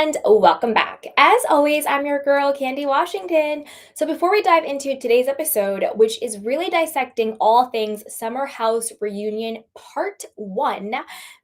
And welcome back. As always, I'm your girl, Candy Washington. So, before we dive into today's episode, which is really dissecting all things Summer House Reunion Part 1,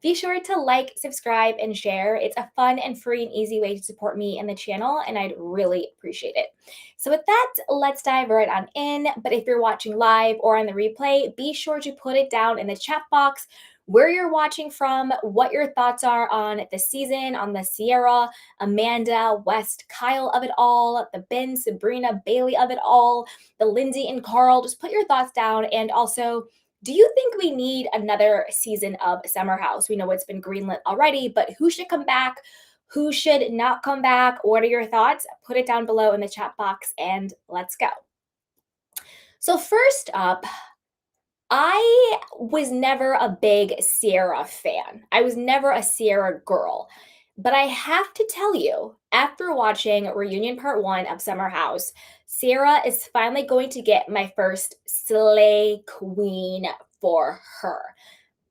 be sure to like, subscribe, and share. It's a fun and free and easy way to support me and the channel, and I'd really appreciate it. So, with that, let's dive right on in. But if you're watching live or on the replay, be sure to put it down in the chat box where you're watching from, what your thoughts are on the season, on the Ciara, Amanda, West, Kyle of it all, the Ben, Sabrina, Bailey of it all, the Lindsay and Carl. Just put your thoughts down. And also, do you think we need another season of Summer House? We know it's been greenlit already, but who should come back? Who should not come back? What are your thoughts? Put it down below in the chat box and let's go. So, first up, I was never a big Ciara fan. I was never a Ciara girl. But I have to tell you, after watching Reunion Part 1 of Summer House, Ciara is finally going to get my first Slay Queen for her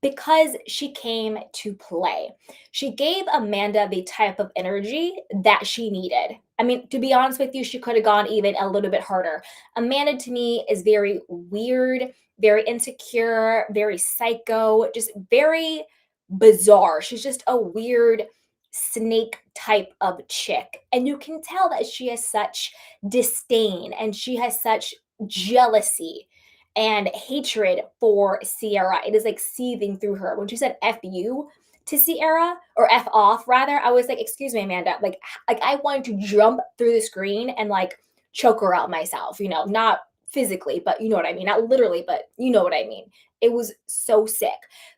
because she came to play. She gave Amanda the type of energy that she needed. I mean, to be honest with you, she could have gone even a little bit harder. Amanda to me is very weird, very insecure, very psycho, just very bizarre. She's just a weird snake type of chick. And you can tell that she has such disdain and she has such jealousy and hatred for Ciara. It is like seething through her. When she said F you to Ciara, or F off rather, I was like, excuse me, Amanda. Like I wanted to jump through the screen and like choke her out myself, not physically, but you know what I mean. Not literally, but you know what I mean. It was so sick.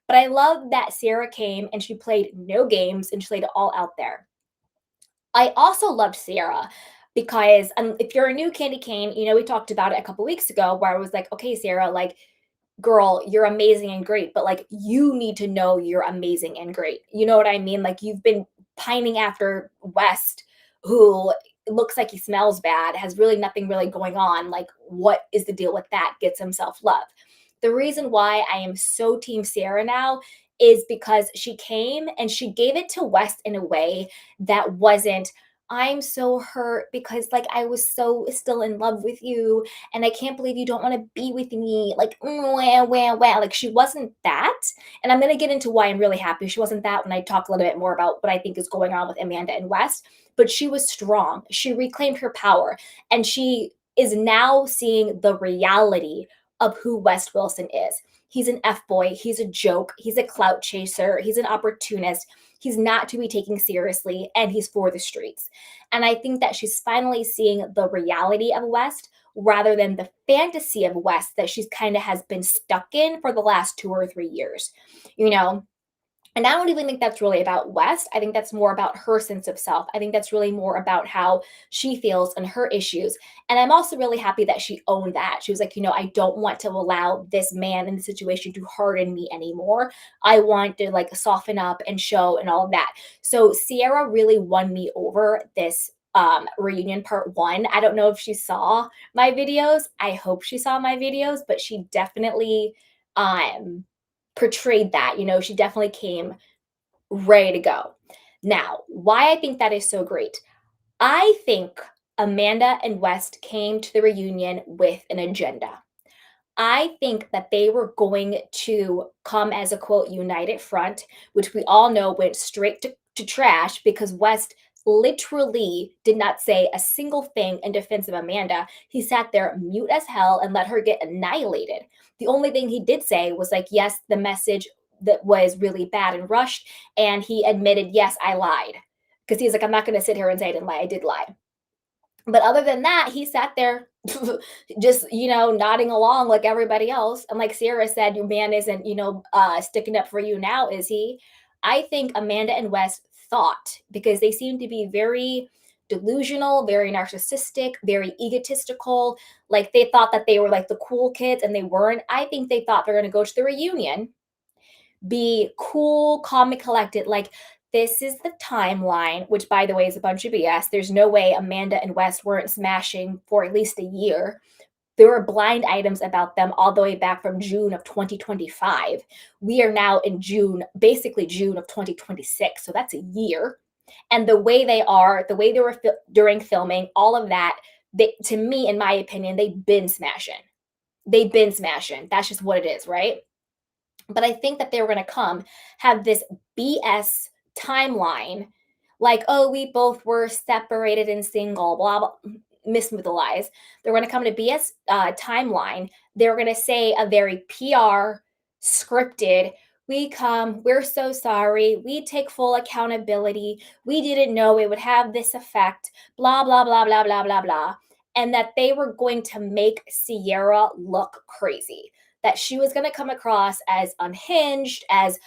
But I love that Ciara came and she played no games and she laid it all out there. I also loved Ciara because if you're a new candy cane, we talked about it a couple weeks ago where I was like, okay, Ciara, like, girl, you're amazing and great, but like, you need to know you're amazing and great. You know what I mean? Like, you've been pining after West, who looks like he smells bad, has really nothing really going on. Like, what is the deal with that? Gets himself love. The reason why I am so Team Ciara now is because she came and she gave it to West in a way that wasn't, I'm so hurt because like I was so still in love with you and I can't believe you don't want to be with me. Like, wah, wah, wah. Like she wasn't that. And I'm going to get into why I'm really happy she wasn't that when I talk a little bit more about what I think is going on with Amanda and West. But she was strong. She reclaimed her power and she is now seeing the reality of who West Wilson is. He's an F boy. He's a joke. He's a clout chaser. He's an opportunist. He's not to be taken seriously, and he's for the streets. And I think that she's finally seeing the reality of West rather than the fantasy of West that she's kind of has been stuck in for the last 2 or 3 years. You know, and I don't even think that's really about West. I think that's more about her sense of self. I think that's really more about how she feels and her issues. And I'm also really happy that she owned that. She was like, I don't want to allow this man in the situation to harden me anymore. I want to like soften up and show and all of that. So Ciara really won me over this reunion part 1. I don't know if she saw my videos. I hope she saw my videos, but she definitely portrayed that. She definitely came ready to go. Now, why I think that is so great. I think Amanda and West came to the reunion with an agenda. I think that they were going to come as a quote united front, which we all know went straight to trash because West literally did not say a single thing in defense of Amanda. He sat there mute as hell and let her get annihilated. The only thing he did say was like, yes, the message that was really bad and rushed. And he admitted, yes, I lied. Because he's like, I'm not going to sit here and say I didn't lie. I did lie. But other than that, he sat there just, nodding along like everybody else. And like Ciara said, your man isn't, sticking up for you now, is he? I think Amanda and West thought, because they seem to be very delusional, very narcissistic, very egotistical. Like they thought that they were like the cool kids and they weren't. I think they thought they're going to go to the reunion, be cool, calm, and collected. Like, this is the timeline, which by the way is a bunch of BS. There's no way Amanda and West weren't smashing for at least a year. There were blind items about them all the way back from June of 2025. We are now in June, basically June of 2026. So that's a year. And the way they were during filming, all of that, to me, in my opinion, they've been smashing. They've been smashing. That's just what it is, right? But I think that they were going to come have this BS timeline, like, oh, we both were separated and single, blah, blah, miss with the lies. They're going to come to BS timeline. They're going to say a very PR scripted, we come, we're so sorry, we take full accountability, we didn't know it would have this effect, blah, blah, blah, blah, blah, blah, blah. And that they were going to make Ciara look crazy, that she was going to come across as unhinged, as,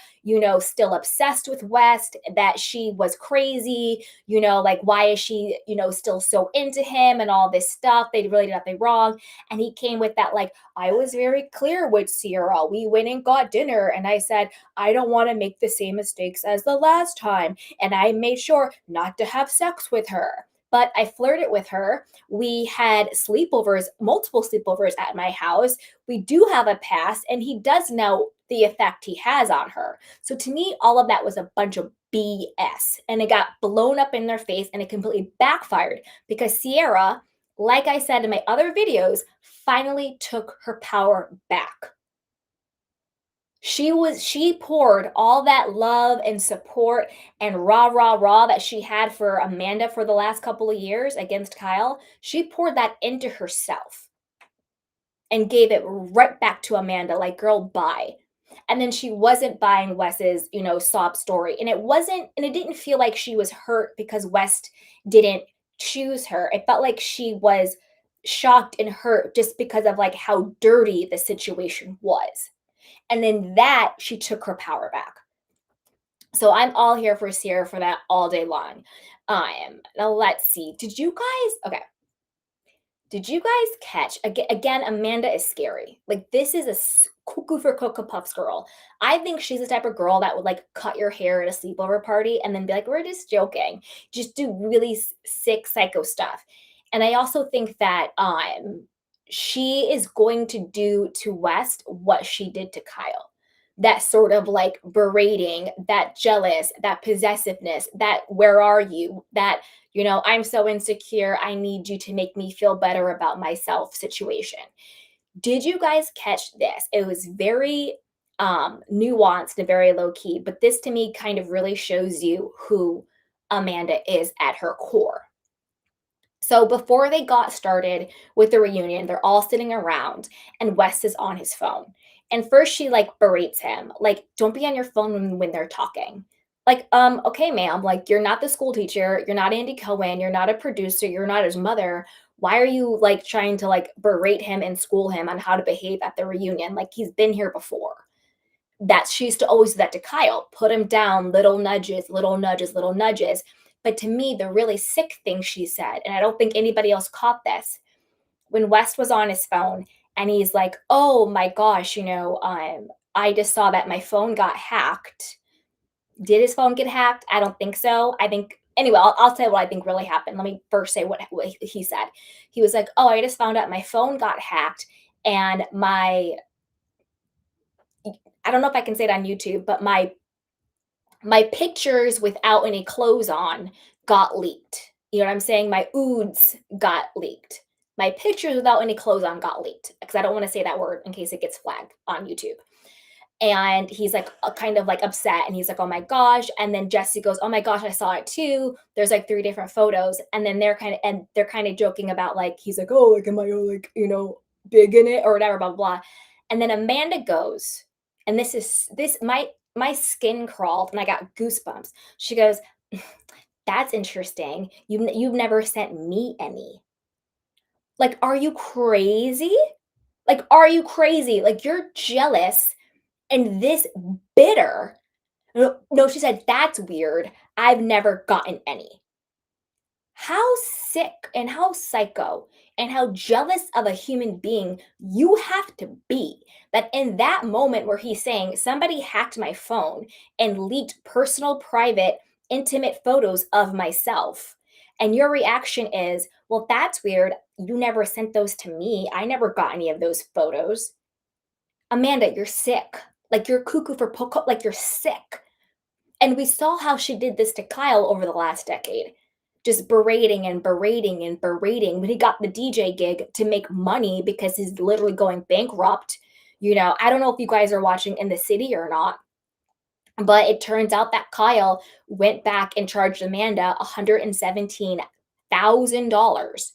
still obsessed with West, that she was crazy, like, why is she, still so into him and all this stuff? They really did nothing wrong. And he came with that, like, I was very clear with Ciara. We went and got dinner, and I said, I don't want to make the same mistakes as the last time. And I made sure not to have sex with her. But I flirted with her. We had sleepovers, multiple sleepovers at my house. We do have a past, and he does know the effect he has on her. So to me, all of that was a bunch of BS, and it got blown up in their face, and it completely backfired because Ciara, like I said in my other videos, finally took her power back. She poured all that love and support and rah rah rah that she had for Amanda for the last couple of years against Kyle. She poured that into herself and gave it right back to Amanda, like, girl, bye. And then she wasn't buying Wes's, sob story. And it didn't feel like she was hurt because West didn't choose her. It felt like she was shocked and hurt just because of, like, how dirty the situation was. And then that she took her power back. So I'm all here for Ciara for that all day long. Now let's see. Okay, did you guys catch again? Amanda is scary. Like, this is a cuckoo for Cocoa Puffs girl. I think she's the type of girl that would, like, cut your hair at a sleepover party and then be like, "We're just joking." Just do really sick psycho stuff. And I also think that she is going to do to West what she did to Kyle. That sort of, like, berating, that jealous, that possessiveness, that where are you, that, I'm so insecure, I need you to make me feel better about myself situation. Did you guys catch this? It was very nuanced and very low key, but this to me kind of really shows you who Amanda is at her core. So before they got started with the reunion, they're all sitting around and Wes is on his phone. And first she, like, berates him, like, don't be on your phone when they're talking. Like, okay, ma'am, like, you're not the school teacher, you're not Andy Cohen, you're not a producer, you're not his mother. Why are you, like, trying to, like, berate him and school him on how to behave at the reunion? Like, he's been here before. That she used to always do that to Kyle, put him down, little nudges, little nudges, little nudges. But to me, the really sick thing she said, and I don't think anybody else caught this, when West was on his phone and he's like, oh my gosh, I just saw that my phone got hacked. Did his phone get hacked? I don't think so. I think, anyway, I'll say what I think really happened. Let me first say what he said. He was like, oh, I just found out my phone got hacked and I don't know if I can say it on YouTube, but my pictures without any clothes on got leaked. You know what I'm saying? My oods got leaked. My pictures without any clothes on got leaked because I don't want to say that word in case it gets flagged on YouTube. And he's like, kind of like upset, and he's like, oh my gosh. And then Jesse goes, oh my gosh, I saw it too. There's like 3 different photos. And then they're kind of joking about, like, he's like, oh, like, am I, like, big in it or whatever, blah, blah, blah. And then Amanda goes, and my skin crawled and I got goosebumps. She goes, that's interesting. You've never sent me any. Like, are you crazy? Like, are you crazy? Like, you're jealous and this bitter. No, she said, that's weird. I've never gotten any. How sick and how psycho and how jealous of a human being you have to be that in that moment where he's saying, somebody hacked my phone and leaked personal, private, intimate photos of myself. And your reaction is, well, that's weird. You never sent those to me. I never got any of those photos. Amanda, you're sick. Like, you're cuckoo for poco. Like, you're sick. And we saw how she did this to Kyle over the last decade, just berating and berating and berating when he got the DJ gig to make money because he's literally going bankrupt. I don't know if you guys are watching In the City or not, but it turns out that Kyle went back and charged Amanda $117,000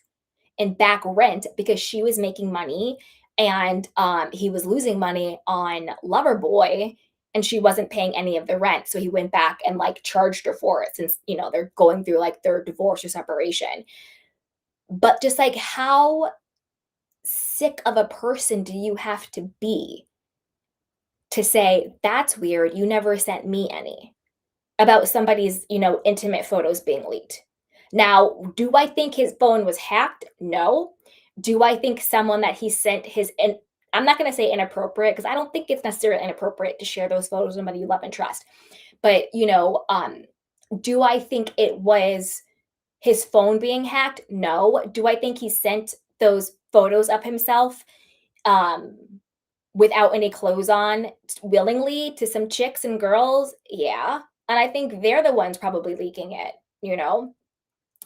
in back rent because she was making money and he was losing money on Loverboy and she wasn't paying any of the rent. So he went back and like charged her for it since, they're going through like their divorce or separation. But just like how sick of a person do you have to be to say, that's weird. You never sent me any about somebody's, intimate photos being leaked. Now, do I think his phone was hacked? No. Do I think someone that he sent his and I'm not going to say inappropriate because I don't think it's necessarily inappropriate to share those photos with somebody you love and trust. But, do I think it was his phone being hacked? No. Do I think he sent those photos of himself um without any clothes on willingly to some chicks and girls? Yeah. And I think they're the ones probably leaking it, you know?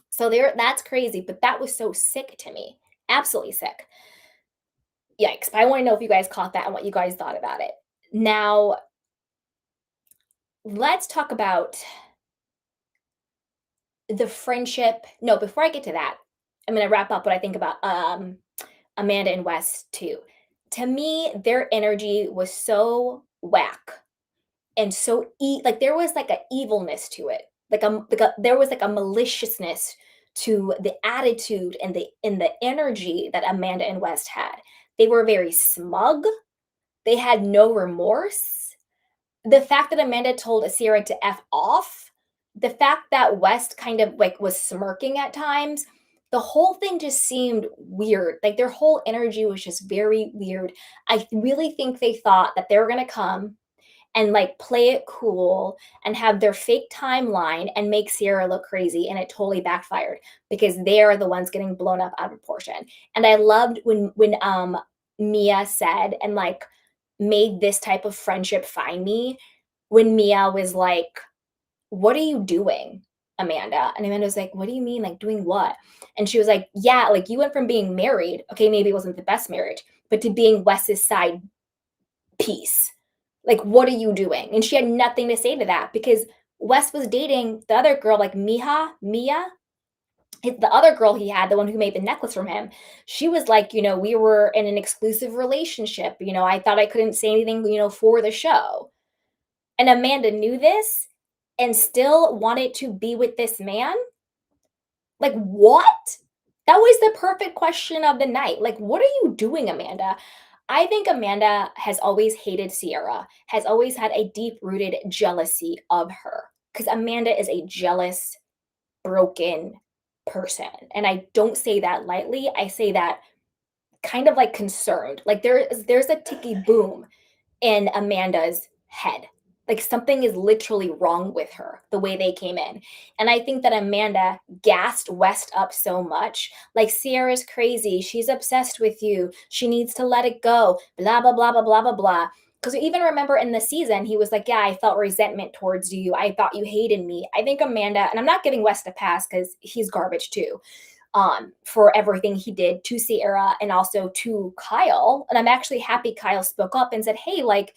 So that's crazy, but that was so sick to me. Absolutely sick. Yikes. But I want to know if you guys caught that and what you guys thought about it. Now, let's talk about the friendship. No, before I get to that, I'm going to wrap up what I think about Amanda and Wes too. To me, their energy was so whack and so like there was like a evilness to it. There was like a maliciousness to the attitude and the energy that Amanda and West had. They were very smug. They had no remorse. The fact that Amanda told Ciara to F off, the fact that West kind of like was smirking at times, the whole thing just seemed weird. Like their whole energy was just very weird. I really think they thought that they were going to come and like play it cool and have their fake timeline and make Ciara look crazy. And it totally backfired because they are the ones getting blown up out of proportion. And I loved when Mia said and like made this type of friendship find me when Mia was like, "What are you doing, Amanda?" And Amanda was like, "What do you mean? Like doing what?" And she was like, "Yeah, like you went from being married, okay, maybe it wasn't the best marriage, but to being Wes's side piece. Like, what are you doing?" And she had nothing to say to that because Wes was dating the other girl, like Mia, the other girl he had, the one who made the necklace from him. She was like, we were in an exclusive relationship. I thought I couldn't say anything, for the show. And Amanda knew this and still wanted to be with this man. Like, what? That was the perfect question of the night. Like, what are you doing, Amanda? I think Amanda has always hated Ciara, has always had a deep rooted jealousy of her because Amanda is a jealous, broken person. And I don't say that lightly. I say that kind of like concerned. Like there's a ticky boom in Amanda's head. Like something is literally wrong with her, the way they came in. And I think that Amanda gassed West up so much. Like, Ciara's crazy. She's obsessed with you. She needs to let it go. Blah, blah, blah, blah, blah, blah, blah. Because even remember in the season, he was like, "Yeah, I felt resentment towards you. I thought you hated me." I think Amanda, and I'm not giving West a pass because he's garbage too, for everything he did to Ciara and also to Kyle. And I'm actually happy Kyle spoke up and said, "Hey, like,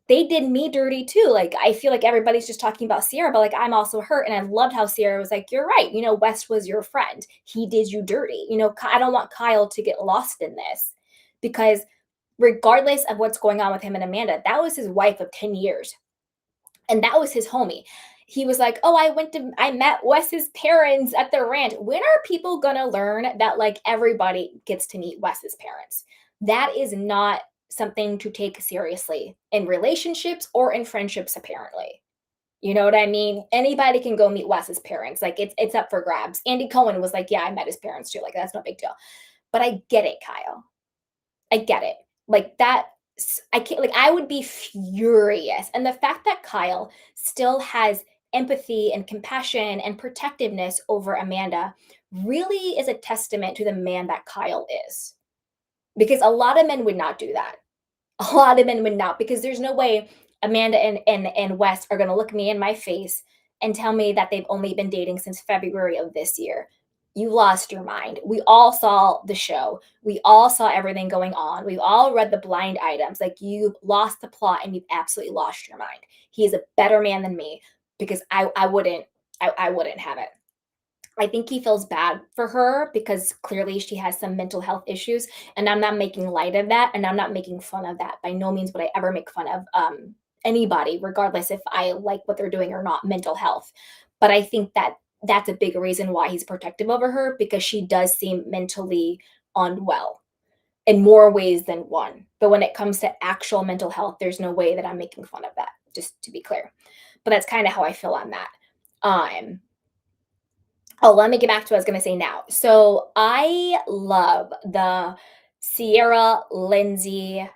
they did me dirty too." Like, I feel like everybody's just talking about Ciara, but like, I'm also hurt. And I loved how Ciara was like, "You're right. West was your friend. He did you dirty. I don't want Kyle to get lost in this because regardless of what's going on with him and Amanda, that was his wife of 10 years. And that was his homie. He was like, "Oh, I met Wes's parents at the ranch." When are people gonna learn that like everybody gets to meet Wes's parents? That is not something to take seriously in relationships or in friendships, apparently. You know what I mean? Anybody can go meet Wes's parents. Like it's up for grabs. Andy Cohen was like, "Yeah, I met his parents too." Like that's no big deal. But I get it, Kyle. I get it. Like that I can't like I would be furious. And the fact that Kyle still has empathy and compassion and protectiveness over Amanda really is a testament to the man that Kyle is. Because a lot of men would not do that. A lot of men would not because there's no way Amanda and Wes are gonna look me in my face and tell me that they've only been dating since February of this year. You lost your mind. We all saw the show. We all saw everything going on. We've all read the blind items. Like, you've lost the plot and you've absolutely lost your mind. He is a better man than me because I wouldn't have it. I think he feels bad for her because clearly she has some mental health issues, and I'm not making light of that, and I'm not making fun of that. By no means would I ever make fun of anybody, regardless if I like what they're doing or not, mental health. But I think that that's a big reason why he's protective over her, because she does seem mentally unwell in more ways than one. But when it comes to actual mental health, there's no way that I'm making fun of that, just to be clear. But that's kind of how I feel on that. Um, Oh, let me get back to what I was gonna say now. So I love the Ciara, Lindsay,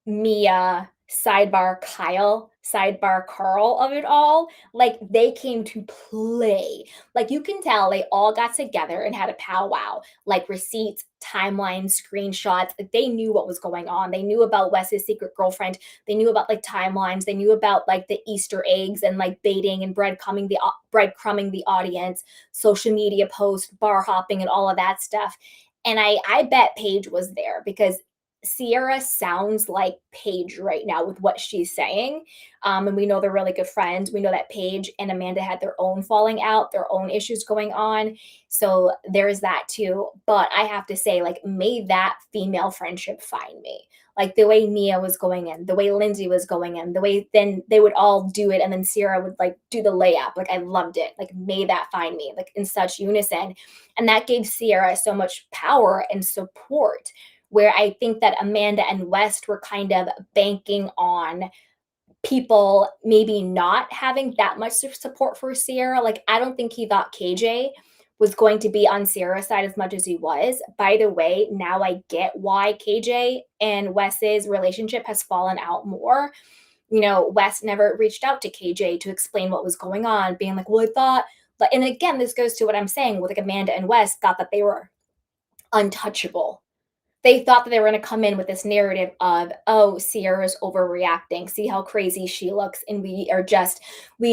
Mia, sidebar Kyle, sidebar Carl of it all. Like, they came to play. Like, you can tell they all got together and had a powwow, like receipts, timelines, screenshots. Like, they knew what was going on. They knew about Wes's secret girlfriend. They knew about like timelines. They knew about like the Easter eggs and like baiting and breadcrumbing the audience, social media posts, bar hopping, and all of that stuff. And I bet Paige was there because Ciara sounds like Paige right now with what she's saying. And we know they're really good friends. We know that Paige and Amanda had their own falling out, their own issues going on. So there's that too. But I have to say, like, may that female friendship find me. Like, the way Mia was going in, the way Lindsay was going in, the way then they would all do it, and then Ciara would like do the layup. Like, I loved it. Like, may that find me, like, in such unison. And that gave Ciara so much power and support, where I think that Amanda and West were kind of banking on people maybe not having that much support for Ciara. Like, I don't think he thought KJ was going to be on Ciara's side as much as he was. By the way, now I get why KJ and Wes's relationship has fallen out more. Wes never reached out to KJ to explain what was going on, being like, well, I thought, and again, this goes to what I'm saying with like Amanda and Wes thought that they were untouchable. They thought that they were going to come in with this narrative of, oh, Ciara's overreacting. See how crazy she looks, and we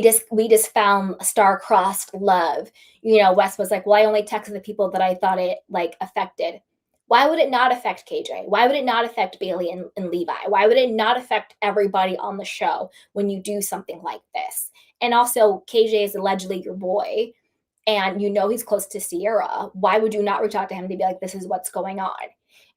just found star-crossed love. Wes was like, well, I only texted the people that I thought it like affected. Why would it not affect KJ? Why would it not affect Bailey and Levi? Why would it not affect everybody on the show when you do something like this? And also, KJ is allegedly your boy, and he's close to Ciara. Why would you not reach out to him to be like, this is what's going on?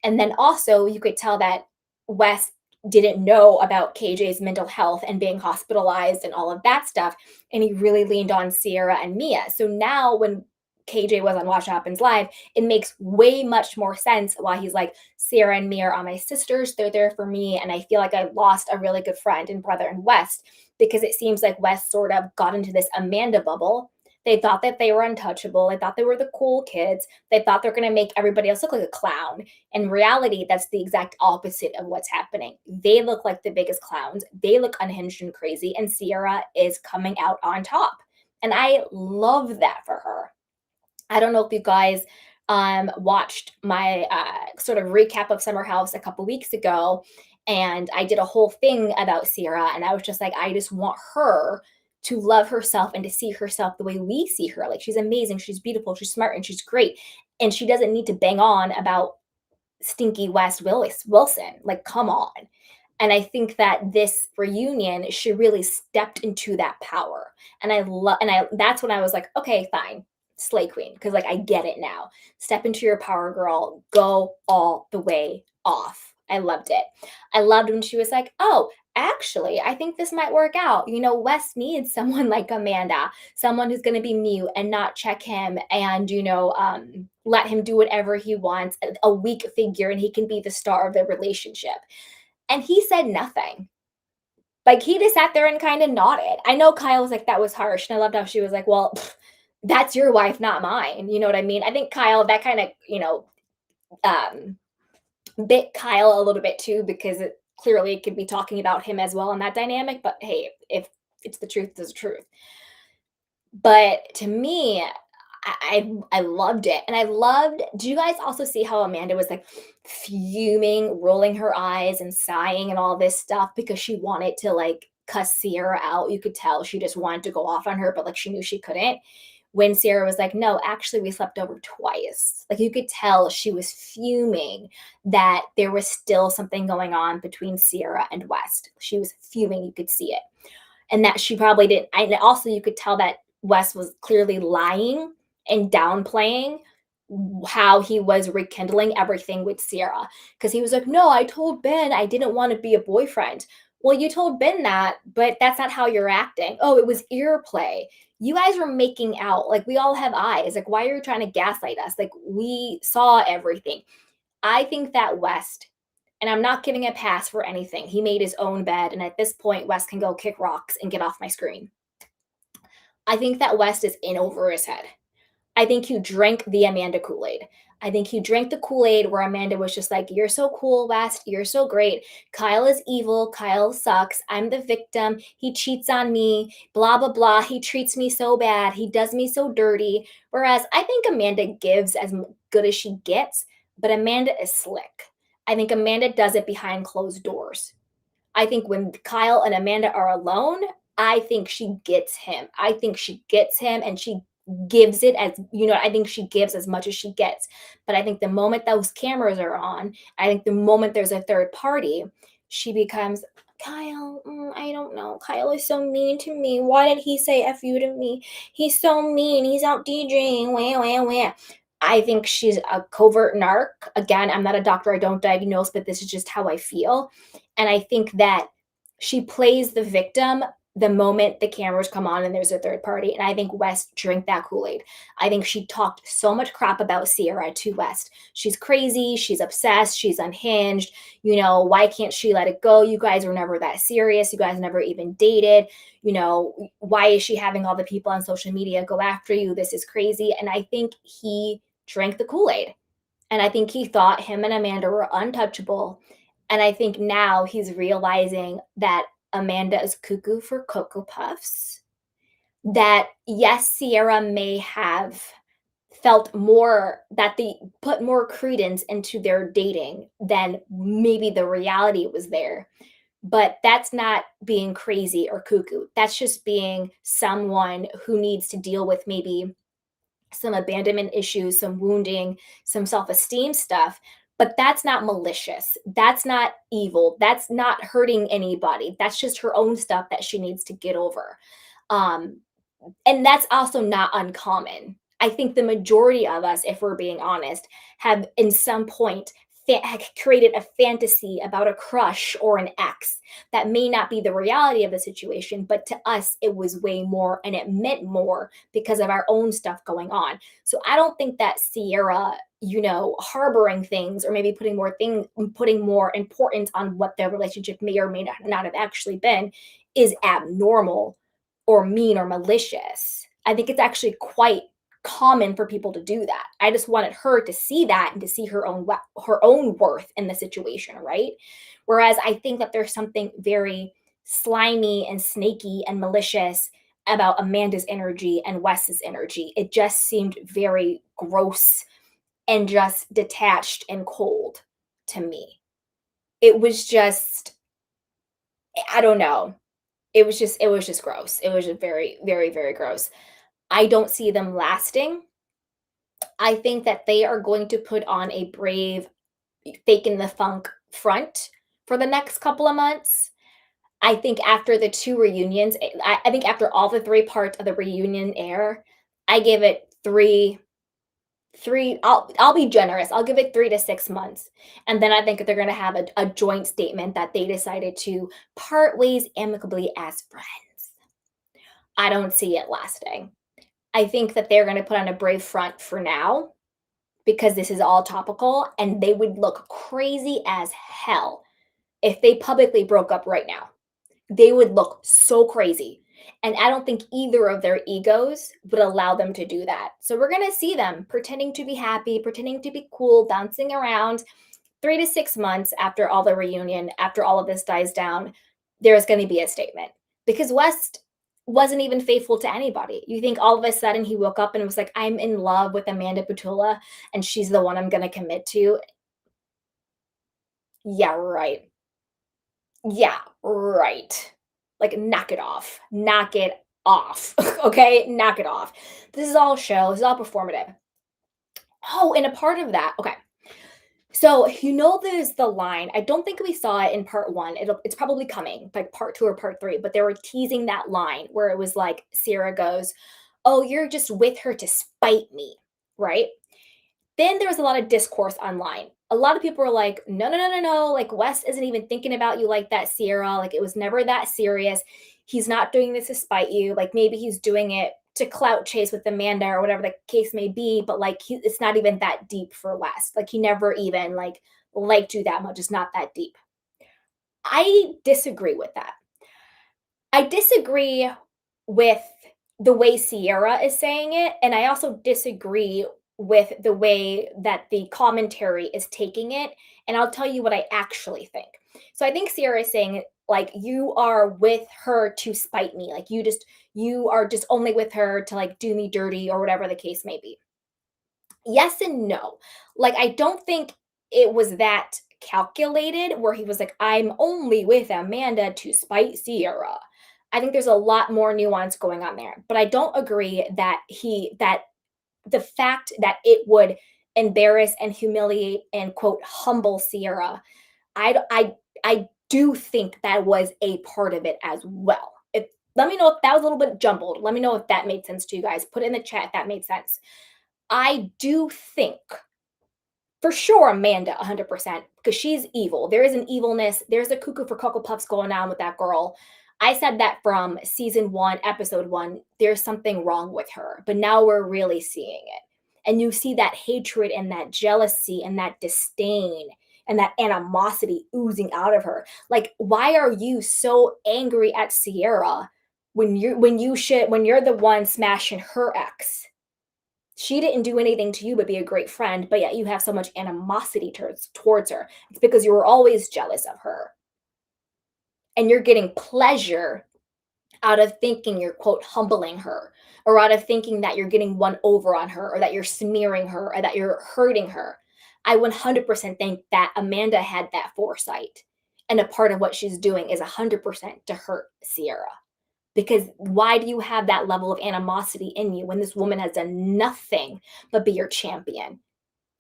And then also, you could tell that Wes didn't know about KJ's mental health and being hospitalized and all of that stuff. And he really leaned on Ciara and Mia. So now when KJ was on Watch What Happens Live, it makes way much more sense why he's like, Ciara and Mia are my sisters. They're there for me. And I feel like I lost a really good friend and brother in West, because it seems like Wes sort of got into this Amanda bubble. They thought that they were untouchable. They thought they were the cool kids. They thought they're going to make everybody else look like a clown. In reality, that's the exact opposite of what's happening. They look like the biggest clowns. They look unhinged and crazy, and Ciara is coming out on top. And I love that for her. I don't know if you guys watched my sort of recap of Summer House a couple weeks ago, and I did a whole thing about Ciara, and I was just like, I just want her to love herself and to see herself the way we see her. Like, she's amazing, she's beautiful, she's smart, and she's great. And she doesn't need to bang on about stinky West Wilson. Like, come on. And I think that this reunion, she really stepped into that power. And that's when I was like, okay, fine, slay queen. Cause like, I get it now. Step into your power, girl. Go all the way off. I loved it. I loved when she was like, oh, actually, I think this might work out. Wes needs someone like Amanda, someone who's going to be mute and not check him, and, let him do whatever he wants, a weak figure, and he can be the star of the relationship. And he said nothing. Like, he just sat there and kind of nodded. I know Kyle was like, that was harsh. And I loved how she was like, well, that's your wife, not mine. You know what I mean? I think Kyle, that kind of, um, bit Kyle a little bit too, because it clearly could be talking about him as well in that dynamic. But hey, if it's the truth, it's the truth. But to me, I loved it. And I loved, do you guys also see how Amanda was like fuming, rolling her eyes and sighing and all this stuff because she wanted to like cuss Ciara out. You could tell she just wanted to go off on her, but like she knew she couldn't. When Ciara was like, no, actually, we slept over twice. Like you could tell she was fuming that there was still something going on between Ciara and West. She was fuming. You could see it. And that she probably didn't. And also, you could tell that West was clearly lying and downplaying how he was rekindling everything with Ciara. Because he was like, no, I told Ben I didn't want to be a boyfriend. Well, you told Ben that, but that's not how you're acting. Oh, it was ear play. You guys were making out. Like, we all have eyes. Like, why are you trying to gaslight us? Like, we saw everything. I think that West, and I'm not giving a pass for anything, he made his own bed. And at this point, West can go kick rocks and get off my screen. I think that West is in over his head. I think he drank the Amanda Kool-Aid. I think he drank the Kool-Aid where Amanda was just like, you're so cool, West. You're so great. Kyle is evil. Kyle sucks. I'm the victim. He cheats on me. Blah, blah, blah. He treats me so bad. He does me so dirty. Whereas I think Amanda gives as good as she gets, but Amanda is slick. I think Amanda does it behind closed doors. I think when Kyle and Amanda are alone, I think she gets him. I think she gets him and she gives it as, I think she gives as much as she gets. But I think the moment those cameras are on, I think the moment there's a third party, she becomes, Kyle, I don't know. Kyle is so mean to me. Why did he say F you to me? He's so mean. He's out DJing. Wah, wah, wah. I think she's a covert narc. Again, I'm not a doctor. I don't diagnose, but this is just how I feel. And I think that she plays the victim the moment the cameras come on and there's a third party. And I think West drank that Kool-Aid. I think she talked so much crap about Ciara to West. She's crazy. She's obsessed. She's unhinged. Why can't she let it go? You guys were never that serious. You guys never even dated. Why is she having all the people on social media go after you? This is crazy. And I think he drank the Kool-Aid. And I think he thought him and Amanda were untouchable. And I think now he's realizing that Amanda is cuckoo for Cocoa Puffs. That, yes, Ciara may have felt more that they put more credence into their dating than maybe the reality was there. But that's not being crazy or cuckoo. That's just being someone who needs to deal with maybe some abandonment issues, some wounding, some self esteem stuff. But that's not malicious. That's not evil. That's not hurting anybody. That's just her own stuff that she needs to get over. Um, and that's also not uncommon. I think the majority of us, if we're being honest, have in some point created a fantasy about a crush or an ex that may not be the reality of the situation, but to us, it was way more and it meant more because of our own stuff going on. So I don't think that Ciara, harboring things or maybe putting more importance on what their relationship may or may not have actually been is abnormal or mean or malicious. I think it's actually quite common for people to do that. I just wanted her to see that and to see her own worth in the situation, right? Whereas I think that there's something very slimy and snaky and malicious about Amanda's energy and Wes's energy. It just seemed very gross and just detached and cold to me. It was just, I don't know. It was just gross. It was just very, very, very gross. I don't see them lasting. I think that they are going to put on a brave, faking the funk front for the next couple of months. I think after the two reunions, I think after all the three parts of the reunion air, I give it three. I'll be generous. I'll give it 3 to 6 months, and then I think they're going to have a joint statement that they decided to part ways amicably as friends. I don't see it lasting. I think that they're going to put on a brave front for now because this is all topical and they would look crazy as hell if they publicly broke up right now. They would look so crazy. And I don't think either of their egos would allow them to do that. So we're going to see them pretending to be happy, pretending to be cool, bouncing around. 3 to 6 months after all the reunion, after all of this dies down, there's going to be a statement because West wasn't even faithful to anybody. You think all of a sudden he woke up and was like, I'm in love with Amanda Butula and she's the one I'm going to commit to? Yeah, right. Yeah, right. Like, knock it off. Knock it off. Okay? Knock it off. This is all show. This is all performative. Oh, and a part of that, okay. So, there's the line. I don't think we saw it in part one. It's probably coming, like part two or part three, but they were teasing that line where it was like Ciara goes, "Oh, you're just with her to spite me," right? Then there was a lot of discourse online. A lot of people were like, no, no, no, no, no. Like, Wes isn't even thinking about you like that, Ciara. Like, it was never that serious. He's not doing this to spite you. Like, maybe he's doing it to clout chase with Amanda or whatever the case may be. But like, it's not even that deep for Wes. Like, he never even like liked you that much. It's not that deep. I disagree with that. I disagree with the way Ciara is saying it, and I also disagree with the way that the commentary is taking it, and I'll tell you what I actually think. So I think Ciara is saying, like, "You are with her to spite me, like, you are just only with her to, like, do me dirty," or whatever the case may be. Yes and no. Like, I don't think it was that calculated where he was like, "I'm only with Amanda to spite Ciara." I think there's a lot more nuance going on there, but I don't agree that the fact that it would embarrass and humiliate and, quote, "humble" Ciara, I do think that was a part of it as well. Let me know if that was a little bit jumbled. Let me know if that made sense to you guys. Put it in the chat if that made sense. I do think for sure Amanda 100% because she's evil. There is an evilness. There's a cuckoo for Cocoa Puffs going on with that girl. I said that from season 1, episode 1. There's something wrong with her, but now we're really seeing it. And you see that hatred and that jealousy and that disdain and that animosity oozing out of her. Like, why are you so angry at Ciara when you're the one smashing her ex? She didn't do anything to you but be a great friend, but yet you have so much animosity towards her. It's because you were always jealous of her. And you're getting pleasure out of thinking you're, quote, humbling her, or out of thinking that you're getting one over on her, or that you're smearing her, or that you're hurting her. I 100% think that Amanda had that foresight. And a part of what she's doing is 100% to hurt Ciara. Because why do you have that level of animosity in you when this woman has done nothing but be your champion?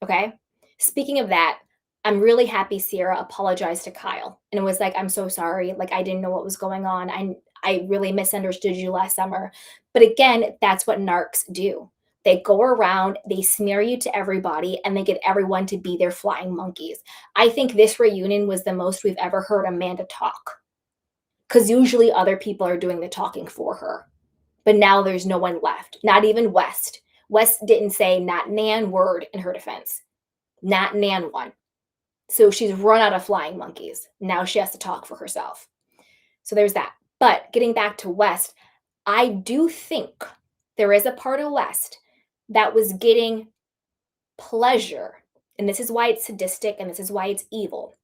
Okay. Speaking of that, I'm really happy Ciara apologized to Kyle and it was like, "I'm so sorry. Like, I didn't know what was going on. I really misunderstood you last summer." But again, that's what narcs do. They go around, they smear you to everybody, and they get everyone to be their flying monkeys. I think this reunion was the most we've ever heard Amanda talk because usually other people are doing the talking for her. But now there's no one left, not even West. West didn't say not Nan word in her defense, not Nan one. So she's run out of flying monkeys. Now she has to talk for herself. So there's that. But getting back to West, I do think there is a part of West that was getting pleasure. And this is why it's sadistic and this is why it's evil.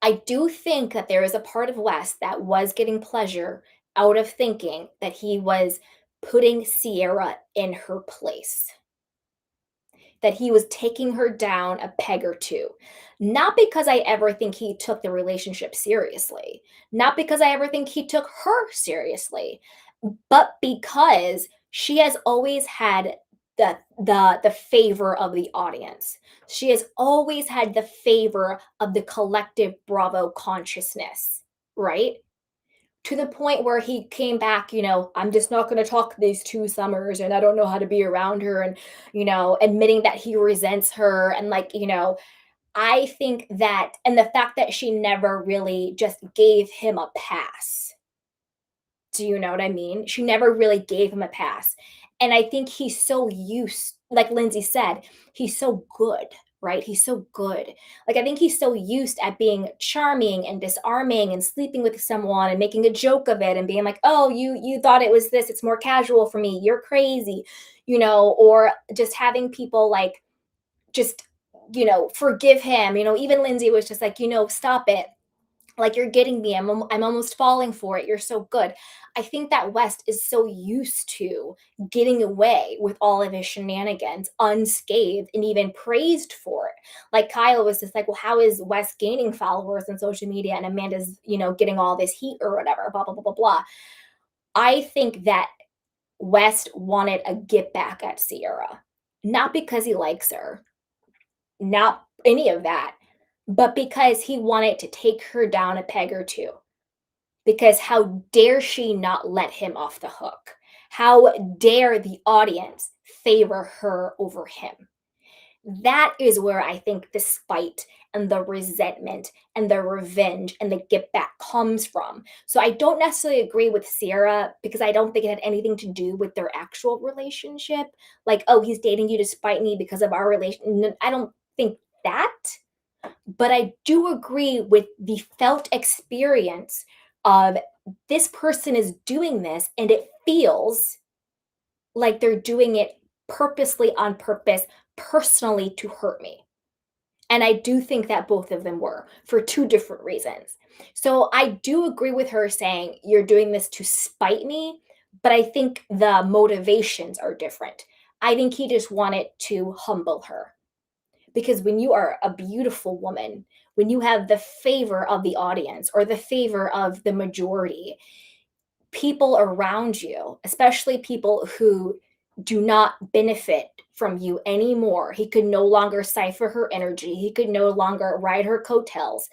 I do think that there is a part of West that was getting pleasure out of thinking that he was putting Ciara in her place, that he was taking her down a peg or two. Not because I ever think he took the relationship seriously, not because I ever think he took her seriously, but because she has always had the favor of the audience. She has always had the favor of the collective Bravo consciousness, right? To the point where he came back, "I'm just not going to talk these 2 summers and I don't know how to be around her," and admitting that he resents her, and like, I think that, and the fact that she never really just gave him a pass. Do you know what I mean? She never really gave him a pass. And I think he's so used, like Lindsay said, he's so good, right? He's so good. Like, I think he's so used at being charming and disarming and sleeping with someone and making a joke of it and being like, "Oh, you thought it was this, it's more casual for me. You're crazy." Or just having people like just forgive him. Even Lindsay was just like, "Stop it. Like, you're getting me. I'm almost falling for it. You're so good. I think that West is so used to getting away with all of his shenanigans unscathed and even praised for it. Like, Kyle was just like, well, how is West gaining followers on social media and Amanda's, getting all this heat or whatever, blah, blah, blah, blah, blah. I think that West wanted a get back at Ciara, not because he likes her, not any of that, but because he wanted to take her down a peg or two. Because how dare she not let him off the hook? How dare the audience favor her over him? That is where I think the spite and the resentment and the revenge and the get back comes from. So I don't necessarily agree with Ciara because I don't think it had anything to do with their actual relationship. Like, oh, he's dating you to spite me because of our relation. I don't think that. But I do agree with the felt experience of this person is doing this and it feels like they're doing it purposely on purpose, personally to hurt me. And I do think that both of them were for two different reasons. So I do agree with her saying, you're doing this to spite me, but I think the motivations are different. I think he just wanted to humble her because when you are a beautiful woman, when you have the favor of the audience or the favor of the majority, people around you, especially people who do not benefit from you anymore, he could no longer cipher her energy, he could no longer ride her coattails.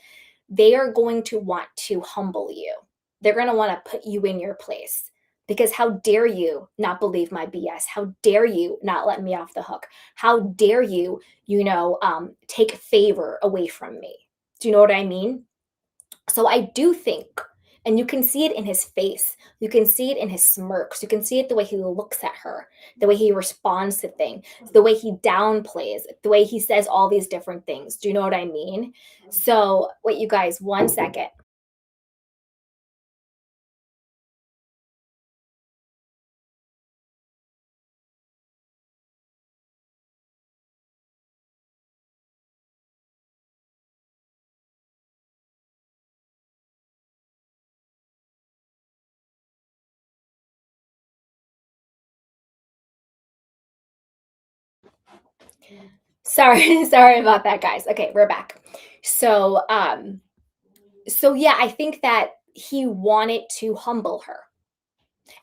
They are going to want to humble you. They're going to want to put you in your place. Because how dare you not believe my BS? How dare you not let me off the hook? How dare you, take favor away from me? Do you know what I mean? So I do think, and you can see it in his face, you can see it in his smirks, you can see it the way he looks at her, the way he responds to things, the way he downplays, the way he says all these different things. Do you know what I mean? So, wait, you guys, 1 second. Sorry, sorry about that, guys. Okay, we're back. So, yeah, I think that he wanted to humble her.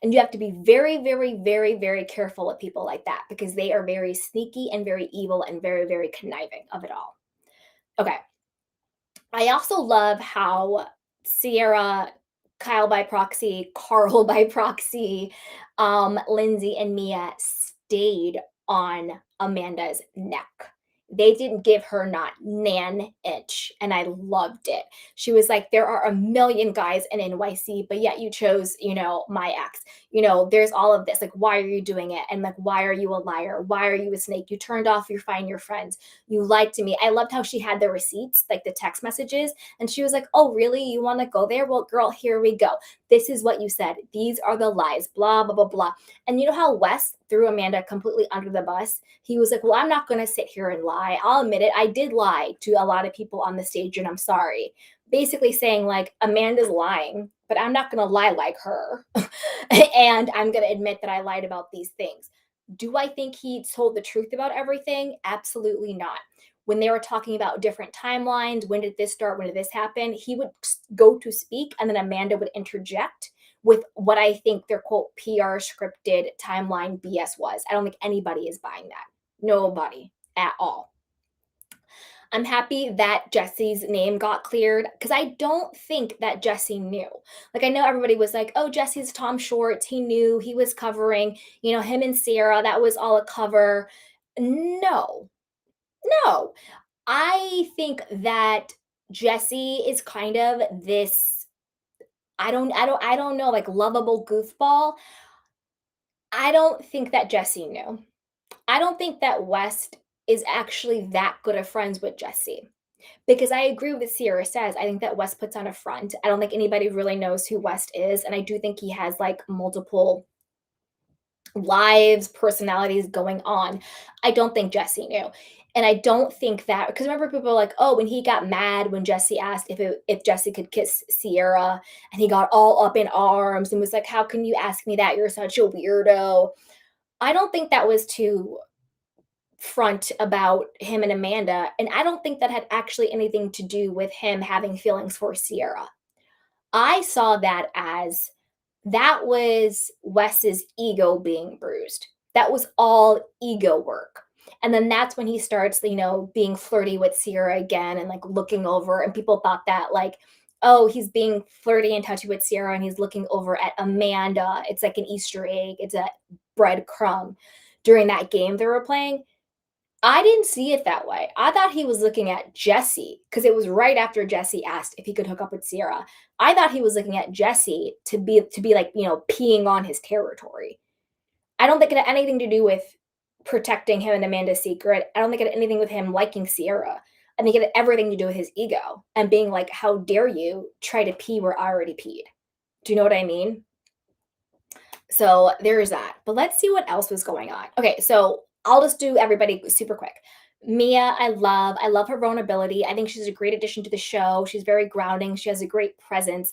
And you have to be very, very, very, very careful with people like that because they are very sneaky and very evil and very, very conniving of it all. Okay. I also love how Ciara, Kyle by proxy, Carl by proxy, Lindsay and Mia stayed on Amanda's neck. They didn't give her not nan inch, and I loved it. She was like, "There are a million guys in NYC, but yet you chose, my ex. There's all of this. Like, why are you doing it? And like, why are you a liar? Why are you a snake? You turned off your friends. You lied to me." I loved how she had the receipts, like the text messages, and she was like, "Oh, really? You want to go there? Well, girl, here we go. This is what you said. These are the lies, blah, blah, blah, blah." And you know how Wes threw Amanda completely under the bus? He was like, "Well, I'm not going to sit here and lie. I'll admit it. I did lie to a lot of people on the stage, and I'm sorry." Basically saying, like, Amanda's lying, but I'm not going to lie like her. And I'm going to admit that I lied about these things. Do I think he told the truth about everything? Absolutely not. When they were talking about different timelines, when did this start? When did this happen? He would go to speak, and then Amanda would interject with what I think their quote PR scripted timeline BS was. I don't think anybody is buying that. Nobody at all. I'm happy that Jesse's name got cleared because I don't think that Jesse knew. Like, I know everybody was like, oh, Jesse's Tom Schwartz. He knew he was covering, him and Ciara. That was all a cover. No, no. I think that Jesse is kind of this, I don't know, like lovable goofball. I don't think that Jesse knew. I don't think that West is actually that good of friends with Jesse. Because I agree with what Sierra says. I think that West puts on a front. I don't think anybody really knows who West is. And I do think he has like multiple lives, personalities going on. I don't think Jesse knew. And I don't think that because remember people were like, oh, when he got mad when Jesse asked if Jesse could kiss Ciara, and he got all up in arms and was like, how can you ask me that? You're such a weirdo. I don't think that was too front about him and Amanda. And I don't think that had actually anything to do with him having feelings for Ciara. I saw that as that was Wes's ego being bruised. That was all ego work. And then that's when he starts, being flirty with Ciara again and like looking over. And people thought that, like, oh, he's being flirty and touchy with Ciara and he's looking over at Amanda. It's like an Easter egg, it's a breadcrumb during that game they were playing. I didn't see it that way. I thought he was looking at Jesse because it was right after Jesse asked if he could hook up with Ciara. I thought he was looking at Jesse to be like, peeing on his territory. I don't think it had anything to do with protecting him and Amanda's secret. I don't think it had anything with him liking Ciara. I think it had everything to do with his ego and being like, how dare you try to pee where I already peed? Do you know what I mean? So there's that. But let's see what else was going on. Okay, so I'll just do everybody super quick. Mia, I love. I love her vulnerability. I think she's a great addition to the show. She's very grounding. She has a great presence.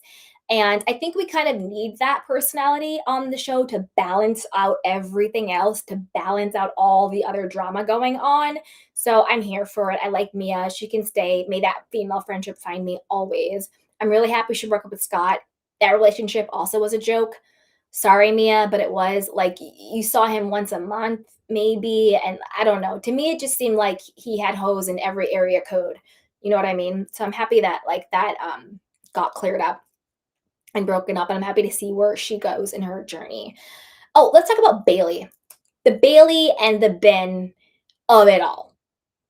And I think we kind of need that personality on the show to balance out everything else, to balance out all the other drama going on. So I'm here for it. I like Mia. She can stay. May that female friendship find me always. I'm really happy she broke up with Scott. That relationship also was a joke. Sorry, Mia, but it was like you saw him once a month, maybe. And I don't know. To me, it just seemed like he had hoes in every area code. You know what I mean? So I'm happy that like that got cleared up and broken up. And I'm happy to see where she goes in her journey. Oh, let's talk about Bailey. The Bailey and the Ben of it all.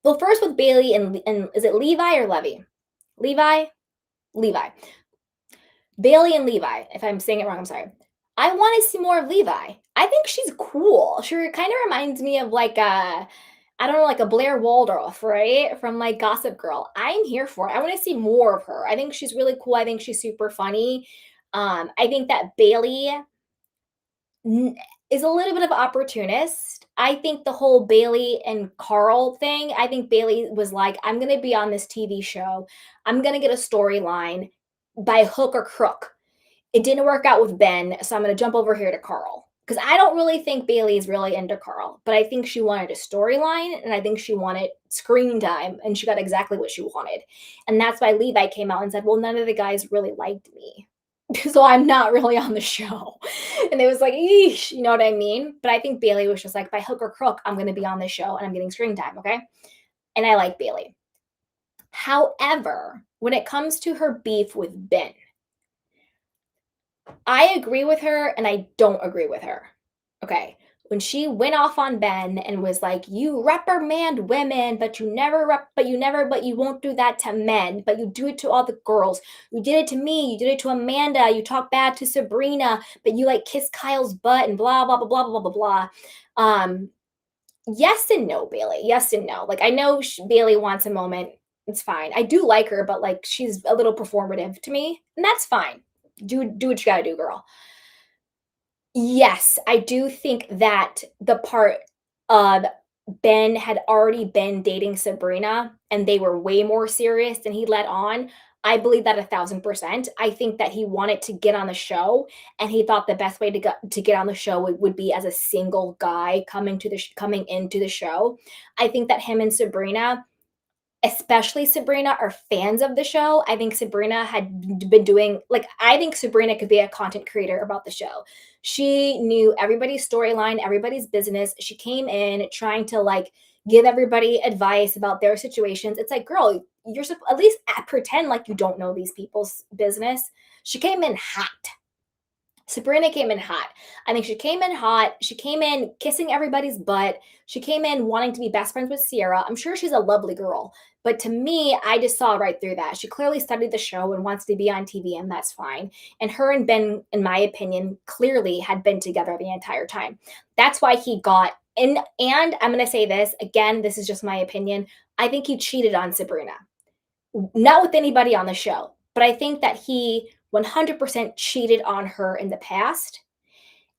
Well, first with Bailey and is it Levi or Levy? Levi? Levi. Bailey and Levi. If I'm saying it wrong, I'm sorry. I want to see more of Levi. I think she's cool. She kind of reminds me of like a, I don't know, like a Blair Waldorf, right? From like Gossip Girl. I'm here for it. I want to see more of her. I think she's really cool. I think she's super funny. I think that Bailey is a little bit of opportunist. I think the whole Bailey and Carl thing, I think Bailey was like, I'm going to be on this TV show. I'm going to get a storyline by hook or crook. It didn't work out with Ben, so I'm going to jump over here to Carl. Because I don't really think Bailey's really into Carl, but I think she wanted a storyline and I think she wanted screen time and she got exactly what she wanted. And that's why Levi came out and said, well, none of the guys really liked me. So I'm not really on the show. And it was like, eesh, you know what I mean? But I think Bailey was just like, by hook or crook, I'm going to be on the show and I'm getting screen time, okay? And I like Bailey. However, when it comes to her beef with Ben, I agree with her and I don't agree with her. Okay. When she went off on Ben and was like, you reprimand women, but but you won't do that to men, but you do it to all the girls. You did it to me. You did it to Amanda. You talk bad to Sabrina, but you like kiss Kyle's butt and blah, blah, blah, blah, blah, blah, blah. Yes and no, Bailey. Yes and no. Like, I know Bailey wants a moment. It's fine. I do like her, but like, she's a little performative to me, and that's fine. Do what you gotta do, girl. Yes, I do think that the part of Ben had already been dating Sabrina and they were way more serious than he let on. I believe that 1,000%. I think that he wanted to get on the show and he thought the best way to get on the show would be as a single guy coming into the show. I think that him and Sabrina, especially Sabrina, are fans of the show. I think Sabrina had been doing like I think Sabrina could be a content creator about the show. She knew everybody's storyline, everybody's business. She came in trying to like give everybody advice about their situations. It's like, girl, at least pretend like you don't know these people's business. She came in hot. Sabrina came in hot. I think she came in hot. She came in kissing everybody's butt. She came in wanting to be best friends with Ciara. I'm sure she's a lovely girl. But to me, I just saw right through that. She clearly studied the show and wants to be on TV, and that's fine. And her and Ben, in my opinion, clearly had been together the entire time. That's why he got in. And I'm going to say this again, this is just my opinion. I think he cheated on Sabrina, not with anybody on the show, but I think that he 100% cheated on her in the past.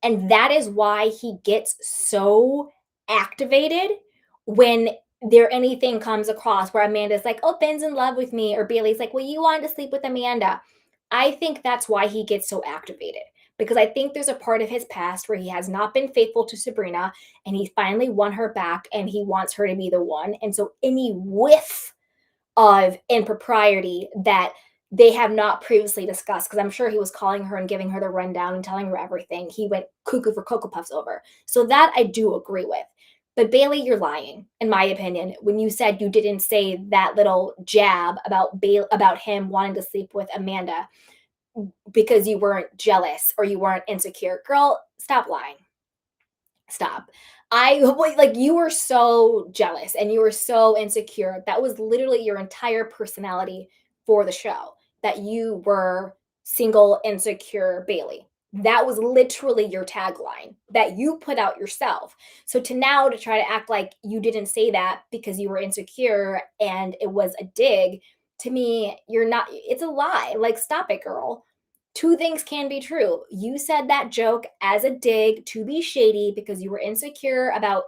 And that is why he gets so activated when anything comes across where Amanda's like, "Oh, Ben's in love with me," or Bailey's like, "Well, you wanted to sleep with Amanda." I think that's why he gets so activated, because I think there's a part of his past where he has not been faithful to Sabrina, and he finally won her back and he wants her to be the one. And so any whiff of impropriety that they have not previously discussed, because I'm sure he was calling her and giving her the rundown and telling her everything, he went cuckoo for Cocoa Puffs over. So that I do agree with. But Bailey, you're lying, in my opinion, when you said you didn't say that little jab about about him wanting to sleep with Amanda because you weren't jealous or you weren't insecure. Girl, stop lying. Stop. Like, you were so jealous and you were so insecure. That was literally your entire personality for the show. That you were single, insecure Bailey. That was literally your tagline that you put out yourself. So to try to act like you didn't say that because you were insecure and it was a dig, to me, you're not, it's a lie. Like, stop it, girl. Two things can be true. You said that joke as a dig to be shady because you were insecure about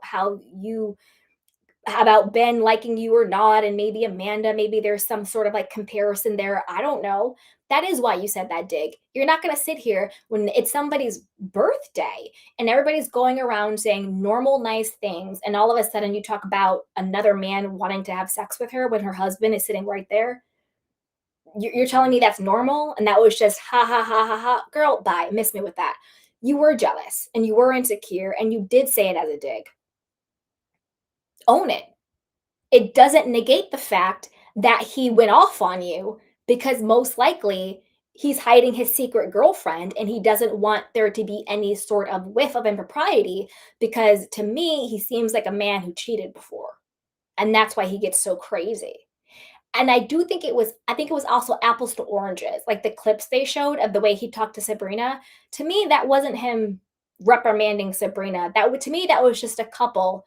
about Ben liking you or not, and maybe Amanda, maybe there's some sort of like comparison there. I don't know. That is why you said that dig. You're not going to sit here when it's somebody's birthday and everybody's going around saying normal, nice things, and all of a sudden you talk about another man wanting to have sex with her when her husband is sitting right there. You're telling me that's normal and that was just ha ha ha ha ha. Girl, bye. Miss me with that. You were jealous and you were insecure and you did say it as a dig. Own it. It doesn't negate the fact that he went off on you, because most likely he's hiding his secret girlfriend and he doesn't want there to be any sort of whiff of impropriety, because to me, he seems like a man who cheated before. And that's why he gets so crazy. And I think it was also apples to oranges, like the clips they showed of the way he talked to Sabrina. To me, that wasn't him reprimanding Sabrina. To me, that was just a couple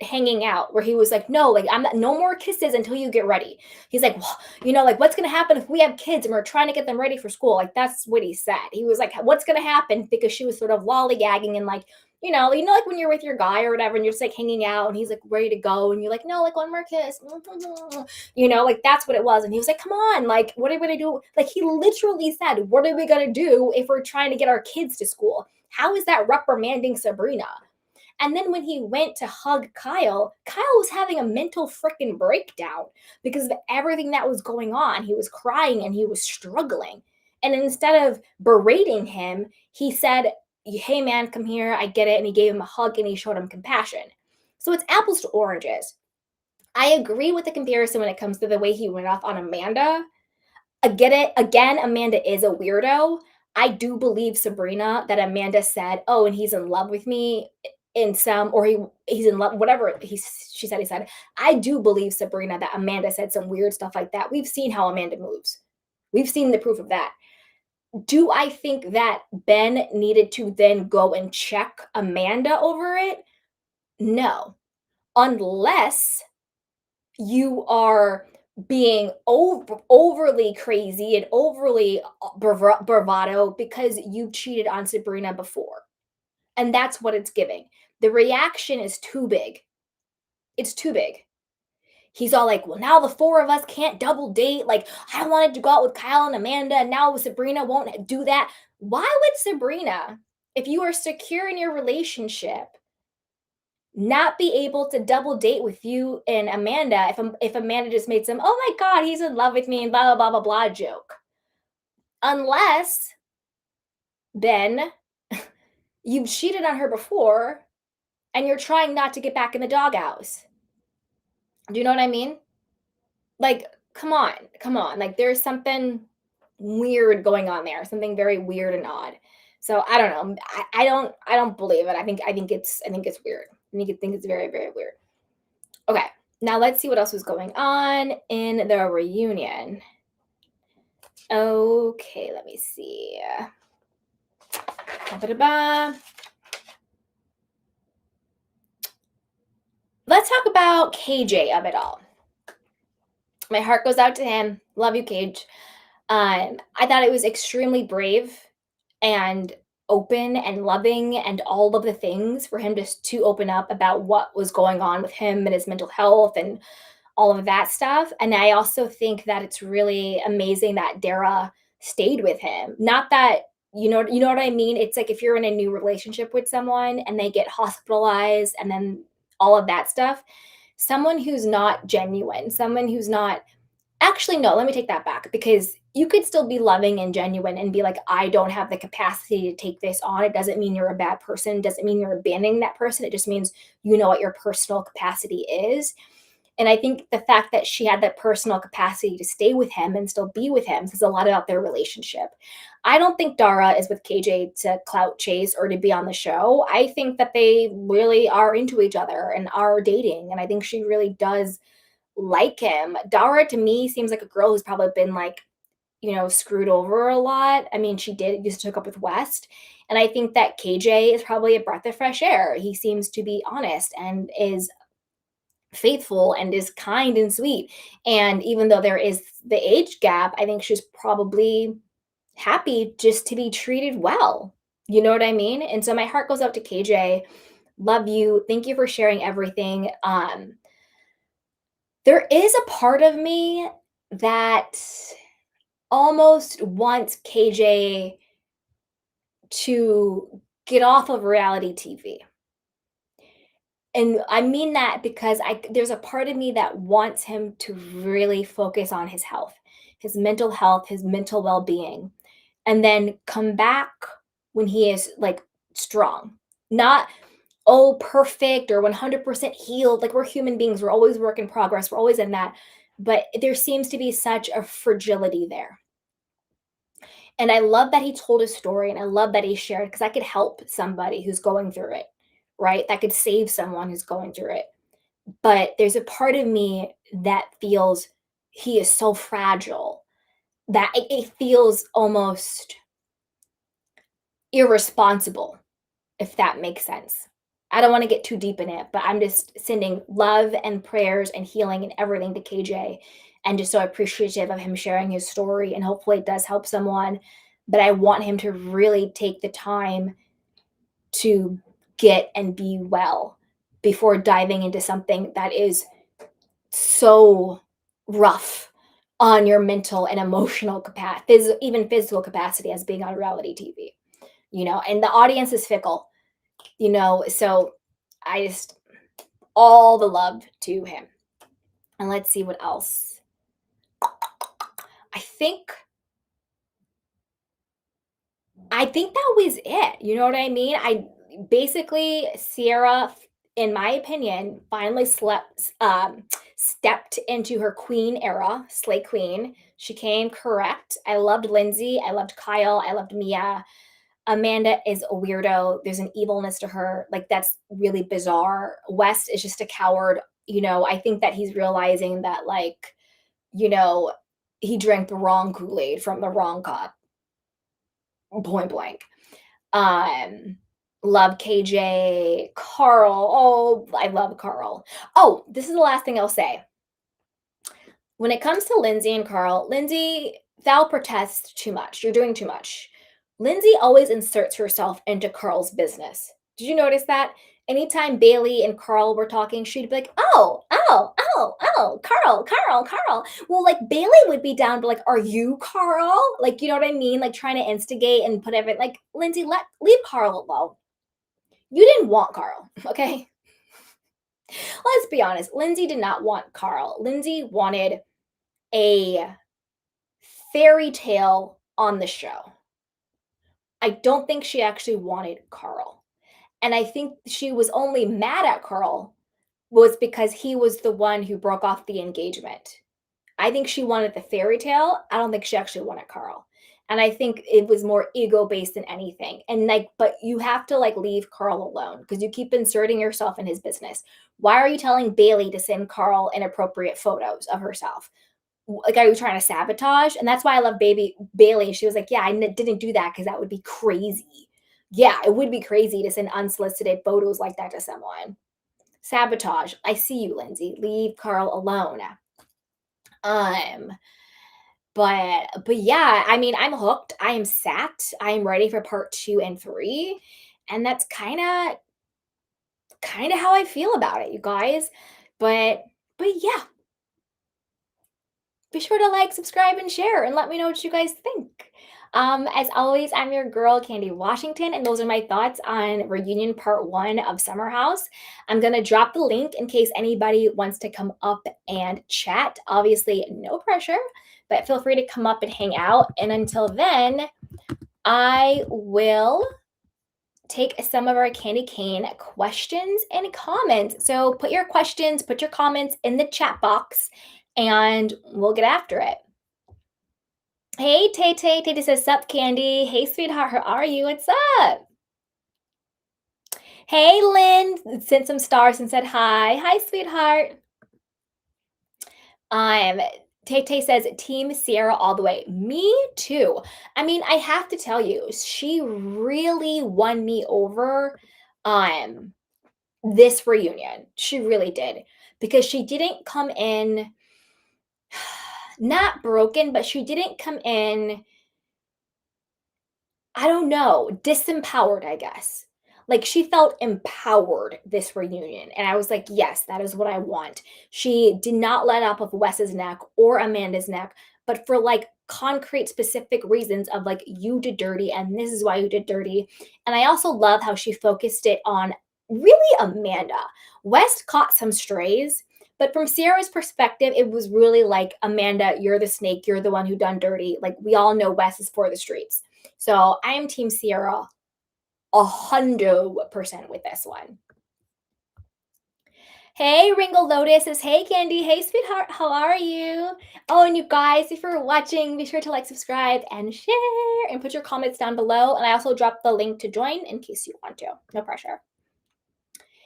hanging out where he was like, "No, like, I'm not, no more kisses until you get ready." He's like, "Well, like, what's going to happen if we have kids and we're trying to get them ready for school?" Like, that's what he said. He was like, "What's going to happen?" Because she was sort of lollygagging and like, like when you're with your guy or whatever and you're just like hanging out and he's like ready to go and you're like, "No, like, one more kiss." Like, that's what it was. And he was like, "Come on, like, what are we going to do?" Like, he literally said, "What are we going to do if we're trying to get our kids to school?" How is that reprimanding Sabrina? And then when he went to hug Kyle, Kyle was having a mental freaking breakdown because of everything that was going on. He was crying and he was struggling. And instead of berating him, he said, "Hey man, come here. I get it." And he gave him a hug and he showed him compassion. So it's apples to oranges. I agree with the comparison when it comes to the way he went off on Amanda. I get it. Again, Amanda is a weirdo. I do believe Sabrina that Amanda said, "Oh, and he's in love with me in some, or he's in love," whatever she said he said. I do believe Sabrina that Amanda said some weird stuff like that. We've seen how Amanda moves. We've seen the proof of that. Do I think that Ben needed to then go and check Amanda over it? No. Unless you are being overly crazy and overly bravado because you cheated on Sabrina before. And that's what it's giving. The reaction is too big. It's too big. He's all like, "Well, now the four of us can't double date. Like, I wanted to go out with Kyle and Amanda, and now Sabrina won't do that." Why would Sabrina, if you are secure in your relationship, not be able to double date with you and Amanda if Amanda just made some, "Oh my god, he's in love with me," and blah blah blah blah blah joke? Unless, Ben, you've cheated on her before and you're trying not to get back in the doghouse. Do you know what I mean? Like, come on, come on. Like, there's something weird going on there, something very weird and odd. So I don't know. I don't believe it. I think it's weird. Think it's very, very weird. Okay, now let's see what else was going on in the reunion. Okay, let me see. Ba-ba-da-ba. Let's talk about KJ of it all. My heart goes out to him. Love you, Cage. I thought it was extremely brave and open and loving and all of the things for him to open up about what was going on with him and his mental health and all of that stuff. And I also think that it's really amazing that Dara stayed with him. Not that you know what I mean? It's like if you're in a new relationship with someone and they get hospitalized and then all of that stuff, someone who's not genuine, someone who's not actually no, let me take that back because you could still be loving and genuine and be like, I don't have the capacity to take this on. It doesn't mean you're a bad person. It doesn't mean you're abandoning that person. It just means you know what your personal capacity is. And I think the fact that she had that personal capacity to stay with him and still be with him says a lot about their relationship. I don't think Dara is with KJ to clout chase or to be on the show. I think that they really are into each other and are dating. And I think she really does like him. Dara to me seems like a girl who's probably been like, screwed over a lot. I mean, she did used to hook up with West. And I think that KJ is probably a breath of fresh air. He seems to be honest and is faithful and is kind and sweet. And even though there is the age gap, I think she's probably happy just to be treated well. You know what I mean? And so my heart goes out to KJ. Love you. Thank you for sharing everything. There is a part of me that almost wants KJ to get off of reality TV. And I mean that because there's a part of me that wants him to really focus on his mental health, his mental well-being, and then come back when he is like strong. Not oh perfect or 100% healed. Like we're human beings, we're always work in progress, we're always in that. But there seems to be such a fragility there. And I love that he told his story and I love that he shared because I could help somebody who's going through it, right? That could save someone who's going through it. But there's a part of me that feels he is so fragile that it feels almost irresponsible, if that makes sense. I don't want to get too deep in it, but I'm just sending love and prayers and healing and everything to KJ and just so appreciative of him sharing his story. And hopefully it does help someone. But I want him to really take the time to get and be well before diving into something that is so rough on your mental and emotional capacity, even physical capacity as being on reality TV, and the audience is fickle, so I just, all the love to him. And let's see what else. I think that was it. You know what I mean? I basically Ciara, in my opinion, finally stepped into her queen era, slay queen. She came correct. I loved Lindsay. I loved Kyle. I loved Mia. Amanda is a weirdo. There's an evilness to her. Like that's really bizarre. West is just a coward. I think that he's realizing that you know, he drank the wrong Kool-Aid from the wrong cup. Point blank. Um, love KJ, Carl. Oh, I love Carl. Oh, this is the last thing I'll say. When it comes to Lindsay and Carl, Lindsay, thou protest too much. You're doing too much. Lindsay always inserts herself into Carl's business. Did you notice that? Anytime Bailey and Carl were talking, she'd be like, oh, oh, oh, oh, Carl, Carl, Carl. Well, like Bailey would be down, but like, are you Carl? Like, you know what I mean? Like trying to instigate and put everything like Lindsay, leave Carl alone. You didn't want Carl, okay? Let's be honest. Lindsay did not want Carl. Lindsay wanted a fairy tale on the show. I don't think she actually wanted Carl. And I think she was only mad at Carl was because he was the one who broke off the engagement. I think she wanted the fairy tale. I don't think she actually wanted Carl. And I think it was more ego based than anything. And but you have to leave Carl alone because you keep inserting yourself in his business. Why are you telling Bailey to send Carl inappropriate photos of herself? Like, are you trying to sabotage? And that's why I love Bailey. She was like, yeah, didn't do that because that would be crazy. Yeah, it would be crazy to send unsolicited photos like that to someone. Sabotage. I see you, Lindsay. Leave Carl alone. Um, But yeah, I mean, I'm hooked. I am sat. I am ready for part 2 and 3, and that's kinda how I feel about it, you guys. But yeah, be sure to like, subscribe, and share, and let me know what you guys think. As always, I'm your girl, Candy Washington, and those are my thoughts on Reunion Part 1 of Summer House. I'm gonna drop the link in case anybody wants to come up and chat. Obviously, no pressure, but feel free to come up and hang out. And until then, I will take some of our candy cane questions and comments. So put your questions, put your comments in the chat box, and we'll get after it. Hey, Tay Tay. Tay Tay says, Sup, Candy. Hey, sweetheart. How are you? What's up? Hey, Lynn. Sent some stars and said hi. Hi, sweetheart. Um, Tay Tay says, Team Ciara all the way. Me too. I mean, I have to tell you, she really won me over this reunion. She really did. Because she didn't come in not broken, but she didn't come in, I don't know, disempowered, I guess. Like, she felt empowered this reunion, and I was like, "Yes, that is what I want." She did not let up of Wes's neck or Amanda's neck, but for, like, concrete, specific reasons of, like, "You did dirty, and this is why you did dirty." And I also love how she focused it on really Amanda. Wes caught some strays, but from Ciara's perspective, it was really like, "Amanda, you're the snake, you're the one who done dirty." Like, we all know Wes is for the streets. So I am Team Ciara 100% with this one. Hey, Ringo Lotus says, Hey, Candy. Hey, sweetheart. How are you? Oh, and you guys, if you're watching, be sure to like, subscribe, and share, and put your comments down below. And I also dropped the link to join in case you want to. No pressure.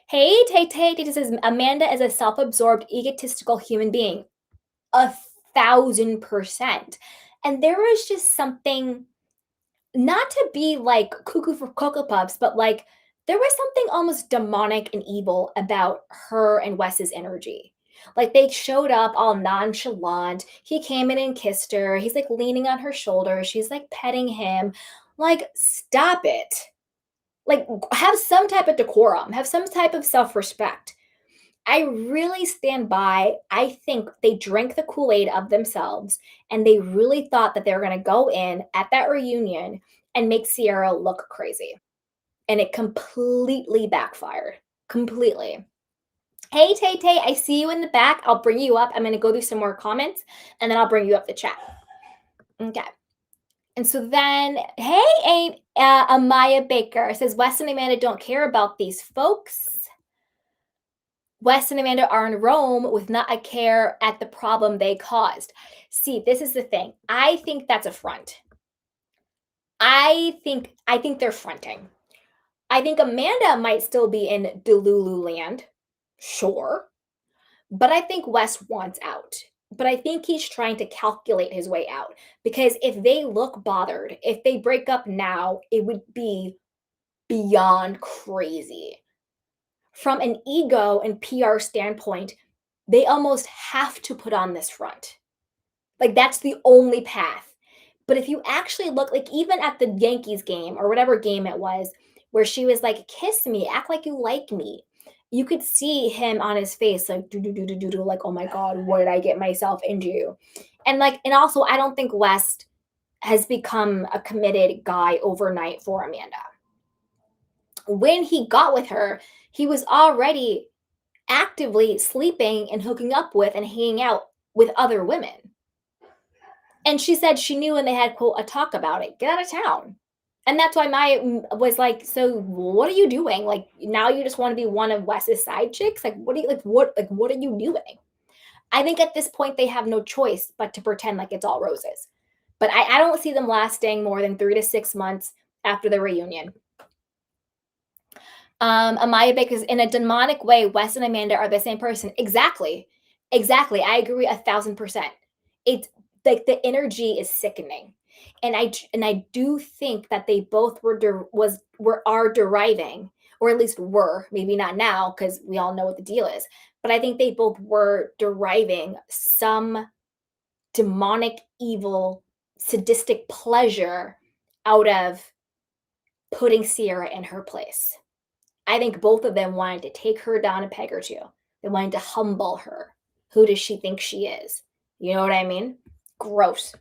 Hey, Tay Tay. Tay says, Amanda is a self absorbed, egotistical human being. 1,000%. And there was just something, not to be like cuckoo for Cocoa Puffs, but like there was something almost demonic and evil about her and Wes's energy. Like they showed up all nonchalant. He came in and kissed her. He's like leaning on her shoulder. She's like petting him. Like, stop it. Like, have some type of decorum, have some type of self respect. I really stand by. I think they drank the Kool-Aid of themselves and they really thought that they were going to go in at that reunion and make Ciara look crazy. And it completely backfired. Completely. Hey, Tay Tay, I see you in the back. I'll bring you up. I'm going to go through some more comments and then I'll bring you up the chat. Okay. And so then, hey, Amaya Baker says, Wes and Amanda don't care about these folks. Wes and Amanda are in Rome with not a care at the problem they caused. See, this is the thing. I think that's a front. I think they're fronting. I think Amanda might still be in Delulu land. Sure. But I think Wes wants out. But I think he's trying to calculate his way out because if they look bothered, if they break up now, it would be beyond crazy. From an ego and PR standpoint, they almost have to put on this front. Like, that's the only path. But if you actually look, like, even at the Yankees game or whatever game it was, where she was like, kiss me, act like you like me, you could see him on his face, like, do, do, do, do, do, do, like, oh my God, what did I get myself into? And like, and also, I don't think West has become a committed guy overnight for Amanda. When he got with her, he was already actively sleeping and hooking up with and hanging out with other women. And she said she knew when they had, quote, a talk about it. Get out of town. And that's why Maya was like, so what are you doing? Like, now you just want to be one of Wes's side chicks? Like, what are you doing? I think at this point they have no choice but to pretend like it's all roses. But I don't see them lasting more than 3 to 6 months after the reunion. Amaya Baker's in a demonic way, Wes and Amanda are the same person. Exactly. Exactly. I agree 1,000%. It's like the energy is sickening. And I do think that they both are deriving, or at least were, maybe not now, because we all know what the deal is. But I think they both were deriving some demonic, evil, sadistic pleasure out of putting Ciara in her place. I think both of them wanted to take her down a peg or two. They wanted to humble her. Who does she think she is? You know what I mean? Gross.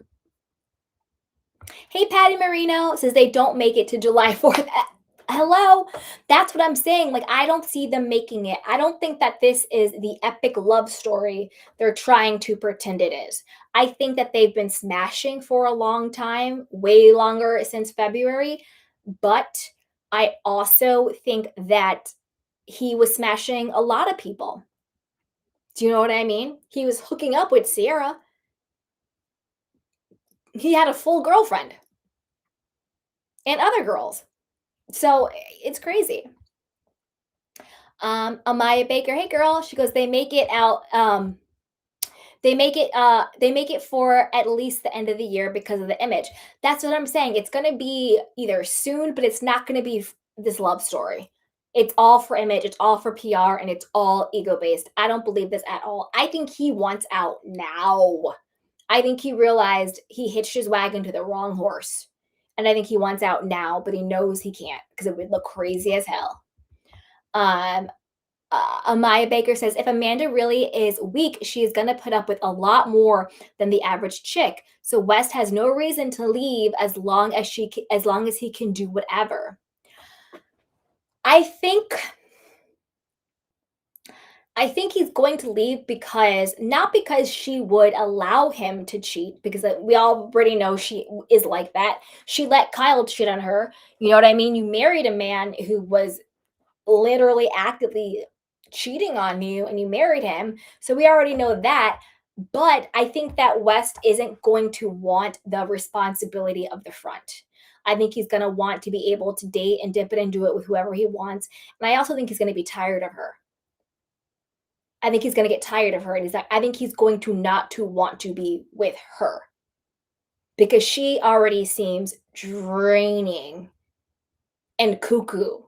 Hey, Patty Marino says they don't make it to July 4th. Hello? That's what I'm saying. Like, I don't see them making it. I don't think that this is the epic love story they're trying to pretend it is. I think that they've been smashing for a long time, way longer since February. But I also think that he was smashing a lot of people. Do you know what I mean? He was hooking up with Ciara. He had a full girlfriend and other girls. So it's crazy. Amaya Baker, hey girl, she goes, they make it out. They make it for at least the end of the year because of the image. That's what I'm saying. It's gonna be either soon, but it's not gonna be this love story. It's all for image, it's all for PR, and it's all ego based. I don't believe this at all. I think he wants out now. I think he realized he hitched his wagon to the wrong horse. And I think he wants out now, but he knows he can't because it would look crazy as hell. Um, Amaya Baker says, if Amanda really is weak, she is going to put up with a lot more than the average chick. So West has no reason to leave as long as he can do whatever. I think he's going to leave because not because she would allow him to cheat, because we already know she is like that. She let Kyle cheat on her. You know what I mean? You married a man who was literally actively cheating on you and you married him. So we already know that. But I think that West isn't going to want the responsibility of the front. I think he's going to want to be able to date and dip it and do it with whoever he wants. And I also think he's going to be tired of her. I think he's going to get tired of her. And I think he's going to not to want to be with her because she already seems draining and cuckoo,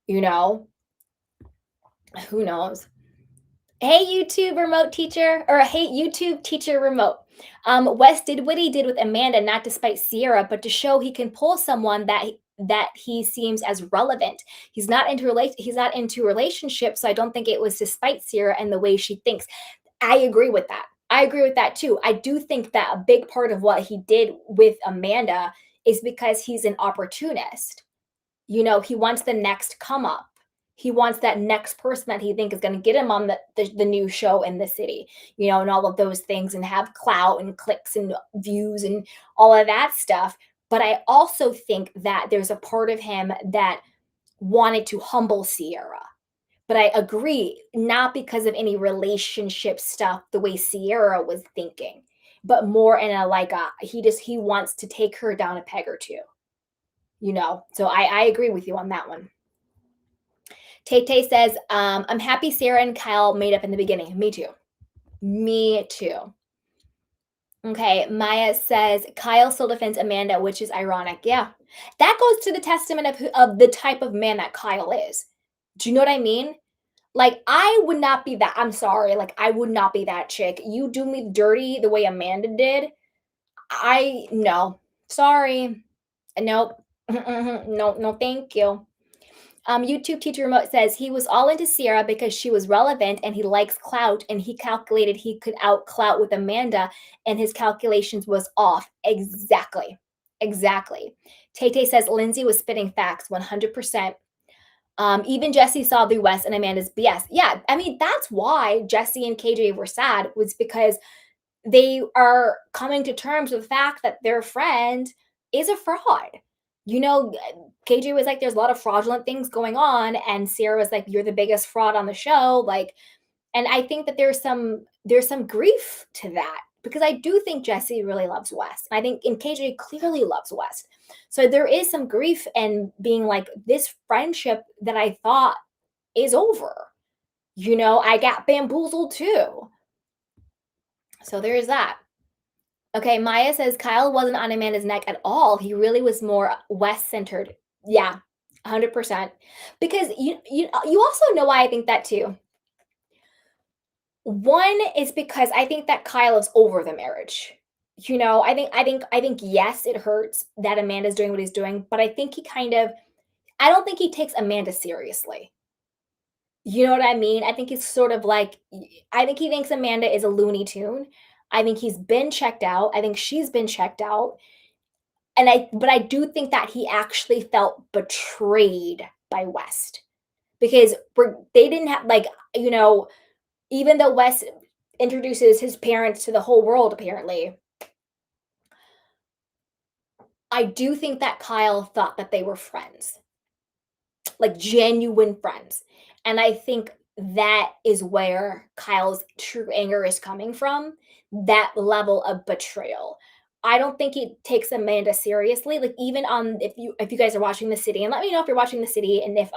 you know? Who knows? Hey, YouTube remote teacher, or hey, YouTube teacher remote. Wes did what he did with Amanda, not to spite Ciara, but to show he can pull someone that he seems as relevant. He's not into relationships, so I don't think it was to spite Ciara and the way she thinks. I agree with that. I agree with that too. I do think that a big part of what he did with Amanda is because he's an opportunist. You know, he wants the next come up. He wants that next person that he thinks is going to get him on the new show in the city, you know, and all of those things and have clout and clicks and views and all of that stuff. But I also think that there's a part of him that wanted to humble Ciara. But I agree, not because of any relationship stuff, the way Ciara was thinking, but more in a like a he wants to take her down a peg or two, you know. So I agree with you on that one. Tay says, I'm happy Ciara and Kyle made up in the beginning. Me too. Me too. Okay, Maya says Kyle still defends Amanda, which is ironic. Yeah, that goes to the testament of the type of man that Kyle is. Do you know what I mean? Like, I would not be that. I'm sorry. Like, I would not be that chick. You do me dirty the way Amanda did. No. Sorry. Nope. No, no, thank you. YouTube teacher remote says he was all into Ciara because she was relevant and he likes clout, and he calculated he could out clout with Amanda, and his calculations was off. Exactly. Tay says Lindsay was spitting facts 100%. Even Jesse saw the West and Amanda's BS. Yeah, I mean, that's why Jesse and KJ were sad, was because they are coming to terms with the fact that their friend is a fraud. You know, KJ was like, there's a lot of fraudulent things going on. And Ciara was like, you're the biggest fraud on the show. Like, and I think that there's some grief to that, because I do think Jesse really loves West. I think and KJ clearly loves West. So there is some grief and being like, this friendship that I thought is over. You know, I got bamboozled too. So there's that. Okay, Maya says Kyle wasn't on Amanda's neck at all. He really was more West centered. Yeah, 100%. Because you also know why I think that too. One is because I think that Kyle is over the marriage. I think yes, it hurts that Amanda's doing what he's doing, but I think he kind of I don't think he takes Amanda seriously. You know what I mean? I think he's sort of like I think he thinks Amanda is a Looney Tune. I think he's been checked out. I think she's been checked out. But I do think that he actually felt betrayed by West because they didn't have like, even though West introduces his parents to the whole world apparently, I do think that Kyle thought that they were friends, like genuine friends. And I think that is where Kyle's true anger is coming from, that level of betrayal. I don't think he takes Amanda seriously. Like even on if you guys are watching The City, and let me know if you're watching The City and if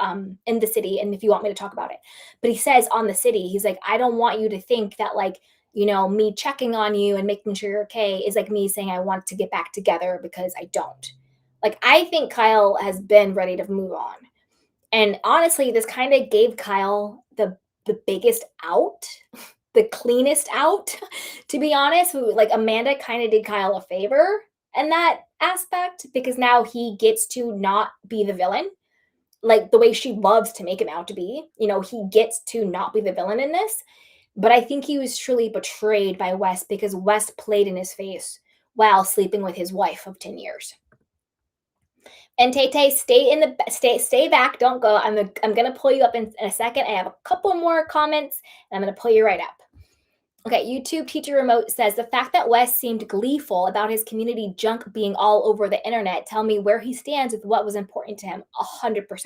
in The City and if you want me to talk about it. But he says on The City, he's like, I don't want you to think that like, me checking on you and making sure you're okay is like me saying I want to get back together because I don't. Like I think Kyle has been ready to move on. And honestly, this kind of gave Kyle the biggest out, the cleanest out, to be honest. Like Amanda kind of did Kyle a favor in that aspect because now he gets to not be the villain, like the way she loves to make him out to be. He gets to not be the villain in this. But I think he was truly betrayed by West because West played in his face while sleeping with his wife of 10 years. And Tay Tay, stay back. Don't go. I'm gonna pull you up in a second. I have a couple more comments, and I'm gonna pull you right up. Okay, YouTube teacher remote says the fact that Wes seemed gleeful about his community junk being all over the internet tell me where he stands with what was important to him. 100%.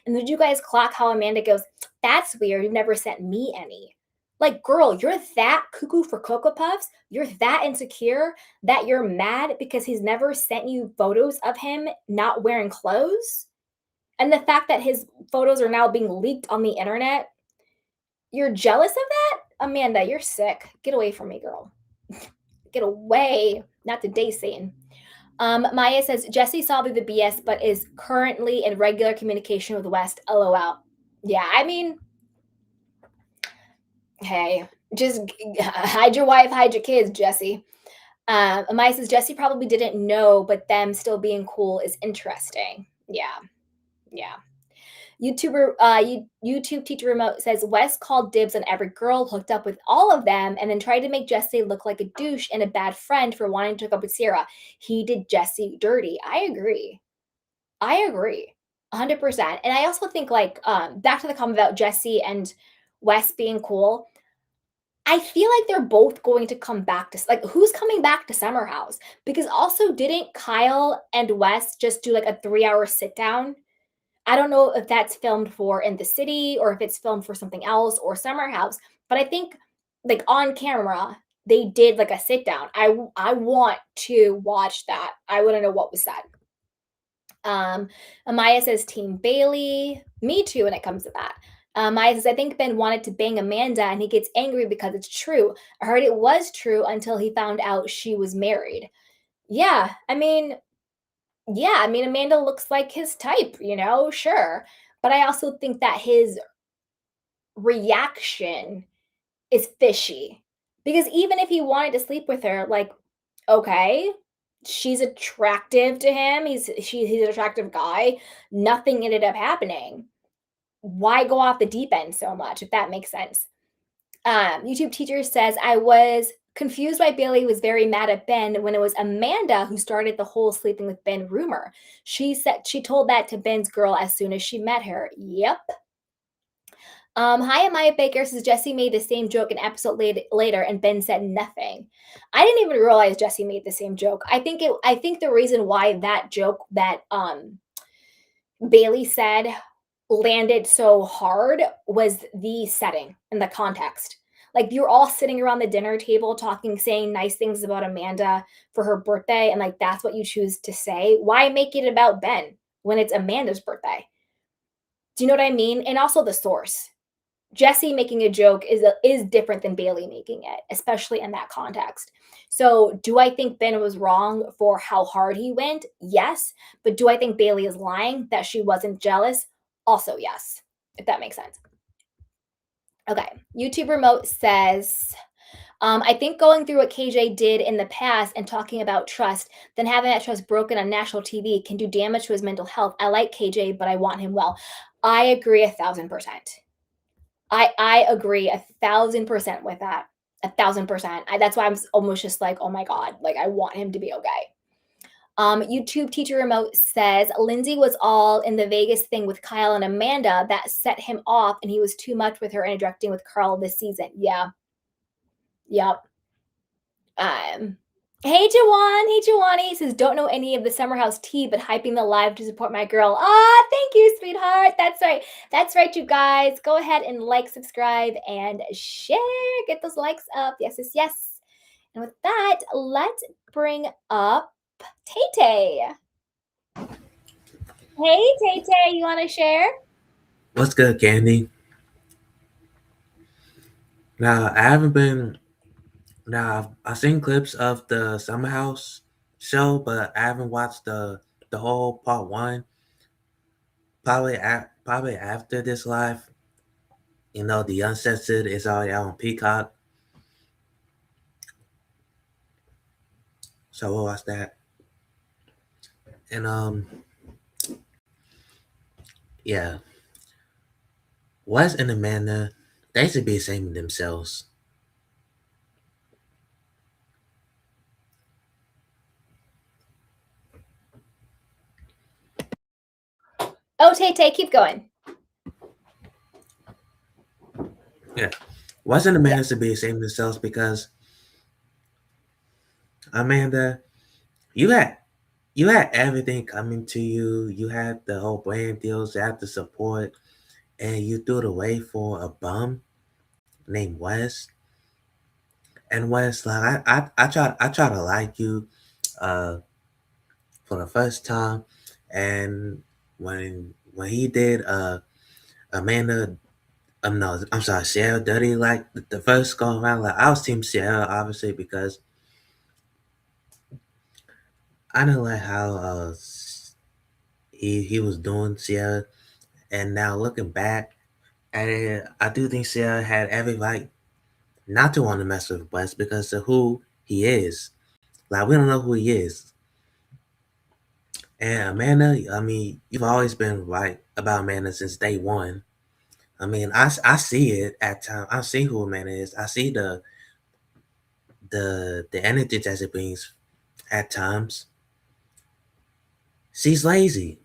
And did you guys clock how Amanda goes? That's weird. You've never sent me any. Like, girl, you're that cuckoo for Cocoa Puffs. You're that insecure that you're mad because he's never sent you photos of him not wearing clothes. And the fact that his photos are now being leaked on the internet, you're jealous of that? Amanda, you're sick. Get away from me, girl. Get away. Not today, Satan. Maya says Jesse saw through the BS, but is currently in regular communication with West. LOL. Yeah, I mean, hey, just hide your wife, hide your kids, Jesse. Maya says Jesse probably didn't know, but them still being cool is interesting. Yeah, yeah. YouTube teacher remote says Wes called dibs on every girl, hooked up with all of them, and then tried to make Jesse look like a douche and a bad friend for wanting to hook up with Ciara. He did Jesse dirty. I agree. 100%. And I also think like back to the comment about Jesse and Wes being cool. I feel like they're both going to come back to like who's coming back to Summer House? Because also didn't Kyle and Wes just do like a 3-hour sit down? I don't know if that's filmed for In the City or if it's filmed for something else or Summer House, but I think like on camera they did like a sit down. I want to watch that. I want to know what was said. Amaya says Team Bailey. Me too when it comes to that. Maya says, I think Ben wanted to bang Amanda and he gets angry because it's true. I heard it was true until he found out she was married. Yeah, Amanda looks like his type, sure. But I also think that his reaction is fishy. Because even if he wanted to sleep with her, like, okay, she's attractive to him. He's an attractive guy. Nothing ended up happening. Why go off the deep end so much, if that makes sense? YouTube teacher says, I was confused why Bailey was very mad at Ben when it was Amanda who started the whole sleeping with Ben rumor. She said she told that to Ben's girl as soon as she met her. Yep. Hi, Amaya Baker says Jesse made the same joke an episode later, and Ben said nothing. I didn't even realize Jesse made the same joke. I think the reason why that joke that Bailey said landed so hard was the setting and the context. Like you're all sitting around the dinner table talking, saying nice things about Amanda for her birthday, and like that's what you choose to say. Why make it about Ben when it's Amanda's birthday? Do you know what I mean? And also the source. Jesse making a joke is different than Bailey making it, especially in that context. So, do I think Ben was wrong for how hard he went? Yes. But do I think Bailey is lying that she wasn't jealous? Also, yes. If that makes sense. Okay. YouTube Remote says, I think going through what KJ did in the past and talking about trust, then having that trust broken on national TV can do damage to his mental health. I like KJ, but I want him well. I agree 1,000%. I agree 1,000% with that. 1,000%. That's why I'm almost just like, oh my God, like I want him to be okay. YouTube Teacher Remote says Lindsay was all in the Vegas thing with Kyle and Amanda that set him off, and he was too much with her interacting with Carl this season. Yeah. Yep. Um, hey Jawan, hey Jawani says don't know any of the Summer House tea, but hyping the live to support my girl. Ah, thank you, sweetheart. That's right. That's right, you guys. Go ahead and like, subscribe, and share. Get those likes up. Yes, yes, yes. And with that, let's bring up Tay Tay. Hey Tay Tay, you want to share? What's good, Candy? Now, I haven't been. Now, I've seen clips of the Summer House show, but I haven't watched the whole part one. Probably after this live, the uncensored is already out on Peacock, so we'll watch that. And yeah, Wes and Amanda, they should be ashamed of themselves. Oh, Tay Tay, keep going. Yeah, Wes and Yeah. Amanda should be ashamed of themselves because Amanda, you had you had everything coming to you. You had the whole brand deals, you had the support, and you threw it away for a bum named Wes. And Wes, like I try to like you, uh, for the first time, and when he did Amanda, no, I'm sorry, Ciara Dirty, like the first go around, like I was Team Ciara obviously because I didn't like how he was doing Ciara, and now looking back at it, I do think Ciara had every right not to want to mess with Wes because of who he is. Like we don't know who he is. And Amanda, I mean, you've always been right about Amanda since day one. I mean, I see it at times. I see who Amanda is. I see the energy that she brings at times. She's lazy.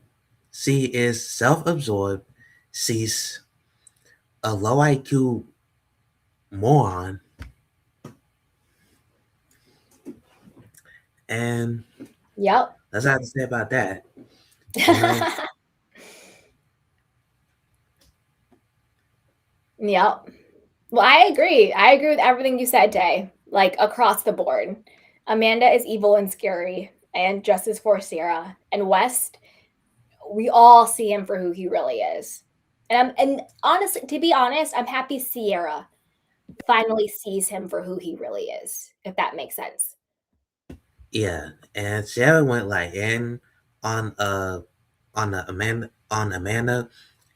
She is self-absorbed. She's a low IQ moron, and Yep. that's all I have to say about that. You know, Yep. Well, I agree. I agree with everything you said, Tay, like across the board. Amanda is evil and scary, and justice for Ciara. And West, we all see him for who he really is. And honestly, to be honest, I'm happy Ciara finally sees him for who he really is, if that makes sense. yeah. And Sarah went like in on Amanda,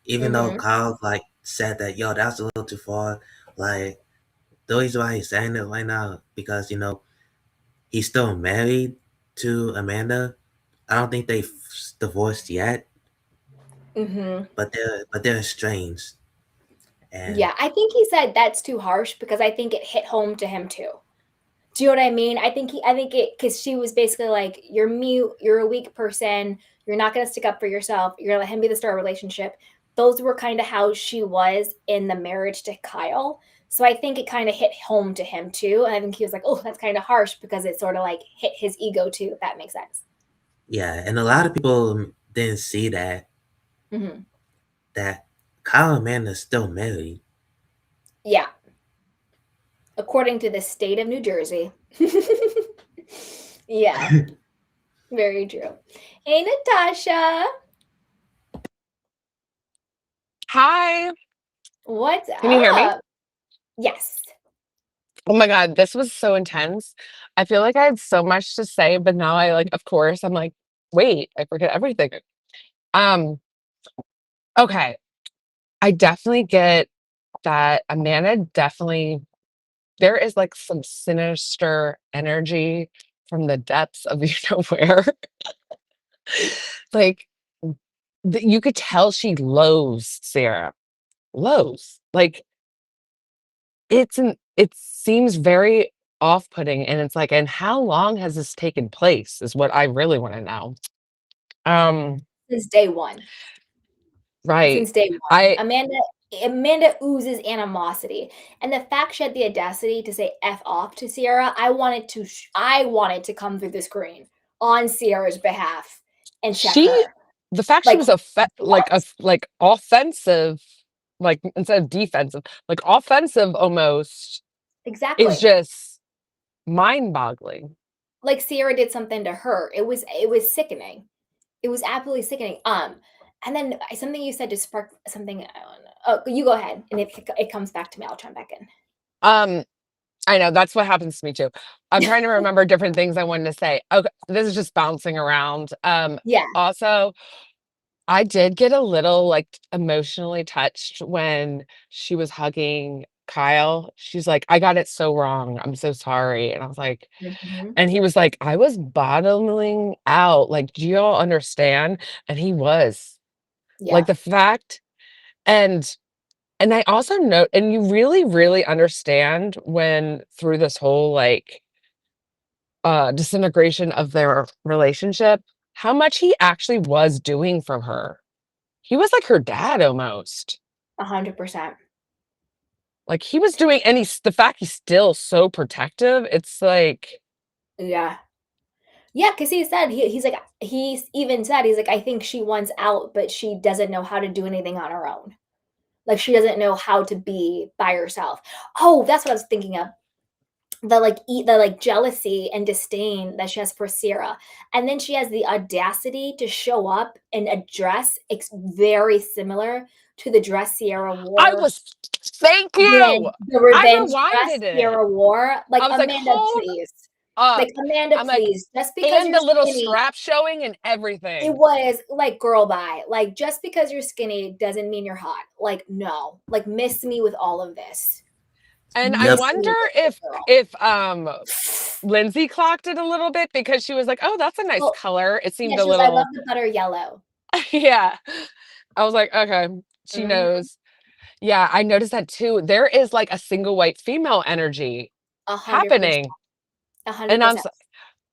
even though Mm-hmm. Kyle like said that that's a little too far. Like the reason why he's saying it right now because he's still married to Amanda. I don't think they've divorced yet, Mm-hmm. but they're estranged. And Yeah, I think he said that's too harsh because I think it hit home to him too. Do you know what I mean? I think it because she was basically like, "You're mute. You're a weak person. You're not going to stick up for yourself. You're going to let him be the star of the relationship." Those were kind of how she was in the marriage to Kyle. So I think it kind of hit home to him too. And I think he was like, "Oh, that's kind of harsh," because it sort of like hit his ego too. If that makes sense. yeah, and a lot of people didn't see Hmm. that Kyle and Amanda still married. Yeah, according to the state of New Jersey. Yeah, very true. Hey, Natasha, Hi. what's Can you hear me? up? Yes. Oh my God, this was so intense. I feel like I had so much to say, but now of course, I'm like, wait, I forget everything. Um, okay. I definitely get that Amanda definitely there is, like, some sinister energy from the depths of you know where. Like, you could tell she loathes Ciara. Loathes. Like, it seems very off-putting, and it's like, and how long has this taken place is what I really wanna know. Um, Since day one. right. Since day one. I Amanda oozes animosity, and the fact she had the audacity to say "F off" to Ciara, I wanted to come through the screen on Ciara's behalf and check she her. the fact she Like, was what? like, offensive, like, instead of defensive, like, offensive almost is Exactly. just mind-boggling. Like Ciara did something to her. It was sickening. It was absolutely sickening. And then something you said to spark something. I don't know. Oh, you go ahead, and if it comes back to me, I'll chime back in. Um, I know, that's what happens to me too. I'm trying to remember different things I wanted to say. Okay, this is just bouncing around. Yeah. Also, I did get a little, like, emotionally touched when she was hugging Kyle. She's like, "I got it so wrong. I'm so sorry." And I was like Mhm. and he was like, "I was bottoming out. Like, do y'all understand?" And he was. Like, Yeah. the fact and I also note and you really, really understand when through this whole, like, disintegration of their relationship, how much he actually was doing from her. He was like her dad almost. 100%. Like, he was doing and he's the fact he's still so protective, it's like Yeah. Yeah, 'cause he's like he's even said, he's like, "I think she wants out, but she doesn't know how to do anything on her own." Like, she doesn't know how to be by herself. Oh, that's what I was thinking of. The jealousy and disdain that she has for Ciara, and then she has the audacity to show up in a dress very similar to the dress Ciara I wore was thank you! when the I revenge dress rewinded it. Ciara wore. Like, I was like, Amanda, "Hold please. Like, up." Amanda, I'm like please. Just because and you're the little skinny, strap showing and it everything. was like, girl, bye. Like, just because you're skinny doesn't mean you're hot. Like, no. Like, miss me with all of this. And I Yep. Miss wonder me with it, if girl. Lindsay clocked it a little bit because she was like, "Oh, that's a nice Well, color." It yeah, seemed a she was, "I love little the butter yellow." yeah. I was like, "Okay, she Mhm. knows." Yeah, I noticed that too. There is like a single white female energy 100%. happening. And I'm 100%. s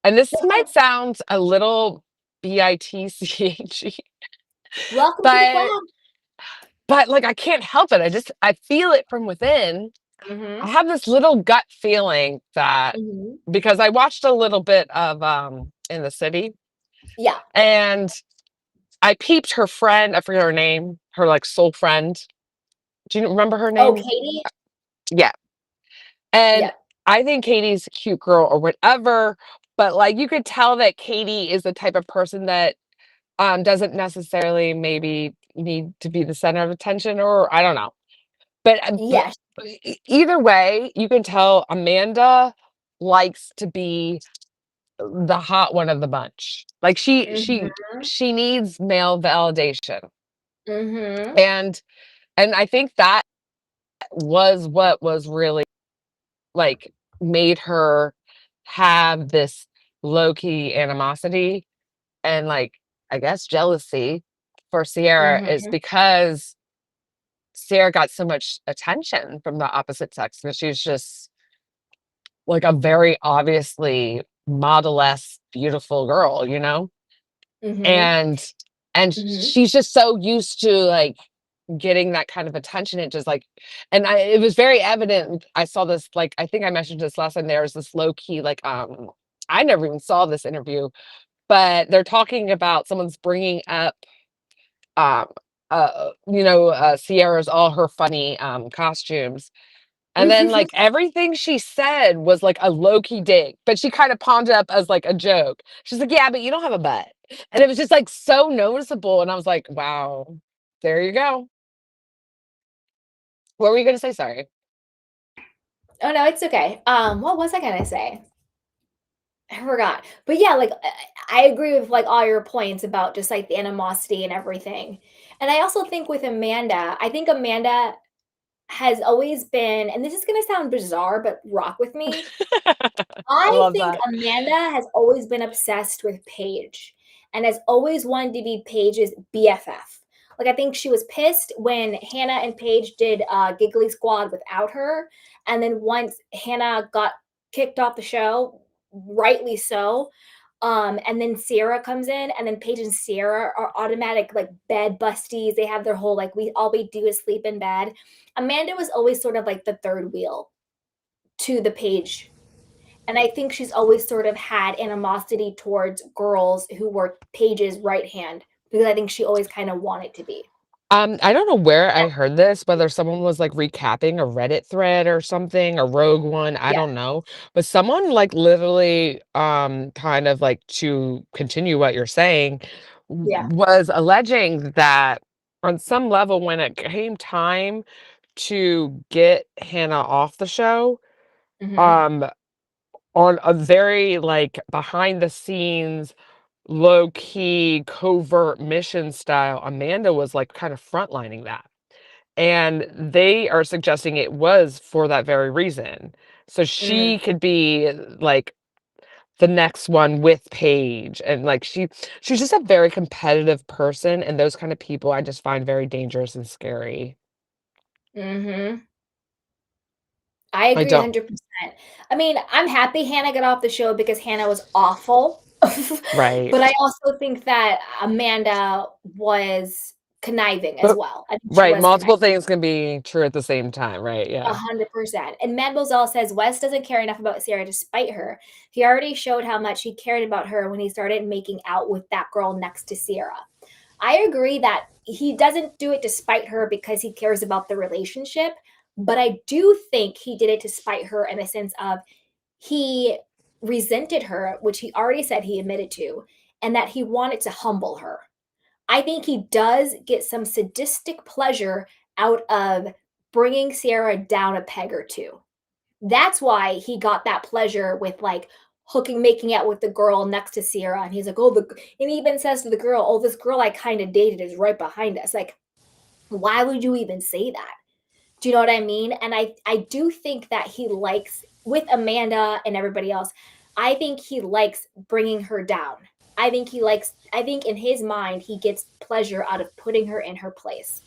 and this might sound a little bitchy, Welcome to the but club. like I can't help it. I feel it from within. I Mhm. have this little gut feeling that Mhm. because I watched a little bit of In the City Yeah. and I peeped her friend, I forget her name, her like soul friend. Do you remember her Oh, name? Katie? Yeah. And Yeah. I think Katie's a cute girl or whatever, but like you could tell that Katie is the type of person that doesn't necessarily maybe need to be the center of attention or I don't know. But Yes. either way, you can tell Amanda likes to be the hot one of the bunch. Like Mhm. she needs male validation. Mhm. And I think that was what was really like made her have this low key animosity and like I guess jealousy for Ciara is Mhm. because Ciara got so much attention from the opposite sex because she's just like a very obviously model-esque beautiful girl, you know? Mhm. And Mhm. she's just so used to like getting that kind of attention. It just like and it was very evident. I saw this like I think I mentioned this last time. There was this low key like I never even saw this interview, but they're talking about someone's bringing up um Ciara's all her funny costumes. And then like everything she said was like a low key dig, but she kind of pawned it up as like a joke. She's like, "Yeah, but you don't have a butt." And it was just like so noticeable. And I was like, wow, there you go. What were you gonna say? Sorry. Oh, no, it's okay. What was I gonna say? I forgot. But yeah, like I agree with like all your points about just like the animosity and everything. And I also think with Amanda, I think Amanda has always been, and this is gonna sound bizarre, but rock with me. I I love think that. Amanda has always been obsessed with Paige and has always wanted to be Paige's BFF. Like, I think she was pissed when Hannah and Paige did Giggly Squad without her. And then once Hannah got kicked off the show, rightly so. And then Ciara comes in, and then Paige and Ciara are automatic like bed busties. They have their whole like we do is sleep in bed. Amanda was always sort of like the third wheel to the Paige, and I think she's always sort of had animosity towards girls who were Paige's right hand because I think she always kind of wanted to be. I don't know where I heard this, whether someone was like recapping a Reddit thread or something, a rogue one, I Yeah. don't know. But someone like literally kind of like to continue what you're saying Yeah. was alleging that on some level when it came time to get Hannah off the show, Mhm. um on a very like behind the scenes low key covert mission style, Amanda was like kind of frontlining that. And they are suggesting it was for that very reason. So Mm. she could be like the next one with Paige. And like she's just a very competitive person. And those kind of people I just find very dangerous and scary. Mhm. I I agree don't 100%. I mean, I'm happy Hannah got off the show because Hannah was awful. right. But I also think that Amanda was conniving as But well. I think she right, was conniving. multiple things can be true at the same time, right? Yeah. 100%. And Mademoiselle says Wes doesn't care enough about Sarah to spite her. He already showed how much he cared about her when he started making out with that girl next to Sarah. I agree that he doesn't do it to spite her because he cares about the relationship, but I do think he did it to spite her in the sense of he resented her, which he already said he admitted to, and that he wanted to humble her. I think he does get some sadistic pleasure out of bringing Sarah down a peg or two. That's why he got that pleasure with like hooking, making out with the girl next to Sierra. And he's like, oh, and he even says to the girl, oh, this girl I kind of dated is right behind us. Like, why would you even say that? Do you know what I mean? And I do think that he likes with Amanda and everybody else. I think he likes bringing her down. I think in his mind he gets pleasure out of putting her in her place.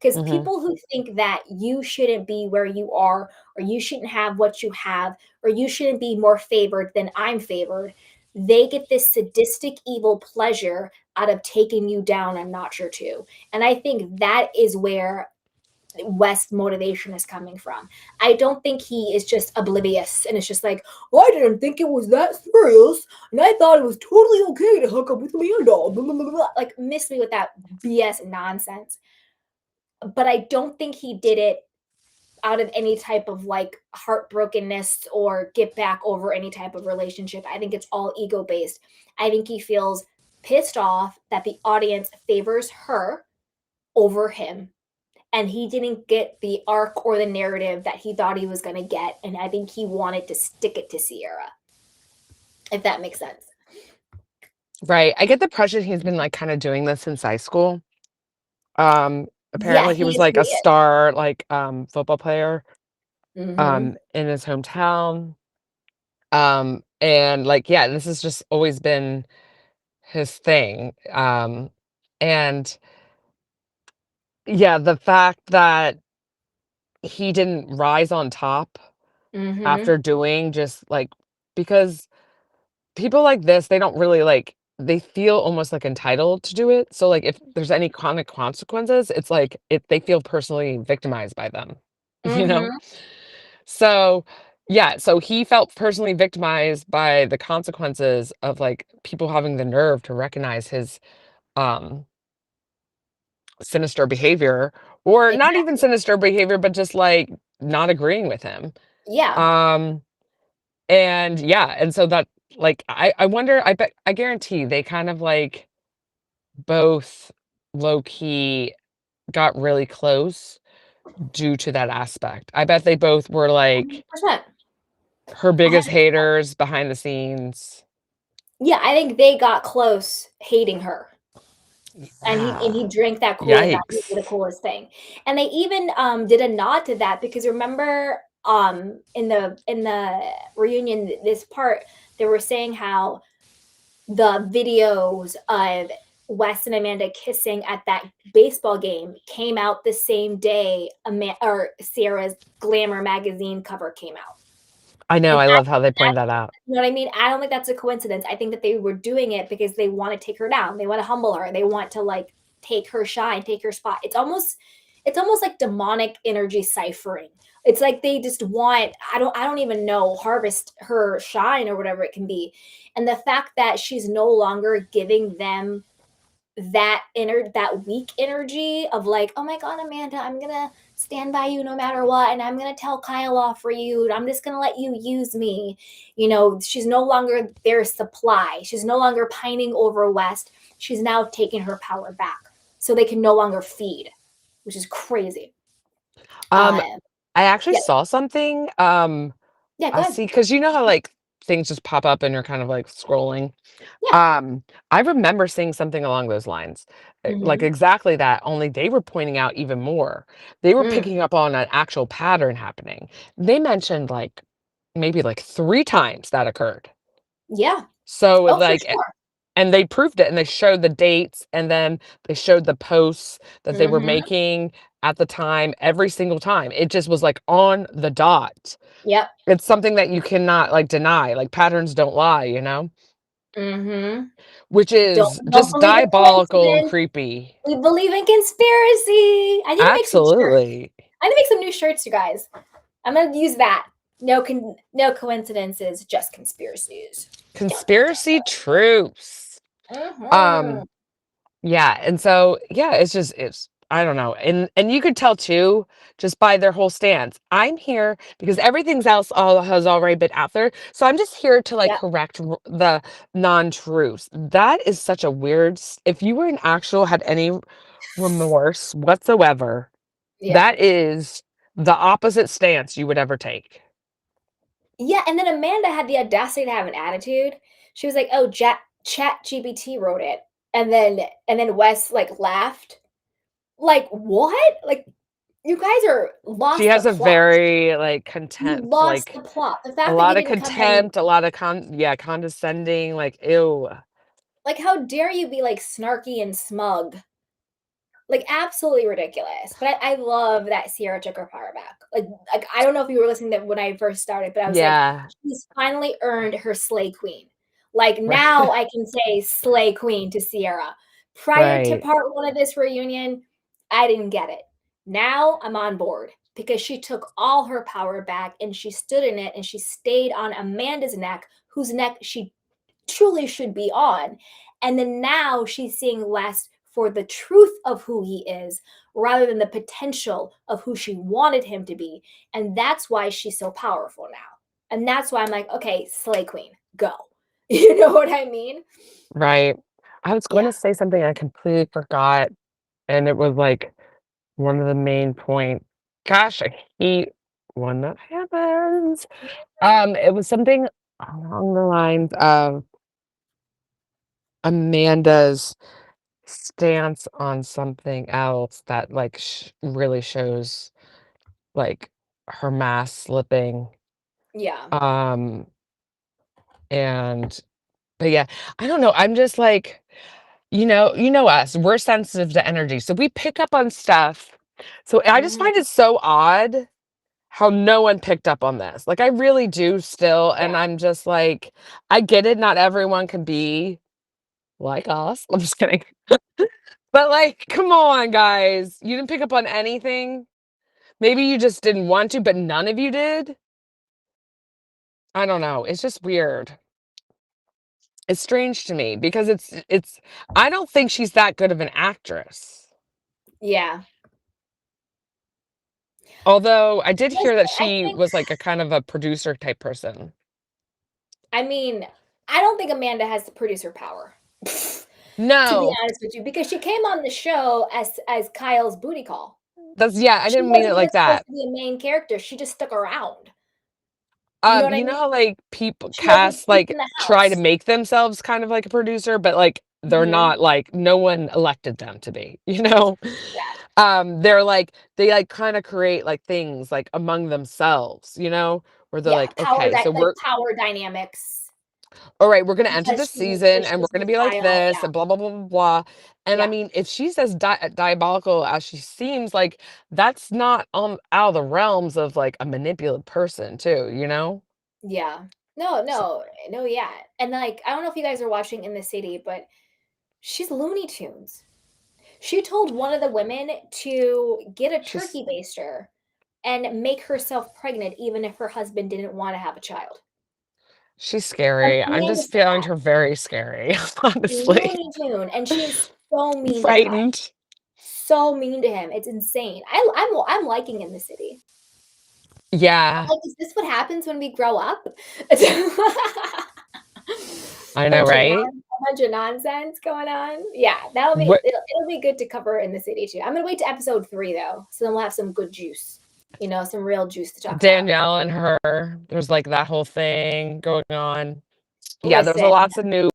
Cuz Hmm. people who think that you shouldn't be where you are or you shouldn't have what you have or you shouldn't be more favored than I'm favored, they get this sadistic evil pleasure out of taking you down a notch or two. And I think that is where West's motivation is coming from. I don't think he is just oblivious and it's just like, oh, I didn't think it was that serious, and I thought it was totally okay to hook up with Amanda. Blah, blah, blah, blah. Like, miss me with that BS nonsense. But I don't think he did it out of any type of like heartbrokenness or get back over any type of relationship. I think it's all ego based. I think he feels pissed off that the audience favors her over him, and he didn't get the arc or the narrative that he thought he was going to get, and I think he wanted to stick it to Sierra, if that makes sense. Right. I get the impression he's been like kind of doing this since high school. Yeah, Apparently he was like a he is. star like football player Mhm. in his hometown. And like yeah, this has just always been his thing. And yeah, the fact that he didn't rise on top Mhm. after doing just like because people like this, they don't really like they feel almost like entitled to do it. So like if there's any kind of consequences, it's like if they feel personally victimized by them, you know? Mhm. So yeah, so he felt personally victimized by the consequences of like people having the nerve to recognize his um sinister behavior or not even Exactly. sinister behavior, but just like not agreeing with him. Yeah. Um and yeah, and so that like I wonder, I guarantee they kind of like both low key got really close due to that aspect. I bet they both were like 100%. her biggest 100%. haters behind the scenes. Yeah, I think they got close hating her. and he Yeah. drank that Kool-Aid and thought he Yikes. was the coolest thing. And they even did a nod to that because remember in the reunion this part they were saying how the videos of Wes and Amanda kissing at that baseball game came out the same day or Ciara's Glamour magazine cover came out. I know, And I love how they point that out. you know what I mean? I don't think that's a coincidence. I think that they were doing it because they want to take her down. They want to humble her. They want to like take her shine, take her spot. It's almost like demonic energy ciphering. It's like they just want I don't even know harvest her shine or whatever it can be. And the fact that she's no longer giving them that weak energy of like, oh my god, Amanda, I'm gonna stand by you no matter what, and I'm gonna tell Kyle off for you, and I'm just gonna let you use me. She's no longer their supply. She's no longer pining over West. She's now taking her power back, so they can no longer feed, which is crazy. Um, Uh, I actually yeah, saw something, yeah, go I ahead. see, because you know how, like, things just pop up and you're kind of, like, scrolling? Yeah. Um, I remember seeing something along those lines, like, Mm-hmm. exactly that, only they were pointing out even more. They were Mm, picking up on an actual pattern happening. They mentioned, like, maybe, like, 3 times that occurred. yeah. So, Oh, for like, sure. and they proved it, and they showed the dates, and then they showed the posts that they were Mm-hmm. making at the time, every single time. It just was, like, on the dot. Yep. It's something that you cannot, like, deny, like, patterns don't lie, you know? Mm-hmm. Which is Don't just believe in diabolical and coincidence. creepy. We believe in conspiracy. I need to make some shirts. Absolutely. I need to make some new shirts, you guys. I'm gonna use that. No coincidences, just conspiracies. Conspiracy truths. Mm-hmm. Um Yeah, and so, yeah, it's I don't know, and you could tell too, just by their whole stance. I'm here because everything's else all has already been out there, so I'm just here to, like, Yep. correct the non-truths. That is such a weird if you were an actual had any remorse whatsoever, Yeah. that is the opposite stance you would ever take. Yeah. And then Amanda had the audacity to have an attitude. She was like, "Oh, Chat GPT wrote it," and then Wes like laughed. Like what? Like you guys are She lost the has a plot. very, like, You contempt, lost the like, plot. The a fact that he lot of didn't come in. contempt, a lot of yeah, condescending, like, ew. Like, how dare you be, like, snarky and smug? Like, absolutely ridiculous. But I love that Ciara took her power back. I don't know if you were listening to when I first started, but I was like, Yeah, "She's finally earned her Slay Queen." Like, right. now I can say Slay Queen to Ciara. Prior to Right, part 1 of this reunion, I didn't get it. Now I'm on board because she took all her power back and she stood in it and she stayed on Amanda's neck, whose neck she truly should be on. And then now she's seeing West for the truth of who he is rather than the potential of who she wanted him to be. And that's why she's so powerful now. And that's why I'm like, okay, Slay Queen, go. You know what I mean? right. I was Yeah. gonna say something I completely forgot, and it was, like, one of the main point gosh, I hate when that happens. It was something along the lines of Amanda's stance on something else that, like, really shows, like, her mask slipping, Yeah. um, and but, yeah, I don't know, I'm just, like you know us, we're sensitive to energy, so we pick up on stuff. So I just Mhm. find it so odd how no one picked up on this. Like, I really do still, Yeah. and I'm just like, I get it, not everyone can be like us. I'm just kidding. But, like, come on, guys. You didn't pick up on anything? Maybe you just didn't want to, but none of you did? I don't know. It's just weird. It's strange to me because it's I don't think she's that good of an actress. Yeah. Although, I did hear Listen, that I she think was, like, a kind of a producer type person. I mean, I don't think Amanda has the producer power. To be No, honest with you, because she came on the show as Kyle's booty call. that's yeah, I She didn't mean wasn't it even like supposed that. to be a main character, she just stuck around. You know what I You know mean? how, like, people She wasn't cast, keeping like, the try to house. make themselves kind of like a producer, but, like, They're not like no one elected them to be, you know? They're like they like kind of create like things like among themselves, you know, where they're Yeah, like, okay, so like we're power dynamics all right, we're gonna enter because this season and we're she's the gonna be like child. this Yeah, and blah blah blah blah blah. And I yeah, mean, if she's as diabolical as she seems, like that's not out of the realms of like a manipulative person, too, you know? yeah. No, So no, no, yeah. And like, I don't know if you guys are watching In the City, but she's Looney Tunes. She told one of the women to get a she's turkey baster and make herself pregnant, even if her husband didn't want to have a child. she's And scary. I'm Amanda just feeling said her very scary, honestly. Looney Tune, and she is so I'm mean to Kyle. frightened. So mean to him. It's insane. I'm liking In the City. Yeah, I'm like, is this what happens when we grow up? I know, right? A bunch of nonsense going on. Yeah, What it'll be good to cover In the City too. I'm gonna wait to episode 3 though, so then we'll have some good juice. You know, some real juice to talk about. Danielle and her, there's like that whole thing going on. Yeah, there's a Listen, lots of new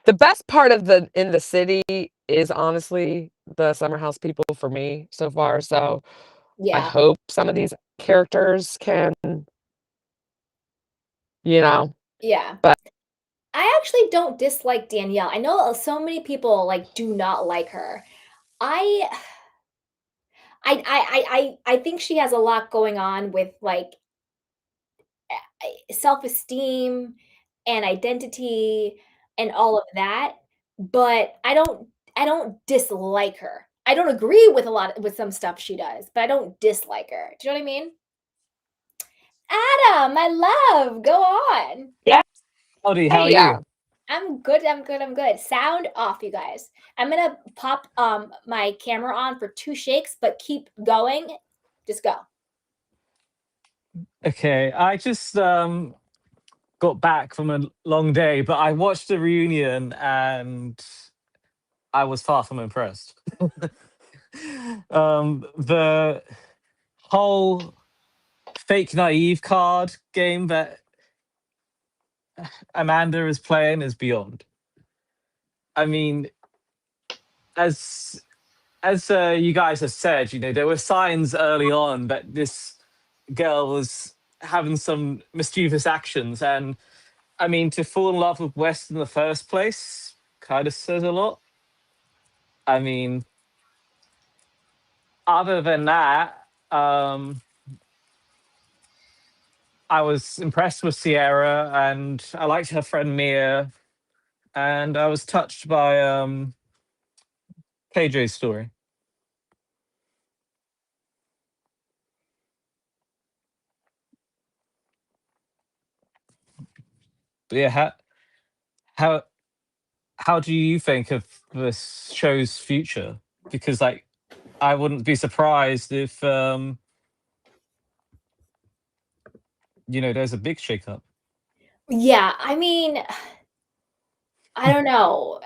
the best part of the In the City is honestly the Summer House people for me so far, so I yeah, hope some of these characters can, you know, yeah. but I actually don't dislike Danielle. I know so many people like do not like her. I I think she has a lot going on with like self-esteem and identity and all of that, but I don't dislike her. I don't agree with with some stuff she does, but I don't dislike her. Do you know what I mean? Adam, my love, go on. yeah, Howdy, how are yeah. you? I'm good. I'm good. I'm good. Sound off, you guys. I'm gonna pop my camera on for 2 shakes, but keep going. Just go. Okay, I just got back from a long day, but I watched the reunion and I was far from impressed. The whole fake naive card game that Amanda is playing is beyond. I mean, as you guys have said, you know, there were signs early on that this girl was having some mischievous actions, and I mean, to fall in love with West in the first place kind of says a lot. I mean, other than that, I was impressed with Ciara and I liked her friend Mia, and I was touched by KJ's story. But yeah, how how do you think of this show's future? Because like, I wouldn't be surprised if you know, there's a big shakeup. Yeah, I mean, I don't know.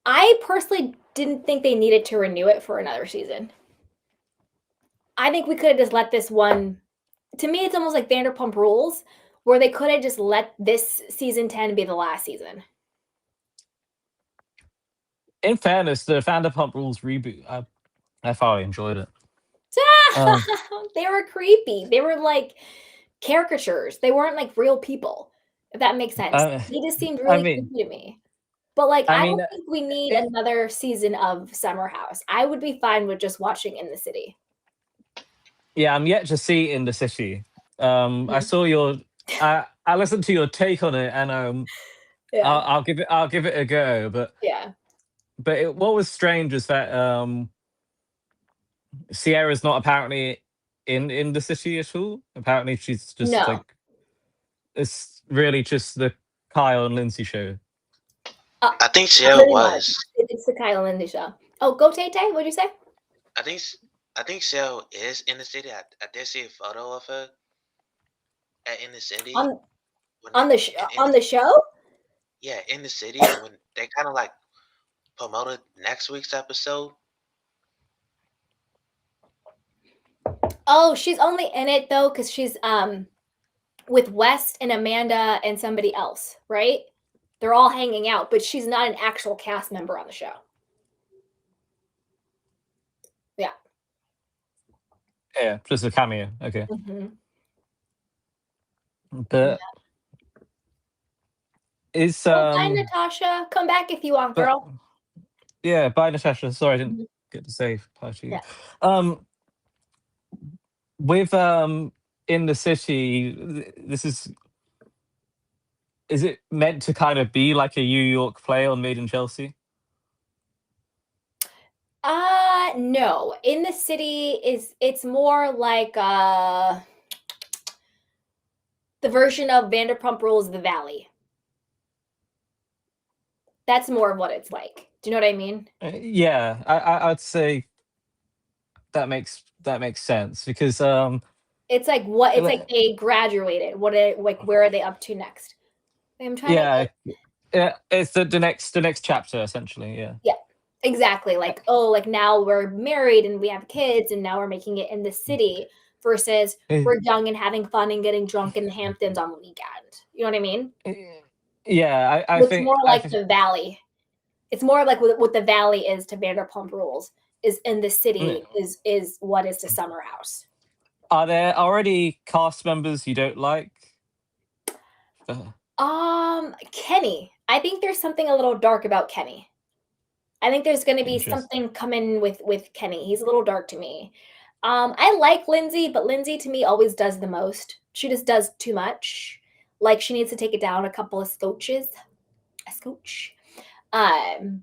I personally didn't think they needed to renew it for another season. I think we could have just let this one. To me, it's almost like Vanderpump Rules, where they could have just let this season 10 be the last season. In fairness, the Vanderpump Rules reboot, I thoroughly enjoyed it. Um, They were creepy. They were like caricatures. They weren't like real people, if that makes sense. I, They just seemed I really mean, creepy to me. But like, I I mean, don't think we need it, another season of Summer House. I would be fine with just watching In the City. yeah, I'm yet to see In the City. I Mhm. saw your, I listened to your take on it, and Yeah. I'll give it a go. Yeah. But what was strange is that Sierra's not apparently in the city at all. Apparently, she's just No. like, it's really just the Kyle and Lindsay show. Uh, I think Ciara Pretty much. was. It's the Kyle and Lindsay show. Oh, go Tay Tay. What'd you say? I think I think Ciara is in the city. I did see a photo of her in the city On when they, in on the, the show? yeah, in the city when they kind of like promoted next week's episode. Oh, she's only in it though because she's with West and Amanda and somebody else, right? They're all hanging out, but she's not an actual cast member on the show. Yeah. Yeah, just a cameo. Okay. Mm-hmm. But is Well, bye, Natasha. Come back if you want, but girl. yeah, bye Natasha. Sorry, I didn't Mhm. get to say hi to you. Yeah. With in the city, this is it meant to kind of be like a New York play on Made in Chelsea? No. In the city it's more like the version of Vanderpump Rules The Valley. That's more of what it's like. Do you know what I mean? Yeah, I'd say that makes sense because It's like what it's like like, they graduated. Where are they up to next? I'm trying to yeah, yeah, it's the next chapter essentially. Yeah. yeah, exactly. Like, oh, like now we're married and we have kids and now we're making it in the city versus Eh, we're young and having fun and getting drunk in the Hamptons on the weekend. You know what I mean? Yeah, I It's think more like the Valley. It's more like what the Valley is to Vanderpump Rules is in the city is what is to Summer House. Are there already cast members you don't like? Kenny. I think there's something a little dark about Kenny. I think there's going to be Interesting. something coming with Kenny. He's a little dark to me. I like Lindsay, but Lindsay to me always does the most. She just does too much. Like she needs to take it down a couple of scotches. A scotch. Um,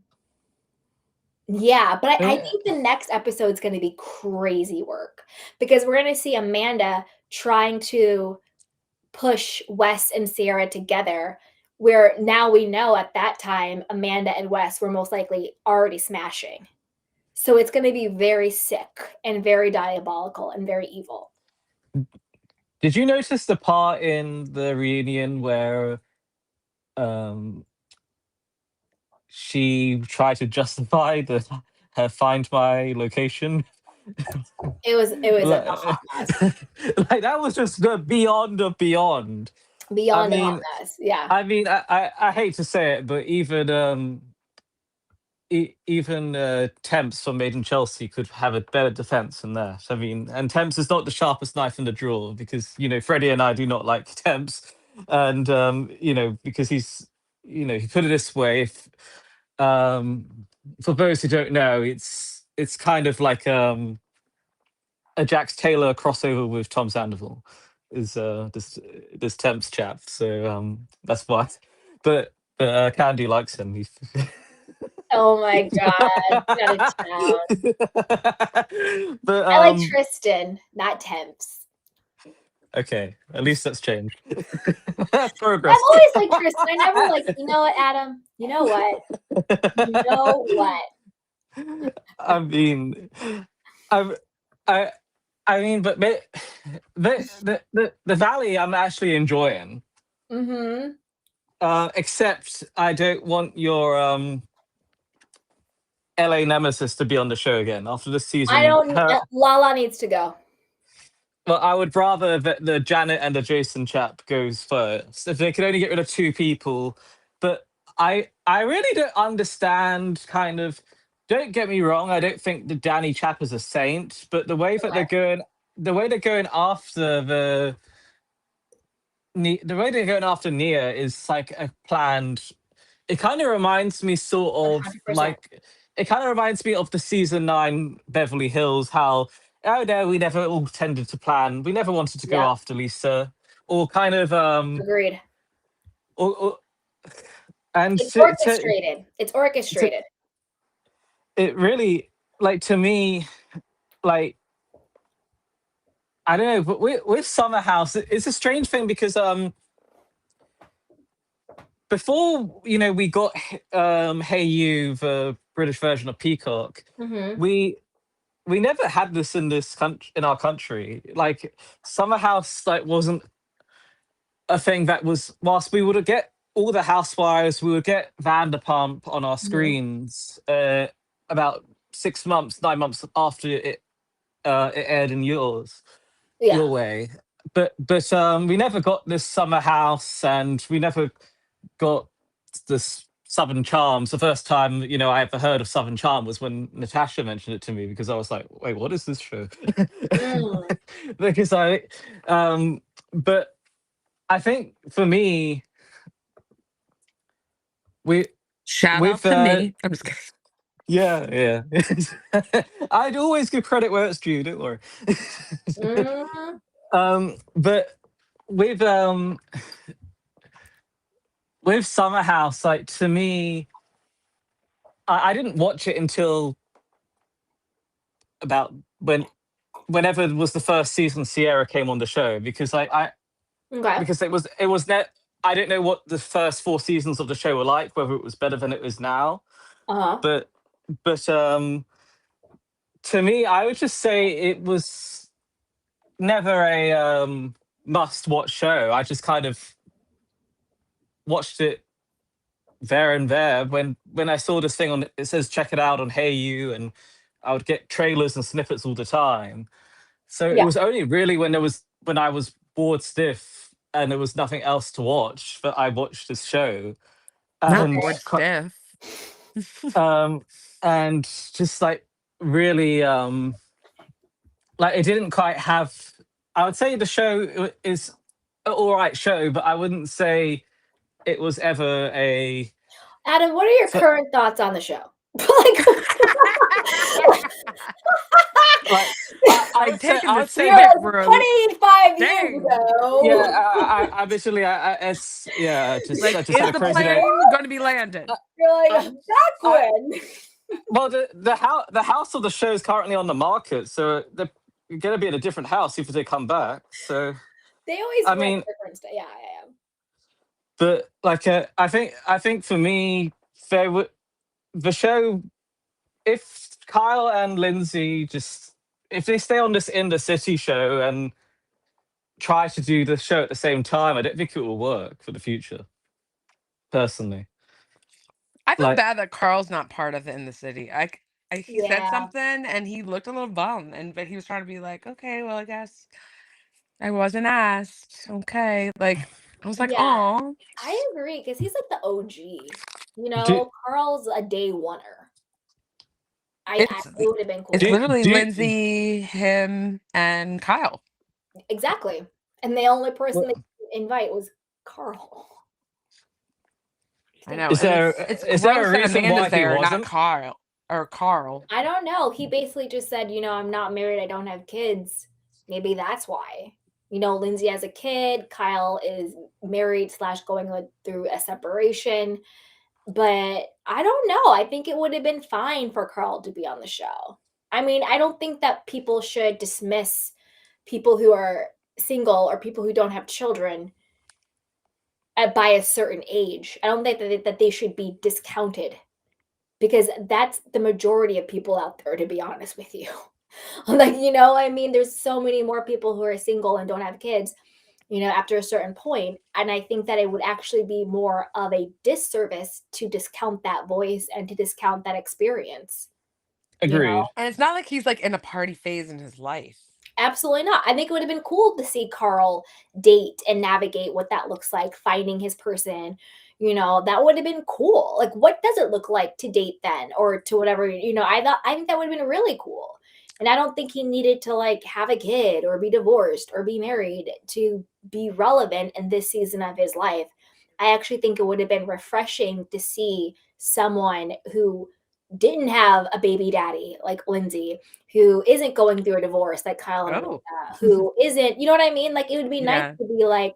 yeah, but I Eh, think the next episode is going to be crazy work because we're going to see Amanda trying to push Wes and Ciara together. Where now we know at that time Amanda and Wes were most likely already smashing. So it's going to be very sick and very diabolical and very evil. Did you notice the part in the reunion where um she tried to justify the her find my location? It was a hot like, mess. like that was just the beyond of beyond. I Beyond a hot mean, mess. Yeah. I hate to say it, but even even Temps from Made in Chelsea could have a better defense than that. I mean, and Temps is not the sharpest knife in the drawer because Freddie and I do not like Temps, and because he put it this way. If for those who don't know, it's kind of like a Jax Taylor crossover with Tom Sandoval is this Temps chap. So that's why. But Candy likes him. He's Oh my god. Get out of town. but I like Tristan, not Temps. okay, at least that's changed. That's I've progress. always liked Tristan. I never like, you know what, Adam? You know what? You know what? I mean, I, I, I mean, but the valley I'm actually enjoying. Mm-hmm. Except I don't want your LA nemesis to be on the show again after this I season. don't Lala needs to go. Well, I would rather that the Janet and the Jason chap goes first. If they could only get rid of two people, but I really don't understand. Kind of, don't get me wrong. I don't think the Danny chap is a saint, but the way they're going after the way they're going after Nia is like a planned. It kind of reminds me sort of 100%. like it kind of reminds me of the season 9 Beverly Hills. How oh no, we never all tended to plan. We never wanted to go Yeah. after Lisa, or kind of Agreed. or and It's orchestrated. It's to, orchestrated. it really like to me like I don't know, but with Summer House, it's a strange thing because before we got Hey You, the British version of Peacock, Mm-hmm. we never had this in this country in our country. Like Summer House like wasn't a thing that was whilst we would get all the housewives, we would get Vanderpump on our Mm-hmm. screens about 6 months, 9 months after it aired in Yeah. your way. But we never got this Summer House, and we never got this Southern Charms. The first time, I ever heard of Southern Charm was when Natasha mentioned it to me, because I was like, wait, what is this show? Mm. Because but I think for me, we Shout out with to me. I'm just kidding. yeah. I'd always give credit where it's due, don't worry. Mm. But with Summer House, like, to me, I didn't watch it until about whenever was the first season Ciara came on the show, because Okay. because it was I don't know what the first 4 seasons of the show were like, whether it was better than it is now, Uh-huh. but to me, I would just say it was never a must watch show. I just kind of watched it there and there when I saw this thing on, it says check it out on Hey You, and I would get trailers and snippets all the time. So it Yeah. was only really when I was bored stiff and there was nothing else to watch that I watched this show. Not And bored stiff. and just like really like, it didn't quite have, I would say the show is an all right show, but I wouldn't say it was ever a Adam, what are your So- current thoughts on the show? like I would say, taking I the would say scenic Yes, road. 25 years Dang. ago. yeah, I visually, it's Like, I just is had a the crazy day. plane going to be landed? You're like, back when. Well, the house of the show is currently on the market, so they're gonna be in a different house if they come back. So, They always I rent mean, different stuff. Yeah. but like, I think for me, the show, if Kyle and Lindsay if they stay on this In the City show and try to do the show at the same time, I don't think it will work for the future. Personally, I feel like, bad that Carl's not part of it in the city. He said Yeah. something and he looked a little bummed, but he was trying to be like, okay, well, I guess I wasn't asked. Okay, like I was like, Yeah. oh, I agree, because he's like the OG. Do- Carl's a day oneer. It would have been cool. it's literally do you- Lindsay, him, and Kyle. Exactly. And the only person Well- they could invite was Carl. I know. Is and there it's is there gross a that reason Amanda's why he there, not wasn't? Carl or Carl. I don't know. He basically just said, I'm not married. I don't have kids. Maybe that's why. Lindsay has a kid. Kyle is married / going through a separation. But I don't know. I think it would have been fine for Carl to be on the show. I mean, I don't think that people should dismiss people who are single or people who don't have children by a certain age. I don't think that they should be discounted, because that's the majority of people out there, to be honest with you. I mean, there's so many more people who are single and don't have kids, after a certain point. And I think that it would actually be more of a disservice to discount that voice and to discount that experience. Agreed. And it's not like he's like in a party phase in his life. Absolutely not. I think it would have been cool to see Carl date and navigate what that looks like, finding his person. That would have been cool. Like, what does it look like to date then, or to whatever? I think that would have been really cool. And I don't think he needed to like have a kid or be divorced or be married to be relevant in this season of his life. I actually think it would have been refreshing to see someone who didn't have a baby daddy like Lindsay, who isn't going through a divorce like Kyle and Amanda, who isn't, you know what I mean? Like, it would be nice to be like,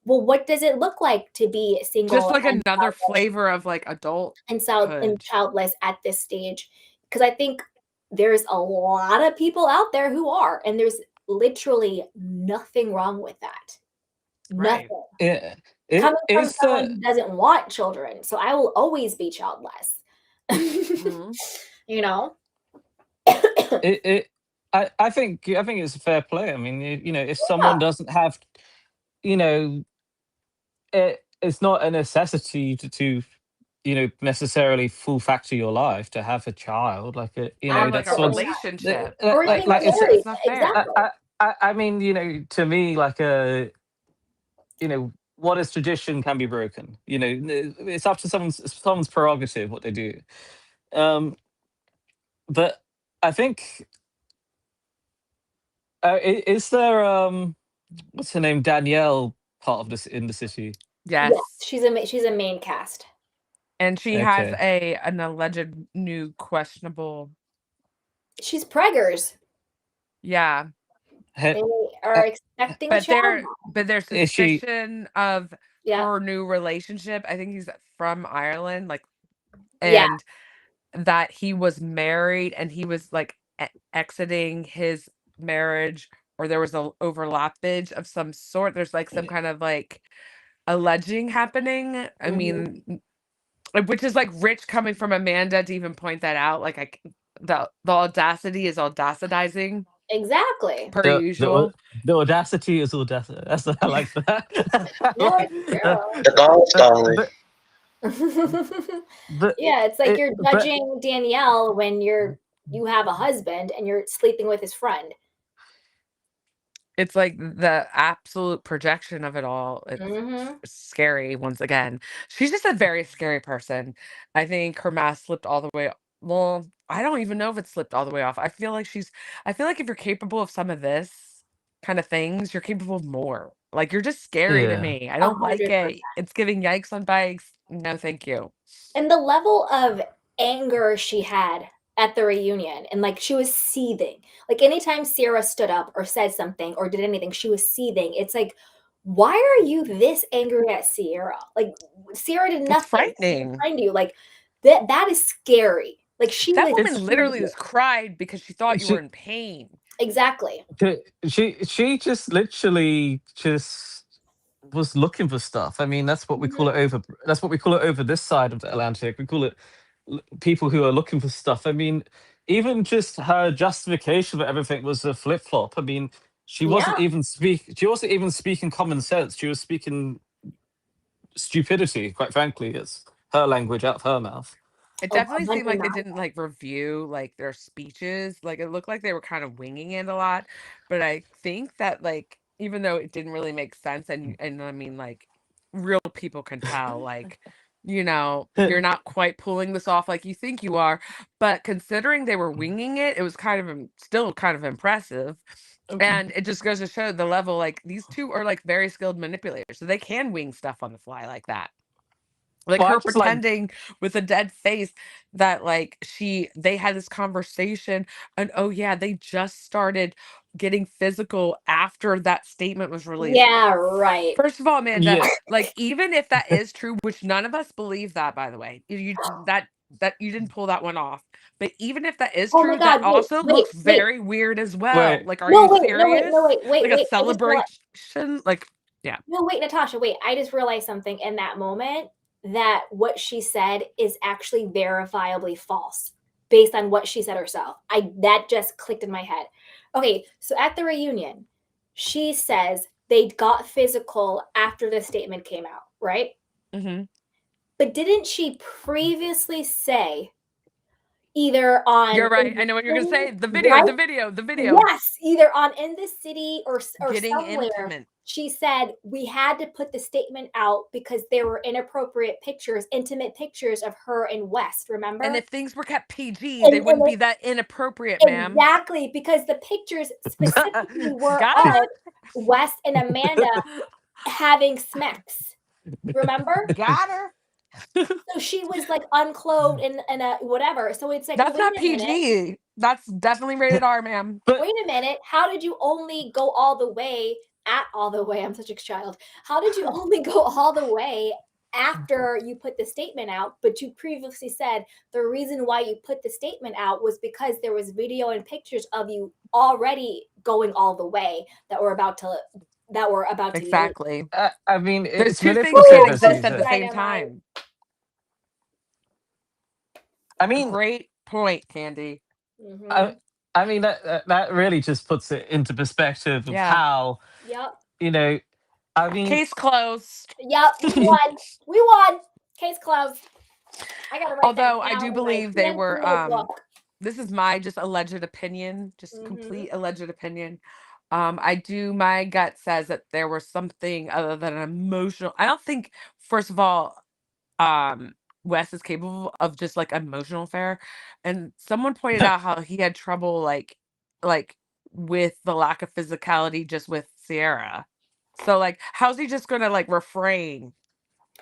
well, what does it look like to be single? Just like another flavor of like adult and childless at this stage. Because I think there's a lot of people out there who are, and there's literally nothing wrong with that. Right. Nothing. Yeah. Coming from someone who doesn't want children, so I will always be childless. Mhm. I think it's a fair play. I mean, if someone doesn't have, it's not a necessity to necessarily full factor your life to have a child. Like Or that's like a what's relationship. Or like, even like it's, married. not fair. Exactly. I mean, to me, like, what is tradition can be broken. It's up to someone's prerogative what they do. Um, but I think is there what's her name, Danielle, part of this in the city? Yes, Yes. she's a main cast. And she has Okay. an alleged new questionable. She's preggers. Yeah. They are expecting a But child. there's Is she? suspicion of Yeah. her new relationship. I think he's from Ireland, like, Yeah. and that he was married and he was like exiting his marriage, or there was a overlappage of some sort. There's like some kind of like alleging happening. I Mhm. mean, which is like rich coming from Amanda to even point that out. Like the audacity is audacitizing Exactly. per The usual. audacity is audacity. I like that. I No, like, it's uh, true. The gold stalling. but but Yeah, it's like you're but judging Danielle when you have a husband and you're sleeping with his friend. It's like the absolute projection of it all. Mhm. It's scary once again. She's just a very scary person. I think her mask slipped all the way. Well, I don't even know if it slipped all the way off. I feel like if you're capable of some of this kind of things, you're capable of more. Like you're just scary to yeah. me. I don't like 100%. it. It's giving yikes on bikes. No, thank you. And the level of anger she had at the reunion, and like she was seething. Like anytime Ciara stood up or said something or did anything, she was seething. It's like, why are you this angry at Ciara? Like Ciara did It's nothing to frightening. offend you. Like that is scary. Like she That was woman It's literally was cried because she thought you were she in pain. exactly. she just literally just was looking for stuff. I mean, Mhm. that's what we call it over this side of the Atlantic. We call it people who are looking for stuff. I mean, even just her justification for everything was a flip flop. I mean, Yeah. she wasn't even speaking common sense. She was speaking stupidity, quite frankly. It's her language out of her mouth. It A definitely bunch seemed of like they nonsense. didn't, like, review, like, their speeches, like, it looked like they were kind of winging it a lot, but I think that, like, even though it didn't really make sense, and I mean, like, real people can tell, like, you're not quite pulling this off like you think you are, but considering they were winging it, it was kind of still kind of impressive, and it just goes to show the level, like, these 2 are, like, very skilled manipulators, so they can wing stuff on the fly like that. Like Well, I her just like pretending with a dead face that like they had this conversation and oh yeah, they just started getting physical after that statement was released. Yeah, right. First of all, Amanda, yeah. like even if that is true, which none of us believe that by the way, that you didn't pull that one off. But even if that is Oh my true, that god, wait, also wait, looks wait. very weird as well. Wait. Like, are No, you wait, no, wait, serious? no, wait, wait, Like a wait. I just realized. celebration? Like, yeah. No, wait, Natasha, wait. I just realized something in that moment that what she said is actually verifiably false based on what she said herself. I that just clicked in my head. Okay, so at the reunion, she says they got physical after the statement came out, right? Hmm. But didn't she previously say either on You're right. in I the know what you're gonna city, say. right? The video. Yes, either on In the City or Getting somewhere, intimate. she said, "We had to put the statement out because there were inappropriate pictures, intimate pictures of her and West, And remember?" if things were kept PG, they And wouldn't it be that inappropriate, ma'am. exactly, because the pictures specifically were Got of her. West and Amanda having smacks, remember? Got her. So she was, like, unclothed and a whatever, so it's like, That's "Wait not a minute. PG. That's definitely rated R, ma'am. But Wait a minute, how did you only go all the way all the way? I'm such a child. How did you only go all the way after you put the statement out, but you previously said the reason why you put the statement out was because there was video and pictures of you already going all the way that were about to be released. Exactly. I mean, Those it's two things can't manipulative, Boom! as you exist Just at the said. same dynamite. time. I mean, Great point, Candy. I, Mhm. I mean that really just puts it into perspective of Yeah. how Yep. you know. I mean, Case closed. Yep. We won. We won. Case closed. I gotta write that Although I do down in my believe they fancy were notebook. this is my just alleged opinion, just Mhm. complete alleged opinion. My gut says that there was something other than an emotional. I don't think, first of all, um, Wes is capable of just like emotional affair. And someone pointed out how he had trouble like with the lack of physicality just with Ciara. So like, how's he just gonna like refrain?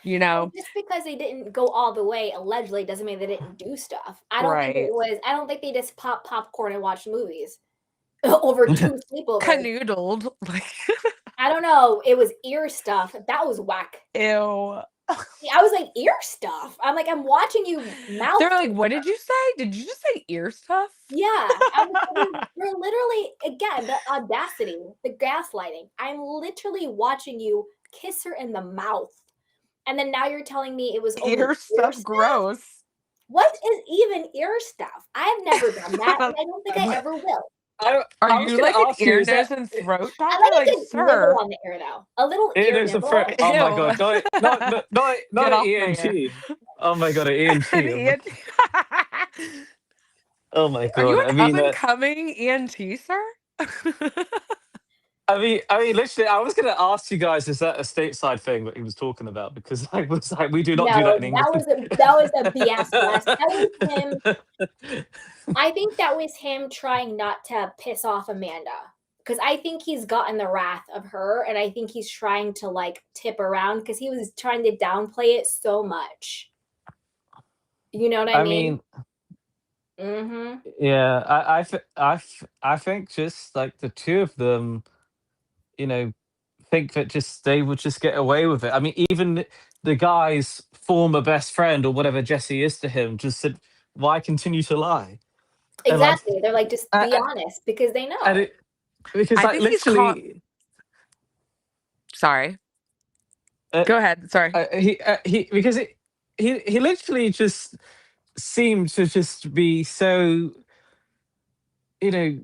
You Well, know? just because they didn't go all the way allegedly doesn't mean they didn't do stuff. Right. I don't think they just pop popcorn and watched movies over 2 sleepovers. Canoodled. Like, I don't know, it was ear stuff. That was whack. ew. I was like, "Ear stuff?" I'm like, "I'm watching you mouth They're like, to what her." did you say? Did you just say ear stuff? Yeah, I was you're literally again, the audacity, the gaslighting. I'm literally watching you kiss her in the mouth, and then now you're telling me it was only Ear ear stuff, stuff? gross. What is even ear stuff? I have never done that, and I don't think I I, ever will. Are I was you going to like an ask you, ear, is that nose, and throat I doctor? like Like, a good nibble sir. on the ear, though. A little it ear is a fr- nibble. oh my Ew. god, not Get an off my ear. ENT. Oh my god, an An ENT. ENT. Oh my Are you god. an up and coming ENT, sir? I mean, literally, I was going to ask you guys, is that a stateside thing that he was talking about? Because I was like, we do not do that No, in England. that was a BS West. That was him. I think that was him trying not to piss off Amanda. Because I think he's gotten the wrath of her, and I think he's trying to like tip around because he was trying to downplay it so much. You know what I I mean? mean, Mm-hmm. yeah, I think just like the two of them, you know, think that just they would just get away with it. I mean, even the guy's former best friend or whatever Jesse is to him just said, "Why continue to lie?" And like, Exactly. They're like, just be and, honest because they and know. it because I like think he's caught. literally, Sorry. uh, Go ahead. Sorry. he because he literally just seemed to just be so, you know,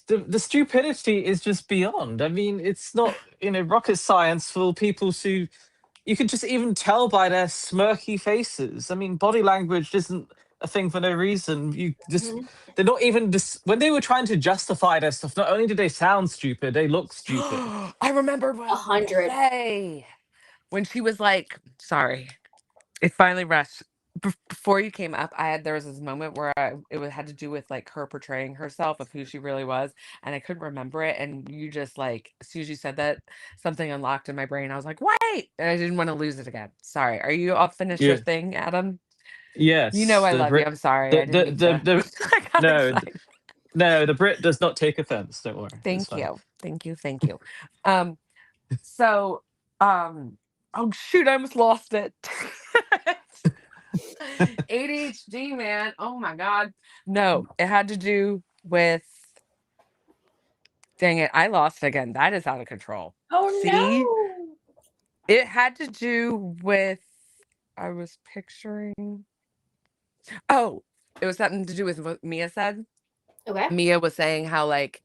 the stupidity is just beyond. I mean, it's not, rocket science for people to, you can just even tell by their smirky faces. I mean, body language isn't a thing for no reason. You just, Mhm. they're not even just, when they were trying to justify their stuff, not only did they sound stupid, they look stupid. I remembered what I was going to 100. say. When she was like, sorry, it finally rushed. Before you came up, there was this moment where had to do with like her portraying herself of who she really was, and I couldn't remember it. And you just like, as soon as you said that, something unlocked in my brain. I was like, wait, and I didn't want to lose it again. Sorry. Are you all finished your Yeah. thing, Adam? You know Yes. I love you. I'm sorry. I didn't mean to. The I got no, excited. no, the Brit does not take offense. Don't worry. It's Thank fine. you. Thank you. Thank you. Um, so, oh shoot, I almost lost it. ADHD, man. Oh my God. No, it had to do with, dang it, I lost again. That is out of control. Oh See, no. it had to do with, I was picturing, oh, it was something to do with what Mia said. Okay. Mia was saying how like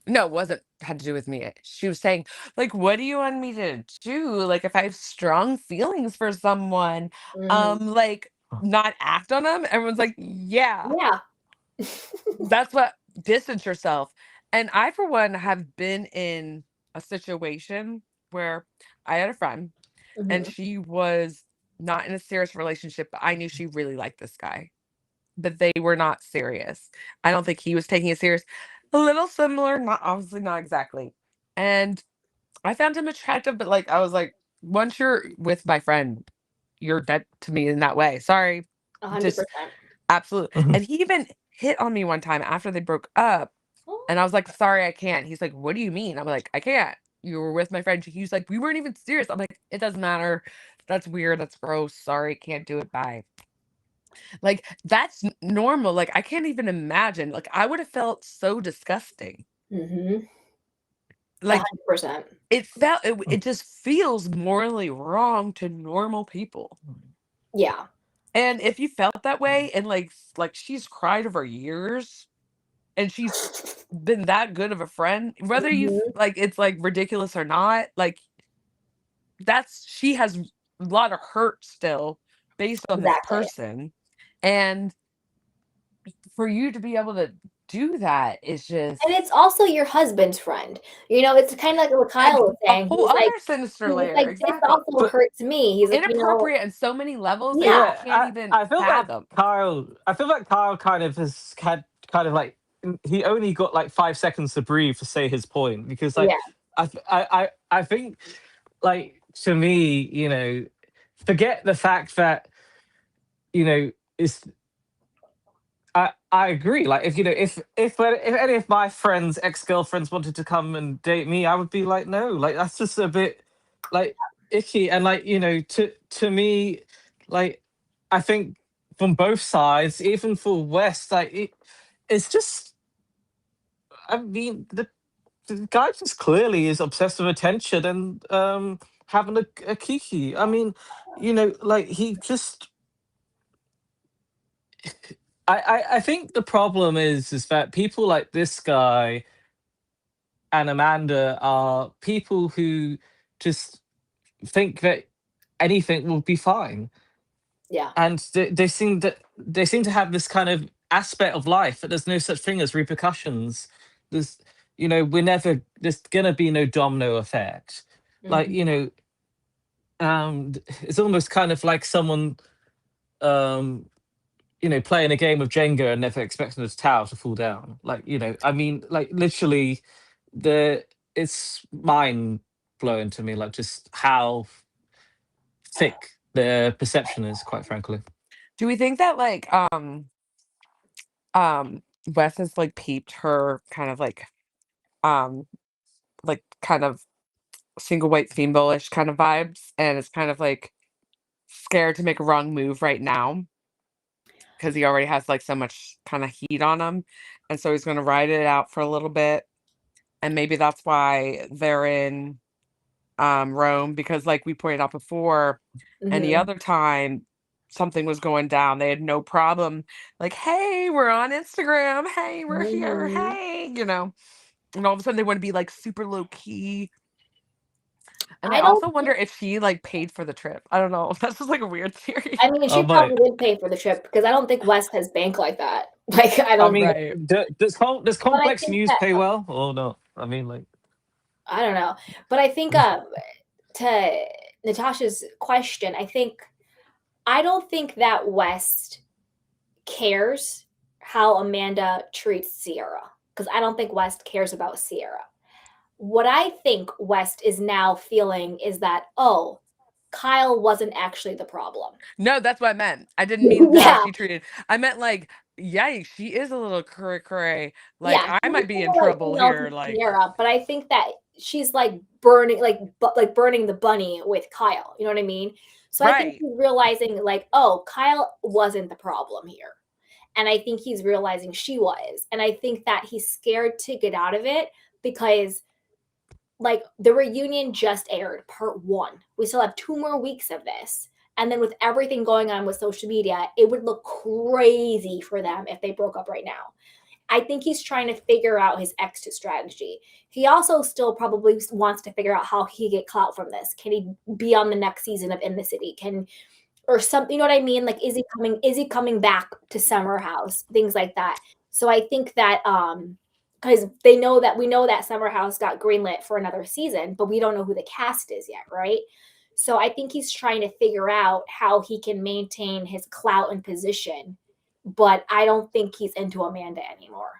no, it wasn't had to do with Mia. She was saying, like, what do you want me to do? Like if I have strong feelings for someone, Mhm. like not act on them? Everyone's like, yeah, Yeah. that's what distance yourself. And I, for one, have been in a situation where I had a friend and Mhm. she was not in a serious relationship, but I knew she really liked this guy, but they were not serious. I don't think he was taking it serious. A little similar, not obviously not exactly. And I found him attractive, but like I was like, once you're with my friend, you're dead to me in that way. Sorry. Just 100%. absolutely. Mhm. And he even hit on me one time after they broke up. Oh. And I was like, sorry, I can't. He's like, what do you mean? I'm like, I can't. You were with my friend. He's like, we weren't even serious. I'm like, it doesn't matter. That's weird. That's gross. Sorry, can't do it. Bye. Like, that's normal, like, I can't even imagine, like, I would have felt so disgusting. Mhm. Like, 100%. it just feels morally wrong to normal people. Yeah. And if you felt that way and, like, she's cried over years, and she's been that good of a friend, whether you f Mhm. like, it's, like, ridiculous or not, like, she has a lot of hurt still based on this Exactly. person, and for you to be able to do that is just And it's also your husband's friend. You know, it's kind of like what Kyle was a saying. whole other sinister He was layer. like, "This Exactly. also But hurts me." He's like, you know, Inappropriate on so many levels that yeah, you yeah, can't even I feel like fathom. Kyle kind of has had kind of like he only got like 5 seconds to breathe to say his point because like yeah, I think like to me, you know, forget the fact that you know it's I agree. Like if you know if any of my friends ex-girlfriends wanted to come and date me, I would be like no, like that's just a bit like icky. And like you know to me, like I think from both sides, even for West, like it's just I mean the guy just clearly is obsessed with attention and having a kiki. I mean, you know, like he just I think the problem is that people like this guy and Amanda are people who just think that anything will be fine, yeah. and they seem to have this kind of aspect of life that there's no such thing as repercussions. There's you know there's gonna be no domino effect. Like Mhm. you know, it's almost kind of like someone um you know, playing a game of Jenga and never expecting the tower to fall down. Like, you know, I mean, like literally, the it's mind blowing to me, like just how thick the perception is, quite frankly. Do we think that Wes has like peeped her kind of um kind of single white female-ish kind of vibes and is kind of like scared to make a wrong move right now because he already has like so much kind of heat on him, and so he's gonna ride it out for a little bit, and maybe that's why they're in Rome because like we pointed out before, any Mhm. other time something was going down, they had no problem like, "Hey, we're on Instagram. Hey, we're here. Mhm. Hey," you know? And all of a sudden they want to be like super low key. And I I don't also wonder if she like paid for the trip. I don't know. That's just like a weird theory. I mean, Oh, she but probably did pay for the trip because I don't think West has bank like that. Like, I I don't mean, think, Right. does but I complex think news that pay well or not? I mean, like, I don't know. But I think, to Natasha's question, I don't think that West cares how Amanda treats Ciara because I don't think West cares about Ciara. What I think West is now feeling is that, oh, Kyle wasn't actually the problem. No, that's what I meant. I didn't mean how Yeah, she treated. I meant like, yikes, she is a little cray cray. Like yeah, I she's might be kind in of like trouble email to here. Like, Ciara, but I think that she's like burning, like burning the bunny with Kyle. You know what I mean? So I think right. he's realizing, like, oh, Kyle wasn't the problem here. And I think he's realizing she was. And I think that he's scared to get out of it because, like, the reunion just aired, part one. We still have 2 more weeks of this. And then with everything going on with social media, it would look crazy for them if they broke up right now. I think he's trying to figure out his exit strategy. He also still probably wants to figure out how he get clout from this. Can he be on the next season of In the City? Can or something, you know what I mean? Like, is he coming back to Summer House? Things like that. So I think that because we know that Summer House got greenlit for another season, but we don't know who the cast is yet, right? So I think he's trying to figure out how he can maintain his clout and position, but I don't think he's into Amanda anymore.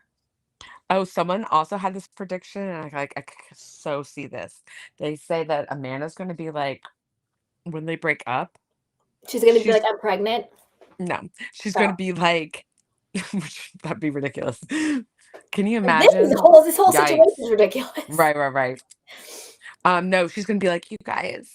Oh, someone also had this prediction, and I could so see this. They say that Amanda's going to be like, when they break up, She's gonna be like, she's I'm pregnant. no, she's going So to be like, that'd be ridiculous. Can you this imagine? whole this whole situation Yikes. is ridiculous. Right, right, right. No, she's going to be like, you guys,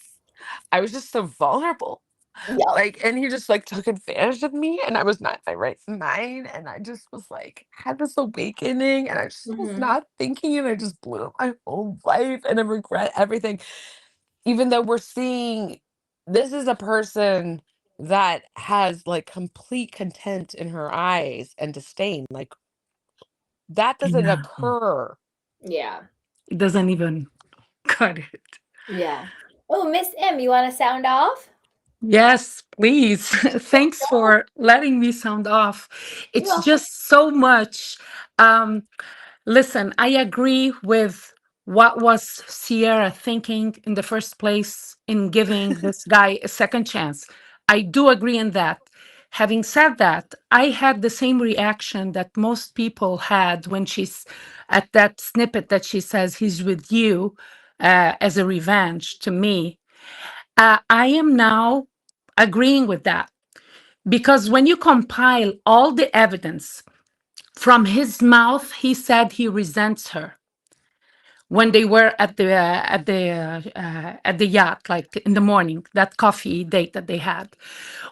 I was just so vulnerable. Yep. Like, and he just like took advantage of me, and I was not in my right mind, and I just was like had this awakening, and I just was Hmm. not thinking, and I just blew up my whole life, and I regret everything. Even though we're seeing this is a person that has like complete content in her eyes and disdain, like that doesn't Yeah, occur. Yeah. it doesn't even cut it. Yeah. Oh, Miss M, you want to sound off? Yes, please. Thanks for letting me sound off. You're It's welcome. just so much. Um, Listen, I agree with what was Sierra thinking in the first place in giving this guy a second chance. I do agree in that. Having said that, I had the same reaction that most people had when she's at that snippet that she says he's with you as a revenge to me. I am now agreeing with that because when you compile all the evidence from his mouth, he said he resents her when they were at the yacht, like in the morning, that coffee date that they had.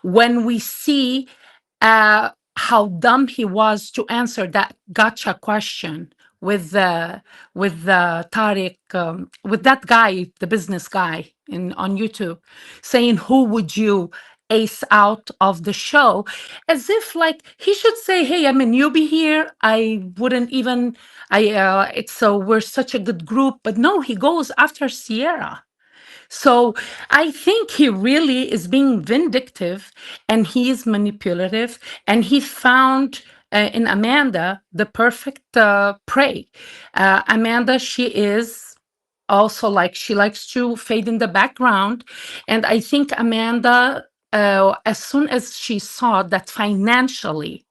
When we see how dumb he was to answer that gotcha question with Tariq, with that guy, the business guy in on YouTube, saying, "Who would you ace out of the show?" As if like he should say, "Hey, I'm a newbie here. I wouldn't even. It's so we're such a good group." But no, he goes after Sierra. So I think he really is being vindictive and he is manipulative, and he found in Amanda the perfect prey. Amanda, she is also like she likes to fade in the background. And I think Amanda, as soon as she saw that financially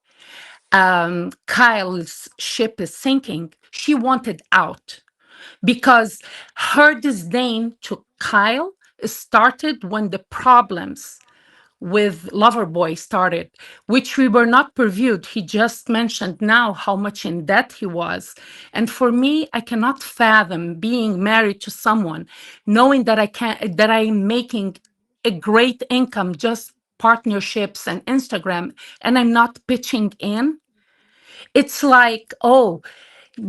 Kyle's ship is sinking, she wanted out because her disdain to Kyle started when the problems with Loverboy started, which we were not previewed. He just mentioned now how much in debt he was. And for me, I cannot fathom being married to someone, knowing that I'm making a great income, just partnerships and Instagram, and I'm not pitching in. It's like, oh,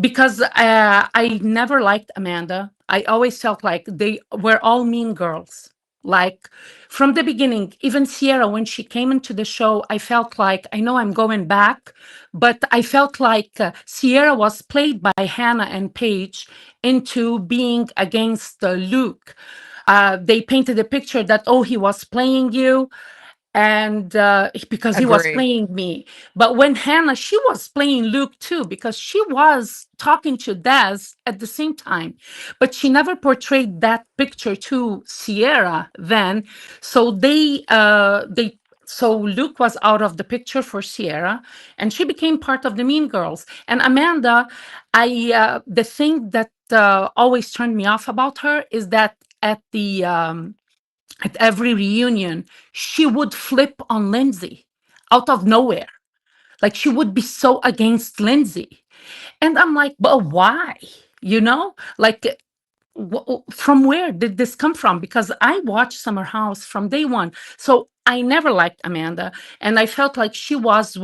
because I never liked Amanda. I always felt like they were all mean girls. Like from the beginning, even Ciara, when she came into the show, I felt like I know I'm going back, but I felt like Ciara was played by Hannah and Paige into being against Luke. They painted a picture that, oh, he was playing you and because he was Agree. playing me. But when Hannah, she was playing Luke too, because she was talking to Daz at the same time, but she never portrayed that picture to Sierra then. So so Luke was out of the picture for Sierra, and she became part of the Mean Girls. And Amanda, the thing that always turned me off about her is that at every reunion, she would flip on Lindsay out of nowhere. Like she would be so against Lindsay. And I'm like, but why? Like from where did this come from? Because I watched Summer House from day one. So I never liked Amanda. And I felt like she was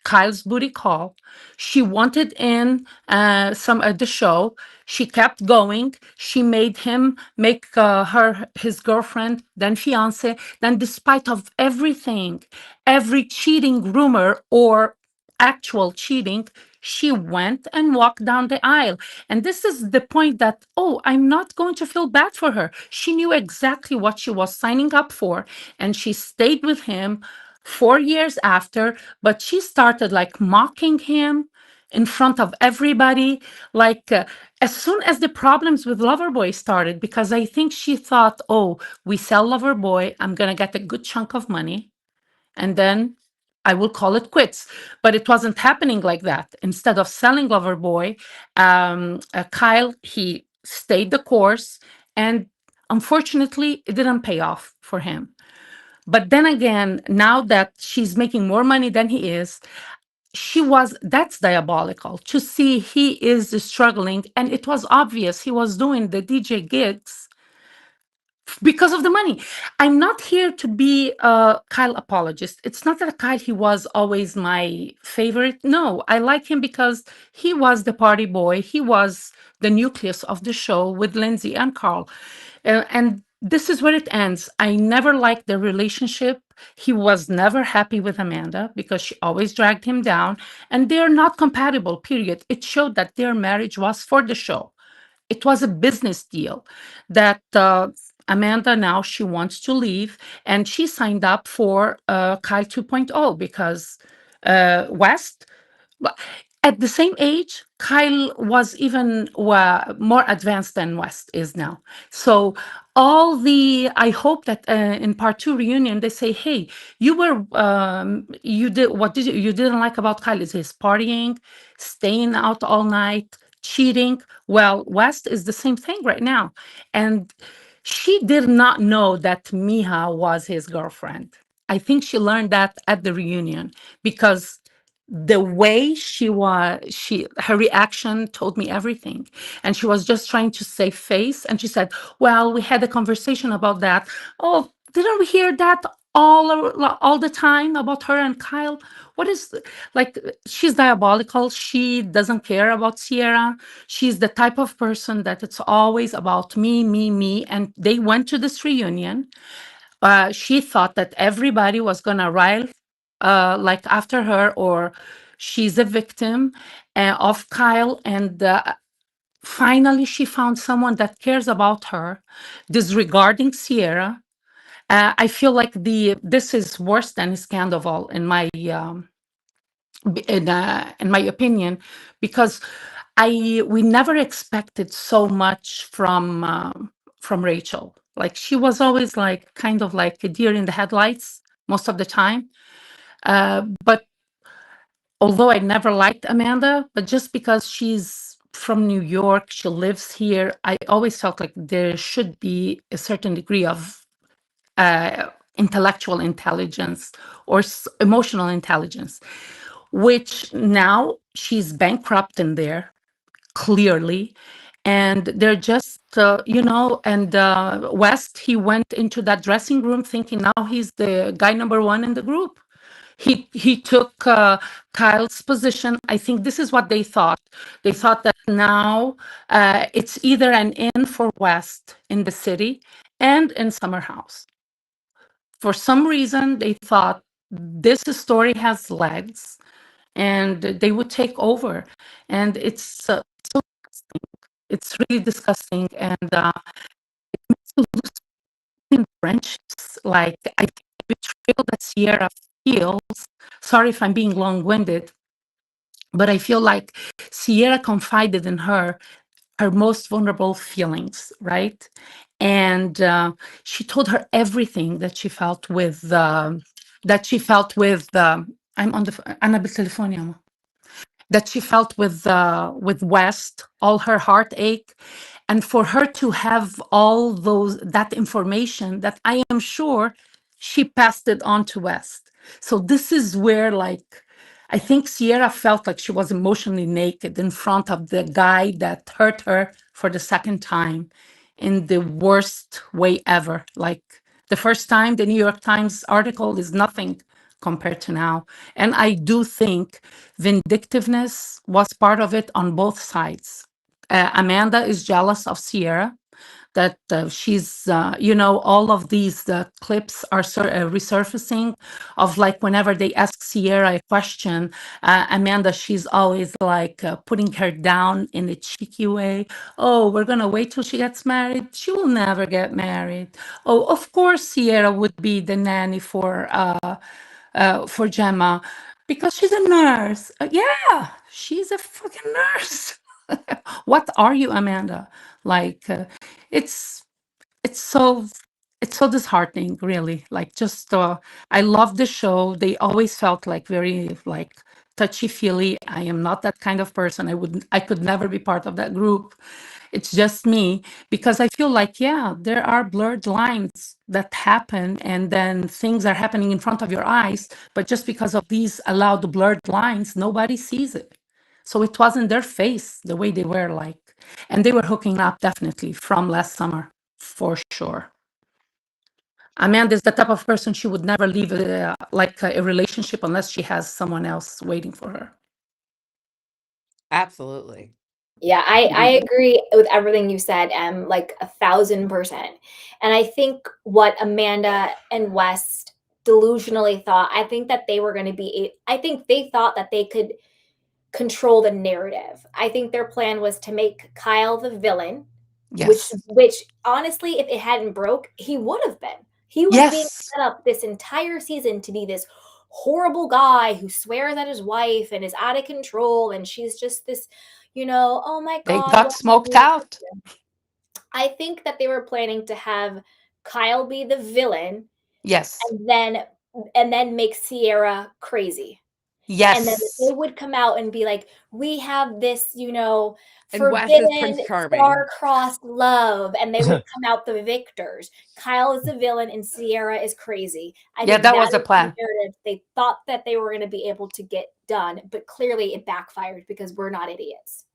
Kyle's booty call. She wanted in some of the show. She kept going. She made him make her his girlfriend, then fiance. Then, despite of everything, every cheating rumor or actual cheating, she went and walked down the aisle. And this is the point that, oh, I'm not going to feel bad for her. She knew exactly what she was signing up for. And she stayed with him 4 years after, but she started like mocking him in front of everybody. Like, as soon as the problems with Loverboy started, because I think she thought, oh, we sell Loverboy, I'm going to get a good chunk of money and then I will call it quits. But it wasn't happening like that. Instead of selling Loverboy, Kyle, he stayed the course, and unfortunately, it didn't pay off for him. But then again, now that she's making more money than he is, that's diabolical to see he is struggling. And it was obvious he was doing the DJ gigs because of the money. I'm not here to be a Kyle apologist. It's not that Kyle, he was always my favorite. No, I like him because he was the party boy. He was the nucleus of the show with Lindsay and Carl. And this is where it ends. I never liked the relationship. He was never happy with Amanda because she always dragged him down. And they're not compatible, period. It showed that their marriage was for the show. It was a business deal that Amanda now she wants to leave, and she signed up for Kyle 2.0 because West. But at the same age, Kyle was even more advanced than West is now. So I hope that in part two reunion they say, hey, you didn't like about Kyle is his partying, staying out all night, cheating. Well, West is the same thing right now, and she did not know that Miha was his girlfriend. I think she learned that at the reunion because the way her reaction told me everything, and she was just trying to save face, and she said, well, we had a conversation about that. Oh, didn't we hear that all the time about her and Kyle? What is like, she's diabolical. She doesn't care about Ciara. She's the type of person that it's always about me, me, me. And they went to this reunion. She thought that everybody was gonna rile like after her, or she's a victim of Kyle. And finally, she found someone that cares about her, disregarding Ciara. I feel like this is worse than a scandal in my opinion, because we never expected so much from Rachel. Like she was always like kind of like a deer in the headlights most of the time. But although I never liked Amanda, but just because she's from New York, she lives here, I always felt like there should be a certain degree of intellectual intelligence or emotional intelligence, which now she's bankrupt in there, clearly. And they're just, and West, he went into that dressing room thinking now he's the guy number one in the group. He took Kyle's position. I think this is what they thought. They thought that now it's either an in for West in the city and in Summer House. For some reason, they thought this story has legs and they would take over. And it's so disgusting. It's really disgusting. And it makes you lose friendships. Like, I think the betrayal that Ciara feels, sorry if I'm being long winded, but I feel like Ciara confided in her most vulnerable feelings, right? And she told her everything that she felt with I'm on the أنا بالتليفون يا ماما. That she felt with West, all her heartache, and for her to have all that information that I am sure she passed it on to West. So this is where, like, I think Ciara felt like she was emotionally naked in front of the guy that hurt her for the second time in the worst way ever. Like the first time, the New York Times article is nothing compared to now. And I do think vindictiveness was part of it on both sides. Amanda is jealous of Ciara, that she's, all of these clips are resurfacing of like whenever they ask Ciara a question, Amanda, she's always like putting her down in a cheeky way. Oh, we're going to wait till she gets married. She will never get married. Oh, of course, Ciara would be the nanny for Gemma because she's a nurse. Yeah, she's a fucking nurse. What are you, Amanda? Like, it's it's so it's so disheartening, really. Like, just I love the show. They always felt like very like touchy feely. I am not that kind of person. I could never be part of that group. It's just me, because I feel like, yeah, there are blurred lines that happen, and then things are happening in front of your eyes, but just because of these allowed blurred lines, nobody sees it. So it wasn't their face the way they were like, and they were hooking up definitely from last summer, for sure. Amanda is the type of person she would never leave a relationship unless she has someone else waiting for her. Absolutely. Yeah, I agree with everything you said, like 1,000%. And I think what Amanda and West delusionally thought, I think that they were going to I think they thought that they could control the narrative. I think their plan was to make Kyle the villain which Yes. which honestly, if it hadn't broke, he would have been. He was being Yes. set up this entire season to be this horrible guy who swears at his wife and is out of control, and she's just this, oh my They God, got what smoked out. I think that they were planning to have Kyle be the villain Yes. and then make Ciara crazy. And then they Yes. would come out and be like, "We have this, And Wes is Prince forbidden Charming. star-crossed love," and they would come out the victors. Kyle is the villain and Ciara is crazy. I Yeah, think that that was the is the plan. narrative they thought that they were gonna be able to get done, but clearly it backfired because we're not idiots.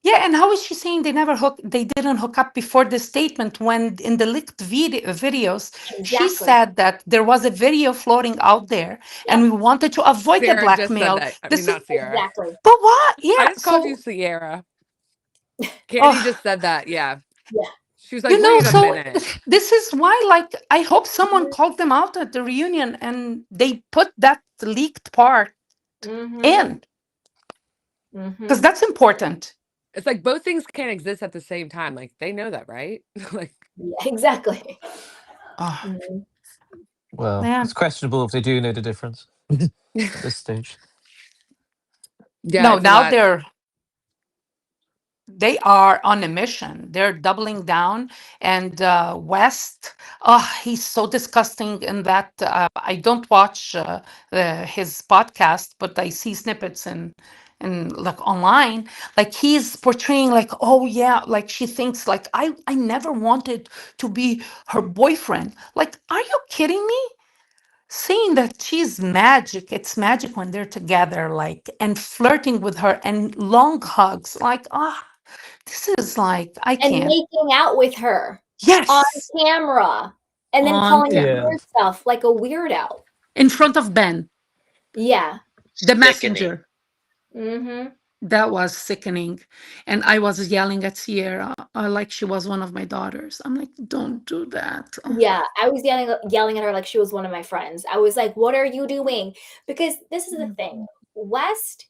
Yeah, and how is she saying they didn't hook up before the statement when in the leaked videos she Exactly. said that there was a video floating out there and Yep, we wanted to avoid the Sierra just said blackmail. that. I mean, This is not Sierra. exactly. but what? I Yeah, just called you so Sierra. Candy oh, just said that. Yeah. Yeah. She was like, wait a so minute. this is why like I hope someone Mhm, called them out at the reunion and they put that leaked part mhm, in because mhm. that's important. It's like both things can't exist at the same time. Like they know that, right? Like Yeah, exactly. Oh, Mhm. Well, yeah. it's questionable if they do know the difference at this stage. yeah, No, it's a now lot. they are on a mission. They're doubling down. And West, oh, he's so disgusting in that. I don't watch his podcast, but I see snippets and like online. Like he's portraying like, oh yeah, like she thinks like I never wanted to be her boyfriend. Like, are you kidding me? Saying that she's magic, it's magic when they're together, like and flirting with her and long hugs. Like, this is like, I And can't. making out with her on Yes, camera and then on calling her camera. Yeah. weird stuff like a weirdo. In front of Ben, Yeah. the Sickening. messenger. Mhm. That was sickening. And I was yelling at Sierra like she was one of my daughters. I'm like, don't do that. Oh, Yeah, I was yelling at her like she was one of my friends. I was like, "What are you doing?" Because this is the thing. West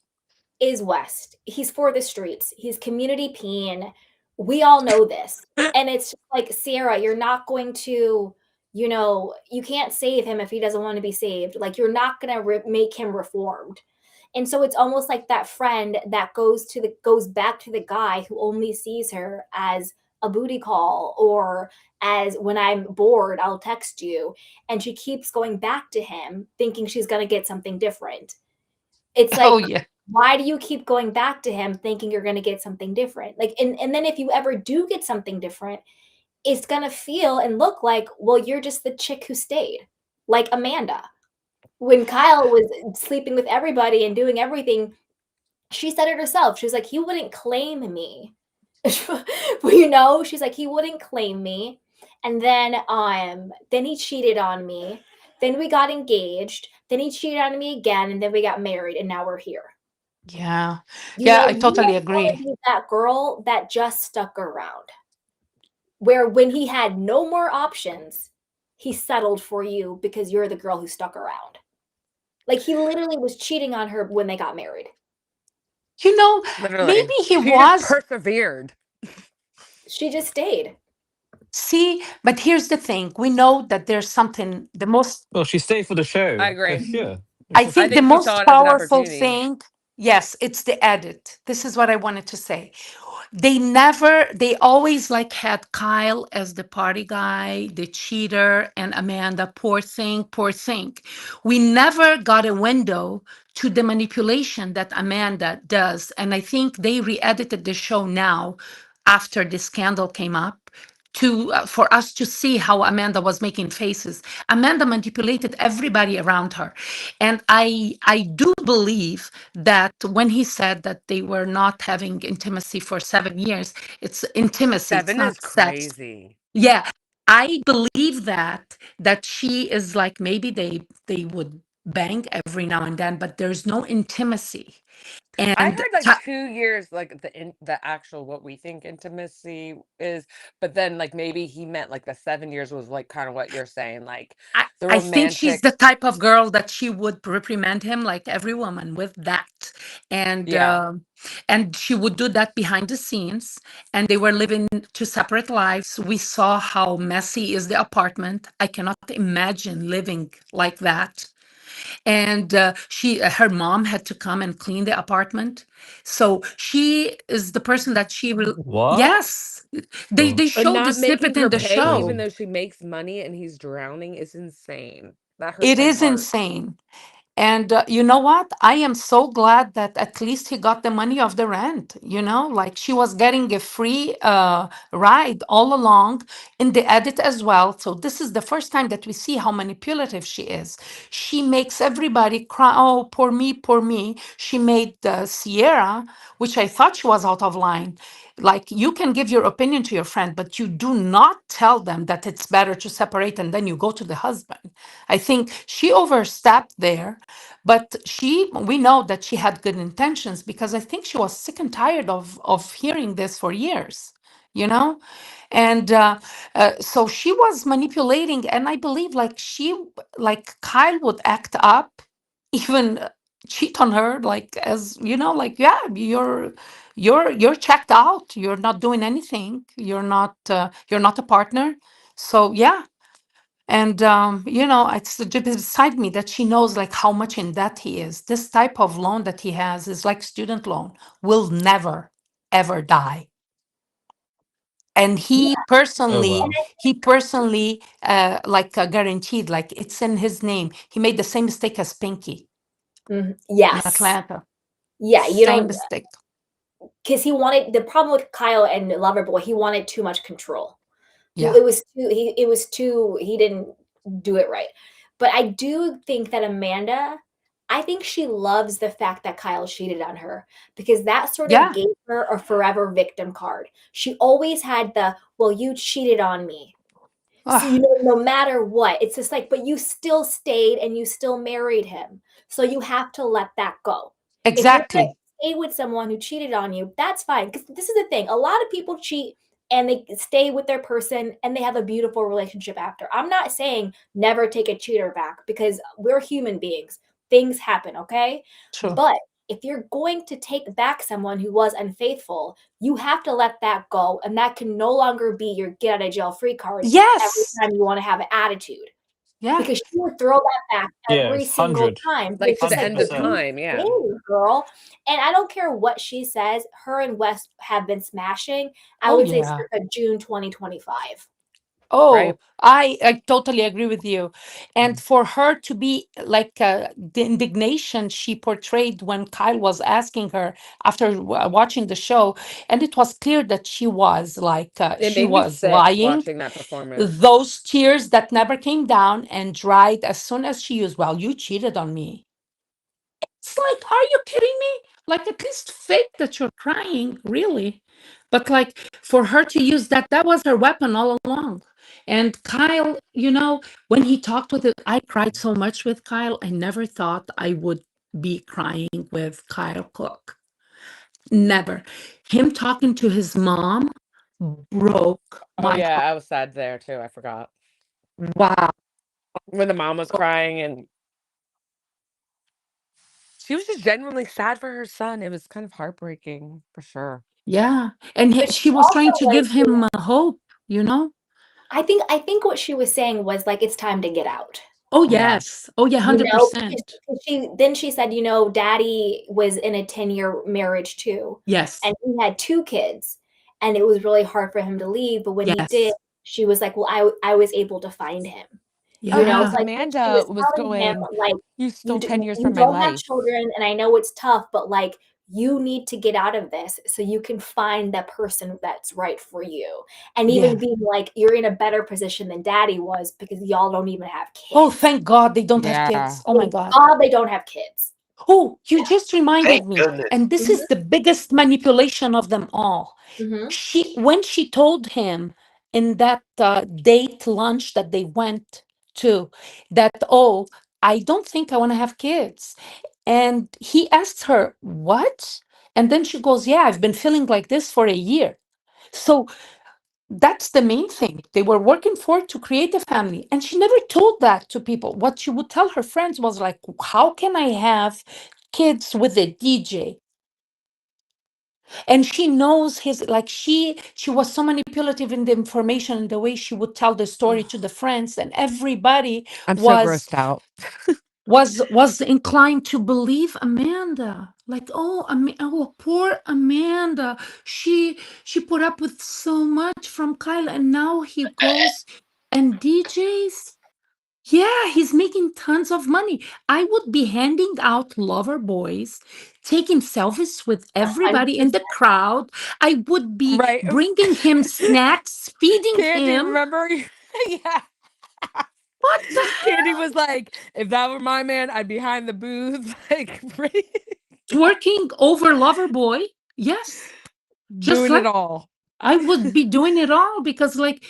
is West. He's for the streets. He's community peen. We all know this. And it's just like, Sierra, you're not going to, you can't save him if he doesn't want to be saved. Like, you're not going to make him reformed. And so it's almost like that friend that goes back to the guy who only sees her as a booty call or as when I'm bored, I'll text you. And she keeps going back to him thinking she's going to get something different. It's oh like, yeah. why do you keep going back to him thinking you're going to get something different? Like, and then if you ever do get something different, it's going to feel and look like, well, you're just the chick who stayed, like Amanda. When Kyle was sleeping with everybody and doing everything, she said it herself. She was like, he wouldn't claim me. She's like, he wouldn't claim me. And then he cheated on me. Then we got engaged. Then he cheated on me again. And then we got married. And now we're here. Yeah. You Yeah, know, I you totally don't want agree. to be that girl that just stuck around. Where when he had no more options, he settled for you because you're the girl who stuck around. Like he literally was cheating on her when they got married. You know, maybe Literally. he She just was. persevered. She just stayed. See, but here's the thing. We know that there's something, the most, Well, she stayed for the I show. agree. Yeah. I It's I think the think she most saw it as an powerful opportunity. thing, yes, it's the edit. This is what I wanted to say. They always like had Kyle as the party guy, the cheater, and Amanda, poor thing, poor thing. We never got a window to the manipulation that Amanda does. And I think they re-edited the show now after the scandal came up to for us to see how Amanda was making faces. Amanda manipulated everybody around her. And I do believe that when he said that they were not having intimacy for 7 years, it's intimacy, it's 7 is not sex. crazy. Yeah, I believe that she is like maybe they would bang every now and then, but there's no intimacy. I And heard like 2 years, like the actual what we think intimacy is, but then like maybe he meant like the 7 years was like kind of what you're saying, like the I think she's the romantic. type of girl that she would reprimand him like every woman with that. And Yeah. and she would do that behind the scenes, and they were living two separate lives. We saw how messy is the apartment. I cannot imagine living like that. And her mom had to come and clean the apartment. So she is the person that What? yes, they Oh, they But showed the not making snippet in her the pay, even show. though she makes money and he's drowning, is insane. That hurts It my is heart. insane. And you know what? I am so glad that at least he got the money of the rent. Like she was getting a free ride all along in the edit as well. So this is the first time that we see how manipulative she is. She makes everybody cry. Oh, poor me, poor me. She made Sierra, which I thought she was out of line. Like you can give your opinion to your friend, but you do not tell them that it's better to separate and then you go to the husband. I think she overstepped there, but we know that she had good intentions because I think she was sick and tired of hearing this for years, you know? And so she was manipulating, and I believe like Kyle would act up, even cheat on her, like as like yeah, you're checked out. You're not doing anything. You're not a partner. So yeah, and it's beside me that she knows like how much in debt he is. This type of loan that he has is like student loan, will never ever die. And Yeah, oh he wow. he personally like guaranteed, like it's in his name. He made the same mistake as Pinky in yes. Atlanta. Yeah, you Same don't mistake. because he wanted the problem with Kyle and Loverboy, he wanted too much control. Yeah, It was too he didn't do it right. But I do think that Amanda, I think she loves the fact that Kyle cheated on her because that sort of yeah. gave her a forever victim card. She always had the, well, you cheated on me. So, Ah, no matter what, it's just like, but you still stayed and you still married him. So you have to let that go. If you're going to exactly. stay with someone who cheated on you, that's fine. Because this is the thing, a lot of people cheat and they stay with their person and they have a beautiful relationship after. I'm not saying never take a cheater back because we're human beings. Things happen, okay? True. But if you're going to take back someone who was unfaithful, you have to let that go. And that can no longer be your get out of jail free card every Yes. time you want to have an attitude. Yeah. Because she would throw that back every Yes, single 100. time. But Like it's to just the like, end but of 100%. you time, yeah. stay, girl. And I don't care what she says, her and Wes have been smashing. I Oh would say yeah. circa June 2025. Oh, Right. I totally agree with you. And for her to be like the indignation she portrayed when Kyle was asking her after watching the show, and it was clear that It she made me was sick lying. watching that performance. Those tears that never came down and dried as soon as she used, well, you cheated on me. It's like, are you kidding me? Like, at least fake that you're crying, really. But like, for her to use that was her weapon all along. And Kyle, when he talked with it, I cried so much with Kyle. I never thought I would be crying with Kyle Cook. Never. Him talking to his mom broke Oh my yeah, heart. I was sad there too. I forgot. Wow. When the mom was crying and she was just genuinely sad for her son. It was kind of heartbreaking for sure. Yeah. And But she she was also trying to went give through, him hope, you know? I think what she was saying was like, it's time to get out. Oh, Yeah. yes. Oh, yeah, You know, because 100%. she said, daddy was in a 10-year marriage too, Yes. and he had 2 kids, and it was really hard for him to leave, but when he did, Yes. she was like, "Well, I was able to find him." Oh yeah, Yeah. So I think she Amanda was was telling him, going, like, you stole 10 years You from my don't have life." children, and I know it's tough, but, like, you need to get out of this so you can find that person that's right for you, and Yeah. even being like, "You're in a better position than daddy was because y'all don't even have Oh, kids." thank God they don't have Yeah. kids. Oh my Thank God. God they don't have kids. Oh, you just reminded Thank me. goodness. And this is Mhm, the biggest manipulation of them all. mhm. When she told him in that date lunch that they went to that, oh, I don't think I want to have kids. And he asks her, "What?" And then she goes, "Yeah, I've been feeling like this for a year." So that's the main thing. They were working for to create a family. And she never told that to people. What she would tell her friends was like, "How can I have kids with a DJ?" And she knows his, like, she was so manipulative in the information and the way she would tell the story to the friends, and everybody I'm so was grossed out. was inclined to believe Amanda. Like, oh, oh, poor Amanda. She put up with so much from Kyle, and now he goes and DJs. Yeah, he's making tons of money. I would be handing out lover boys, taking selfies with everybody in the 100%. crowd. I would be Right. bringing him snacks, feeding Candy, him. remember? Yeah. What the Candy hell? was like, if that were my man, I'd be behind the booth, like Twerking over lover boy? Yes. Just doing like it all. I would be doing it all, because like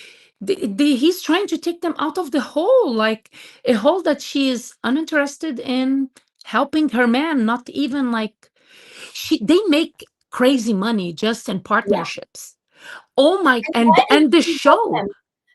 he's trying to take them out of the hole, like a hole that she is uninterested in helping her man, not even like they make crazy money just in Yeah. partnerships. Oh my, And why and didn't the she help show. him?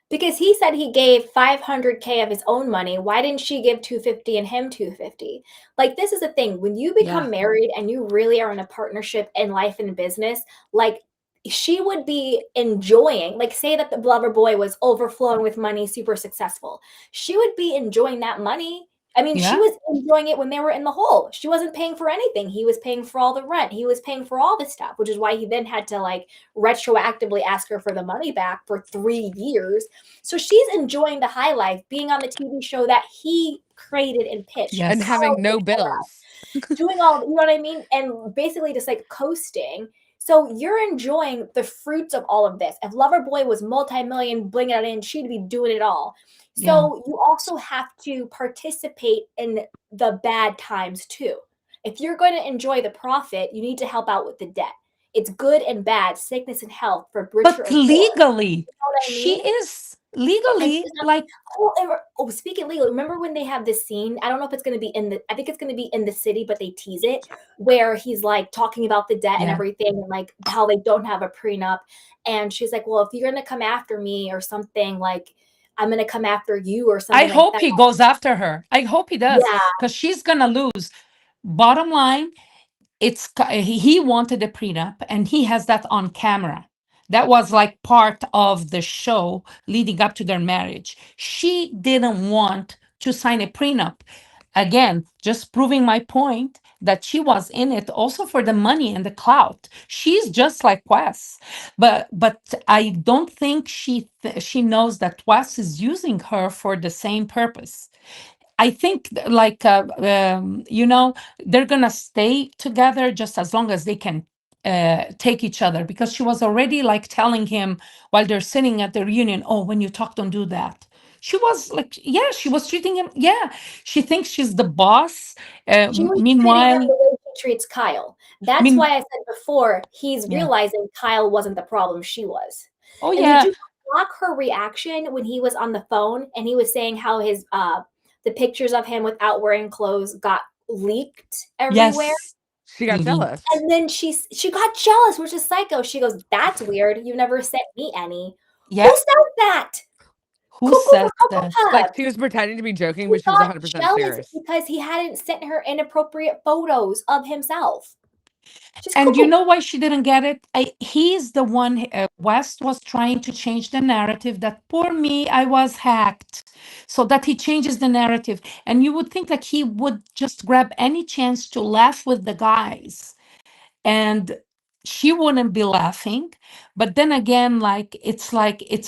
Because he said he gave 500K of his own money. Why didn't she give 250 and him 250? Like, this is the thing. When you Yeah. become married and you really are in a partnership in life and business, like, she would be enjoying, like, say that the lover boy was overflowing with money, super successful. She would be enjoying that money. I mean, she Yeah. was enjoying it when they were in the hole. She wasn't paying for anything. He was paying for all the rent. He was paying for all the stuff, which is why he then had to like retroactively ask her for the money back for 3 years. So she's enjoying the high life, being on the TV show that he created and pitched. And Yes. having no Kyle bills. doing all, you know what I mean? And basically just like coasting. So you're enjoying the fruits of all of this. If Loverboy was multi-million, bling it in, she'd be doing it all. Yeah. So you also have to participate in the bad times too. If you're going to enjoy the profit, you need to help out with the debt. It's good and bad, sickness and health, for richer But and poor. legally, You know what I she mean? is And legally she's not. like, Oh, speaking legal, remember when they have this scene? I don't know if it's going to be I think it's going to be in the city, but they tease it where he's like talking about the debt and yeah. everything and like how they don't have a prenup. And she's like, well, if you're going to come after me or something, like I'm going to come after you or I something like hope that. he goes after her. I hope he does, Yeah. because she's gonna lose. Bottom line, he wanted a prenup, and he has that on camera. That was like part of the show leading up to their marriage. She didn't want to sign a prenup. Again, just proving my point that she was in it also for the money and the clout. She's just like Wes, but I don't think she knows that Wes is using her for the same purpose. I think like they're gonna stay together just as long as they can take each other, because she was already like telling him while they're sitting at the reunion, "Oh, when you talk, don't do that." She was like, yeah, she was treating him. Yeah, she thinks she's the boss. She was treating him Meanwhile, the way she treats Kyle. That's mean, why I said before, he's yeah. realizing Kyle wasn't the problem, she was. Oh And did yeah, you block her reaction when he was on the phone and he was saying how his the pictures of him without wearing clothes got leaked everywhere? yes, She got jealous. And then she got jealous, which is psycho. She goes, "That's weird. You never sent me any." yeah. Who said that? Who Cuckoo says for Cocoa that? Like Puffs. she was pretending to be joking, He but she was got 100% jealous serious. because he hadn't sent her inappropriate photos of himself. Just And you cuckoo. know why she didn't get it? He's the one, West was trying to change the narrative that poor me, I was hacked, so that he changes the narrative. And you would think that he would just grab any chance to laugh with the guys, and she wouldn't be laughing. But then again, like it's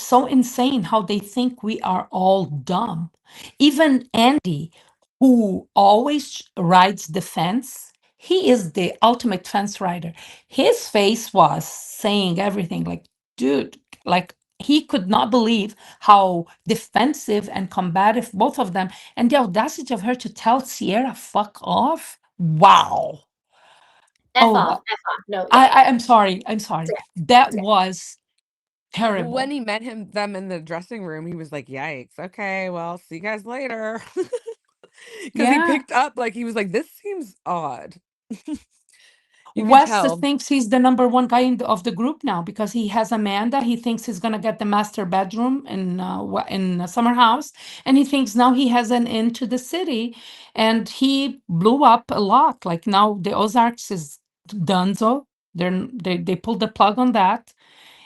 so insane how they think we are all dumb. Even Andy, who always rides the fence, he is the ultimate fence rider. His face was saying everything, like, dude, like he could not believe how defensive and combative both of them, and the audacity of her to tell Ciara fuck off. Wow. F Oh, off. F off. No, yeah, yeah. I'm sorry. I'm sorry. Yeah. That Yeah. was When terrible. he met them in the dressing room, he was like, "Yikes! Okay, well, see you guys later." Because he Yeah. picked up, like, he was like, "This seems odd." You could West tell. thinks he's the number one guy of the group now because he has Amanda. He thinks he's gonna get the master bedroom in Summer House, and he thinks now he has an into the city, and he blew up a lot. Like now the Ozarks is donezo. They pulled the plug on that,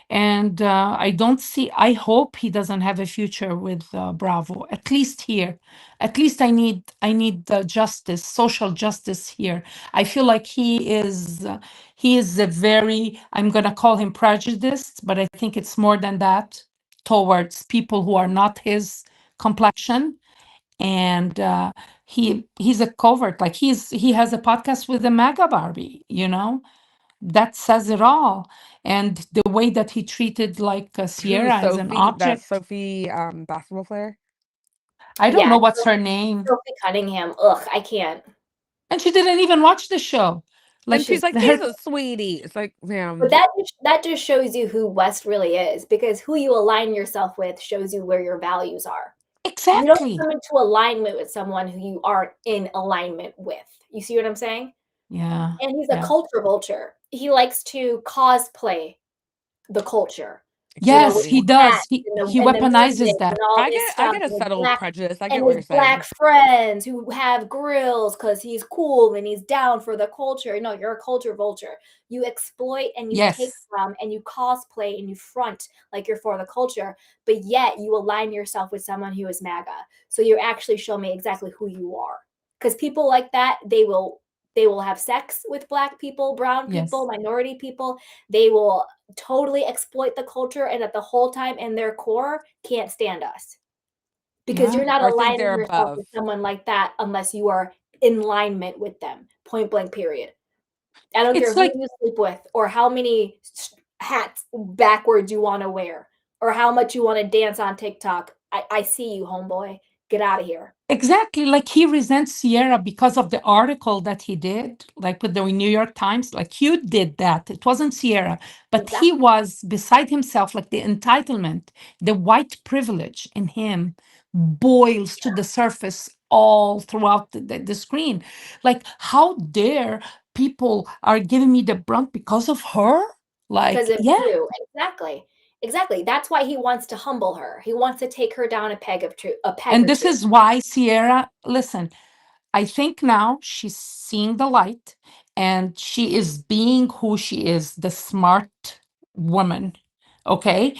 and I don't see. I hope he doesn't have a future with Bravo. At least here, at least I need justice, social justice here. I feel like he is a very, I'm gonna call him prejudiced, but I think it's more than that towards people who are not his complexion. And he's a covert. Like he has a podcast with the MAGA Barbie. That says it all. And the way that he treated like Who, Ciara as an Sophie? That object. Sophie, basketball player? I don't Yeah, know what's her name. Sophie Cunningham. Ugh, I can't. And she didn't even watch the show. And Like she's like, her "He's a sweetie." It's like, But ma'am. that just shows you who West really is, because who you align yourself with shows you where your values are. You don't exactly. come into alignment with someone who you aren't in alignment with. You see what I'm saying? Yeah. And he's a Yeah. culture vulture. He likes to cosplay the culture, with Yes, Exactly. he the hats does. He and the he and the weaponizes music that. and all I this get I stuff, get a subtle prejudice. I get and what his you're black saying. friends who have grills because he's cool and he's down for the culture. No, you're a culture vulture. You exploit and you take Yes. from and you cosplay and you front like you're for the culture, but yet you align yourself with someone who is MAGA. So you actually show me exactly who you are. Because people like that, they will have sex with black people, brown people, Yes. minority people. They will totally exploit the culture, and at the whole time in their core can't stand us, because Yeah. you're not Or think aligning they're yourself above. with someone like that unless you are in alignment with them, point blank period. I don't care It's who like you sleep with or how many hats backwards you want to wear or how much you want to dance on TikTok. I see you, homeboy. Get out of here. exactly like he resents Ciara because of the article that he did, like with the New York Times. Like you did that. It wasn't Ciara, but he Exactly. was beside himself, like the entitlement, the white privilege in him boils to the surface all throughout the screen. Like, how dare people are giving me the brunt because of her? Because Like, of yeah. you. Exactly. Exactly. That's why he wants to humble her. He wants to take her down a peg And or this two. is why Ciara, listen, I think now she's seeing the light and she is being who she is, the smart woman. Okay.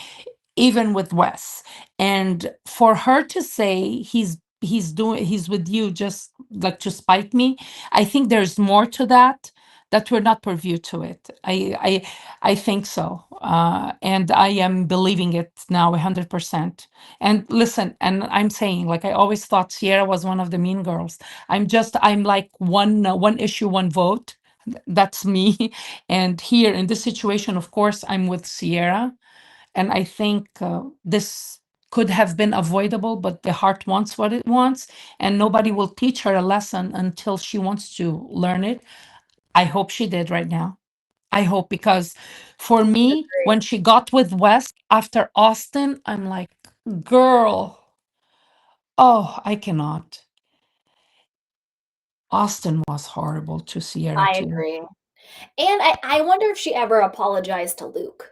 Even with Wes. And for her to say he's with you just like to spite me, I think there's more to that we're not privy to it. I think so. And I am believing it now 100%. And listen, and I'm saying, like I always thought Sierra was one of the mean girls. I'm like one issue, one vote. That's me. And here in this situation, of course, I'm with Sierra. And I think this could have been avoidable, but the heart wants what it wants, and nobody will teach her a lesson until she wants to learn it. I hope she did right now. I hope, because for me, when she got with West after Austin, I'm like, girl, oh, I cannot. Austin was horrible to Sierra I too. agree. And I wonder if she ever apologized to Luke,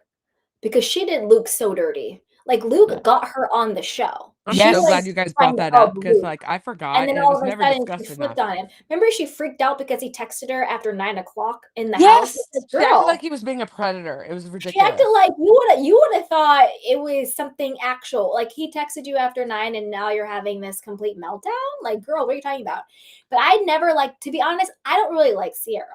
because she did Luke so dirty. Like, Yeah. Luke got her on the show. I'm She, so like, glad Yes. you guys brought friend that of up because, Luke, like, I and forgot then and it all was of a never sudden she discussed flipped enough. on him. Remember she freaked out because he texted her after 9 o'clock in the house? Yes. It's like, She acted like girl, he was being a predator. It was she acted ridiculous. like you would have thought it was something actual. Like, he texted you after 9 and now you're having this complete meltdown? Like, girl, what are you talking about? But I never, like, to be honest, I don't really like Ciara.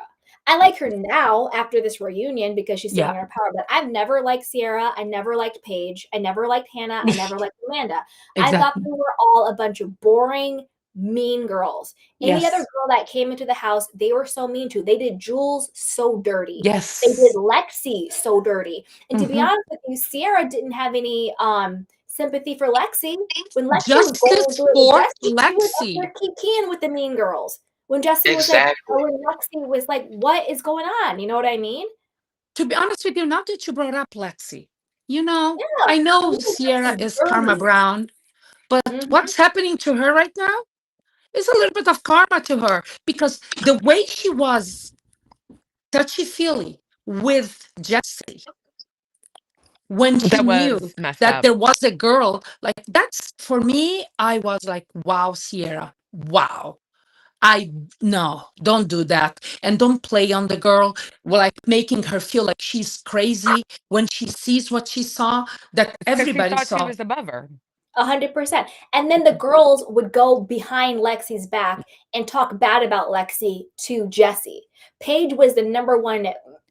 I like her now after this reunion because she's standing Yeah. in her power, but I've never liked Ciara. I never liked Paige. I never liked Hannah. I never liked Amanda. I thought Exactly. they were all a bunch of boring, mean girls. Any other Yes. girl that came into the house, they were so mean to. They did Jules so dirty. They did Yes. Lexi so dirty. And to be Mhm. honest with you, Ciara didn't have any sympathy for Lexi. When Lexi was going Justice through it with for Jesse, she was up Lexi. there kikiing with the mean girls. When Jesse was like, Exactly. or when Lexi was like, what is going on? You know what I mean? To be honest with you, now that you brought up Lexi, Yeah. I know Ooh, Sierra Lexi's is Karma dirty. Brown, but Mhm. what's happening to her right now? It's a little bit of karma to her because the way she was touchy feely with Jesse when she That knew was messed that up. there was a girl, like that's for me, I was like, wow, Ciara, wow. I no, don't do that. And don't play on the girl, like making her feel like she's crazy when she sees what she saw, that It's because she everybody thought she saw. was above her. 100%. And then the girls would go behind Lexi's back and talk bad about Lexi to Jesse. Paige was the number one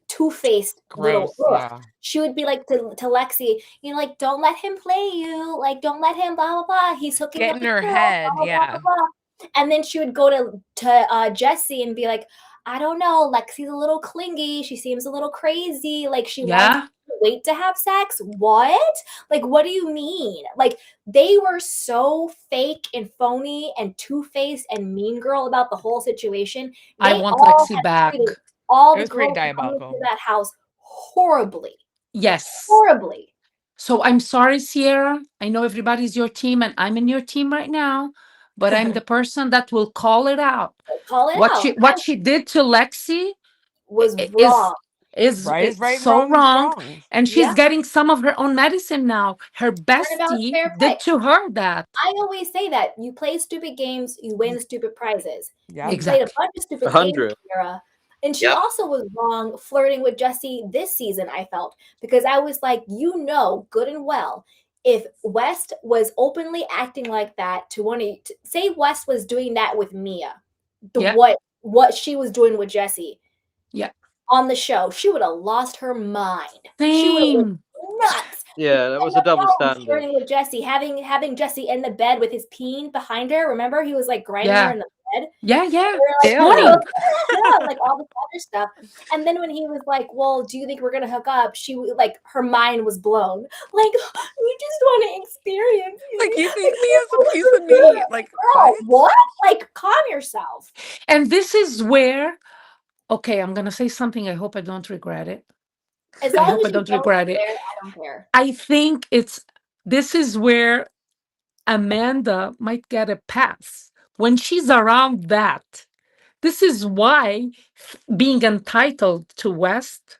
two-faced little Gross. ugh. Yeah. She would be like to Lexi, you know, like, don't let him play you. Like, don't let him, blah, blah, blah. He's hooking Get up in with her girls, head. blah, blah, blah, Yeah. blah, blah. And then she would go to Jesse and be like, I don't know, Lexi's a little clingy. She seems a little crazy. Like, she wants Yeah, to wait to have sex. What? Like, what do you mean? Like, they were so fake and phony and two-faced and mean girl about the whole situation. I They want all Lexi have back. treated all It the was pretty girls who come into diabolical. that house horribly. Yes. Horribly. So I'm sorry, Ciara. I know everybody's your team and I'm in your team right now, but I'm the person that will call it out. Call it What out. she did to Lexi Was i- wrong. is Right is right and so wrong is wrong, wrong. and she's Yep. getting some of her own medicine now. Her Turnabout's bestie fair play. did to her that. I always say that you play stupid games, you win stupid prizes. Yep. You played a Exactly. bunch of stupid games, 100. Ciara. And she Yep. also was wrong flirting with Jesse this season, I felt, because I was like, you know, good and well, if West was openly acting like that to one of you, say West was doing that with Mia, Yeah. what she was doing with Jesse Yeah. on the show, she would have lost her mind. She would have went Same. nuts. Yeah, that was a double standard. Flirting with Jesse, having Jesse in the bed with his peen behind her. Remember, he was like grinding her Yeah. in the bed. Yeah. And we Ew. were like, Horny. yeah, like all this other stuff. And then when he was like, "Well, do you think we're gonna hook up?" Like her mind was blown. Like, we just want to experience. Like, you think me as a piece of meat? Like, Girl, what? what? Like, calm yourself. And this is where, okay, I'm gonna say something. I hope I don't regret it. As I long hope as I you don't don't regret it. swear, I don't care. I think this is where Amanda might get a pass when she's around that. This is why being entitled to West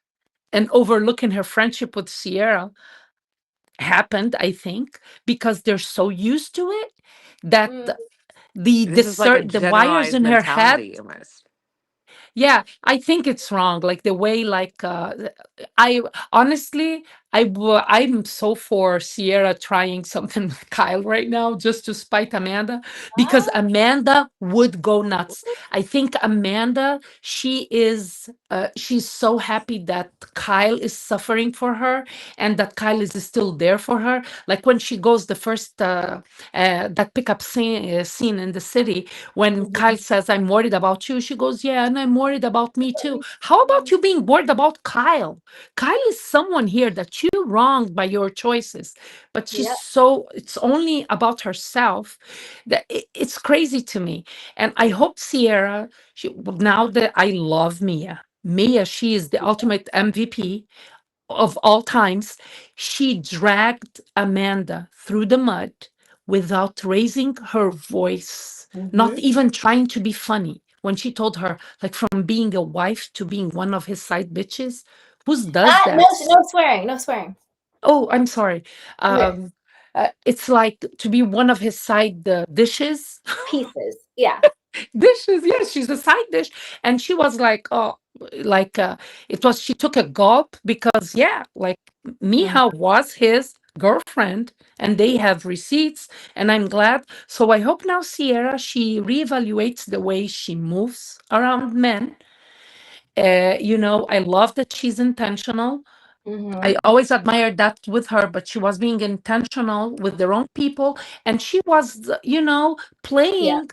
and overlooking her friendship with Ciara happened, I think, because they're so used to it that Mm, This is like a the wires generalized in her head. mentality almost. Yeah, I think it's wrong. Like the way, like I honestly, I'm so for Ciara trying something with Kyle right now just to spite Amanda because ah, Amanda would go nuts. I think Amanda, she's so happy that Kyle is suffering for her and that Kyle is still there for her. Like when she goes the first that pickup scene in the city when mhm. Kyle says, I'm worried about you, she goes, yeah, and I'm worried about me too. How about you being worried about Kyle? Kyle is someone here that you wronged by your choices, but she's Yep. so, it's only about herself that it's crazy to me. And I hope Ciara, now that I love Mia, she is the ultimate MVP of all times, she dragged Amanda through the mud without raising her voice, not Mhm. even trying to be funny. When she told her, like, from being a wife to being one of his side bitches, who does No, that? no swearing, no swearing. Oh, I'm sorry. Yeah. It's like to be one of his side dishes. Pieces. Yeah. Dishes, yes, she's a side dish. And she was like, oh, like it was, she took a gulp because, yeah, like Mm. Miha was his girlfriend and they have receipts. And I'm glad. So I hope now Ciara, she reevaluates the way she moves around men. I love that she's intentional. I Mhm. always admired that with her, but she was being intentional with the wrong people. And she was, Yeah. playing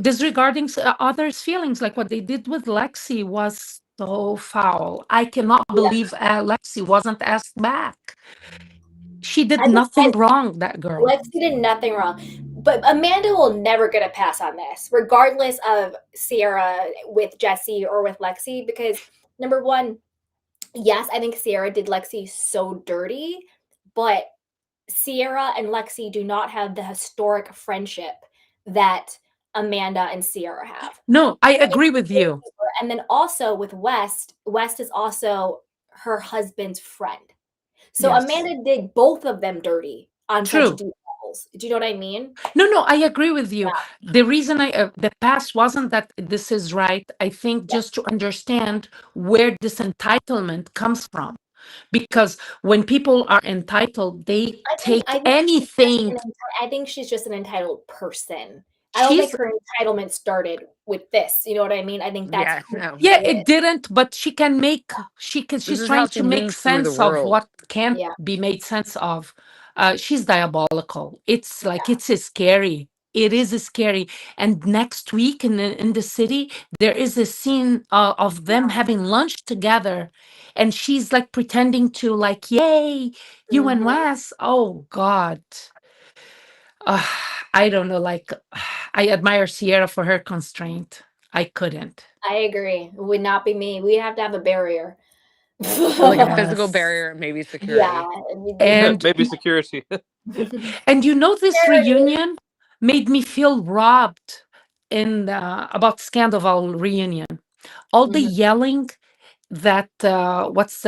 disregarding others' feelings, like what they did with Lexi was so foul. I cannot Yeah. believe Lexi wasn't asked back. She did I think nothing wrong, that girl. Lexi did nothing wrong. But Amanda will never get a pass on this, regardless of Ciara with Jesse or with Lexi, because number one, yes, I think Ciara did Lexi so dirty, but Ciara and Lexi do not have the historic friendship that Amanda and Ciara have. No, I I think agree it's with way you. deeper. And then also with West is also her husband's friend. So Yes. Amanda did both of them dirty on such True. deep levels. Do you know what I mean? No, I agree with you. Yeah. The reason the past wasn't that this is right. I think Yes. just to understand where this entitlement comes from. Because when people are entitled, they take anything. I think she's just an entitled person. I don't think She's, her entitlement started with this. You know what I mean? I think that's Yeah, who no. she yeah, is. it didn't, but This she's is how trying she to make moves through the sense of world. what can't Yeah. be made sense of. She's diabolical. It's like, Yeah. it's scary. It is scary. And next week in the city, there is a scene of them having lunch together. And she's like pretending to like, yay, you and Mhm. Wes. Oh God. Uh, I don't know. Like, I admire Sierra for her constraint. I couldn't. I agree. It would not be me. We have to have a barrier. Like a physical Yes. barrier, maybe Yeah. security. I mean, And Maybe security. and you know, this Charity. reunion made me feel robbed in about Scandoval reunion. All the Mhm. yelling that what's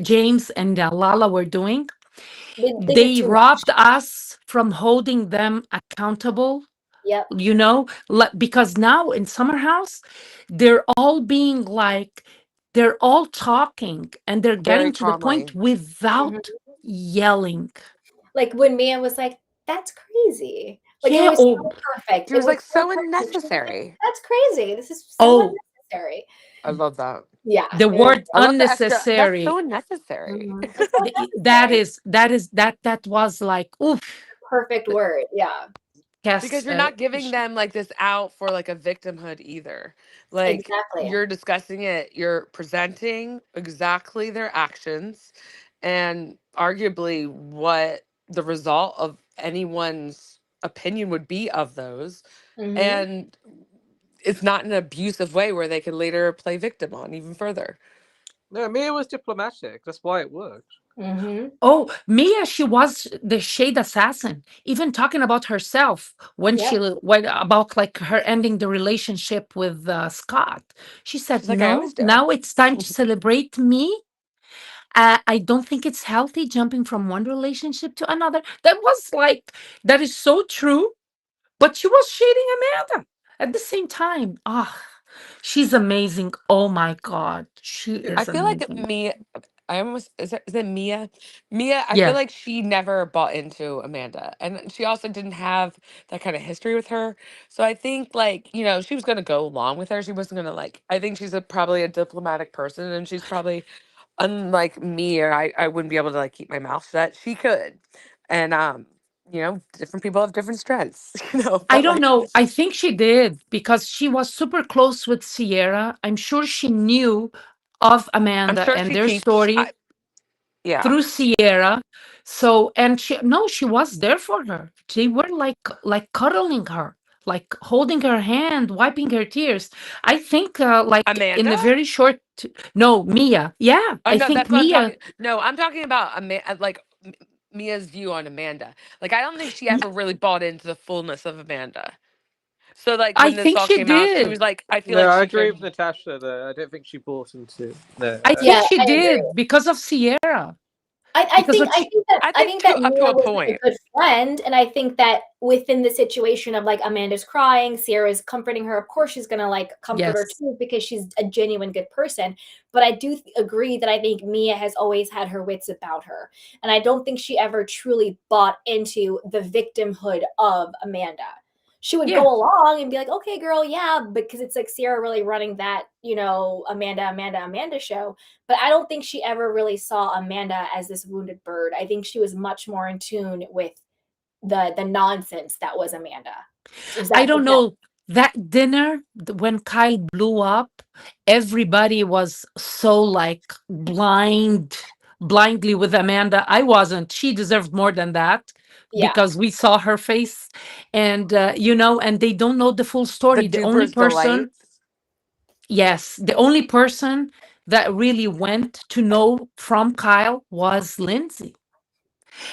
James and Lala were doing, They did they too much. robbed us from holding them accountable. Yep. You know, because now in Summer House, they're all being like, they're all talking and they're Very getting to the point calmly. Mhm. without yelling. Like when Mia was like, "That's crazy." Like it Yeah. was Oh, so perfect. She It was was like so so perfect. She was like, unnecessary. "That's crazy. This is so oh, unnecessary." I love that. Yeah, the it was word I love the extra. That's unnecessary. so unnecessary. Like that's That unnecessary. is that was like, oof. Perfect word. Yeah. Because Cass, you're not giving them like this out for like a victimhood either. Like Exactly. you're discussing it, you're presenting exactly their actions and arguably what the result of anyone's opinion would be of those. Mhm. And it's not in an abusive way where they can later play victim on even further. No, Mia was diplomatic. That's why it worked. Mhm. oh, Mia, she was the shade assassin, even talking about herself when Yep. when about like her ending the relationship with Scott. She said, She's like, I no, always do. now it's time to celebrate me. I don't think it's healthy jumping from one relationship to another. That was like, that is so true. But she was shading Amanda at the same time. Ah, she's amazing. Oh my God. She I is feel like amazing. Mia, I almost, is it Mia? Mia, I feel Yeah. like she never bought into Amanda. And she also didn't have that kind of history with her. So I think, like, she was going to go along with her. She wasn't going to, like, I think she's probably a diplomatic person and she's probably, unlike me, or I wouldn't be able to, like, keep my mouth shut. She could. And, different people have different strengths, I but don't like, know. I think she did because she was super close with Sierra. I'm sure she knew of I'm Amanda sure and she their keeps, story yeah. through Sierra. So, and she, no, she was there for her. They were like cuddling her, like holding her hand, wiping her tears. I think like in Amanda? a very short, no, Mia. Yeah, Oh I no, think that's what I'm Mia. talking. No, I'm talking about Mia's view on Amanda. Like I don't think she ever really bought into the fullness of Amanda. So like I when this think all she came out, she was did. like, I feel No, like I she agree could. with Natasha there. I don't think she bought into the. I think Yeah, she I agree. did because of Sierra. I Because think what I she, think that I I think think that to up to Mia a was like point. a good friend, and I think that within the situation of like Amanda's crying, Sierra's comforting her. Of course, she's gonna like comfort her yes, too because she's a genuine good person. But I do agree that I think Mia has always had her wits about her, and I don't think she ever truly bought into the victimhood of Amanda. She would yeah. go along and be like, "Okay, girl, yeah," because it's like Sierra really running that Amanda show, but I don't think she ever really saw Amanda as this wounded bird. I think she was much more in tune with the nonsense that was Amanda. Is I that don't is that know. That dinner, when Kyle blew up, everybody was so like blindly with Amanda. I wasn't. She deserved more than that yeah. because we saw her face, and and they don't know the full The story. The only Duper's delight. person, yes, the only person that really went to know from Kyle was Lindsay.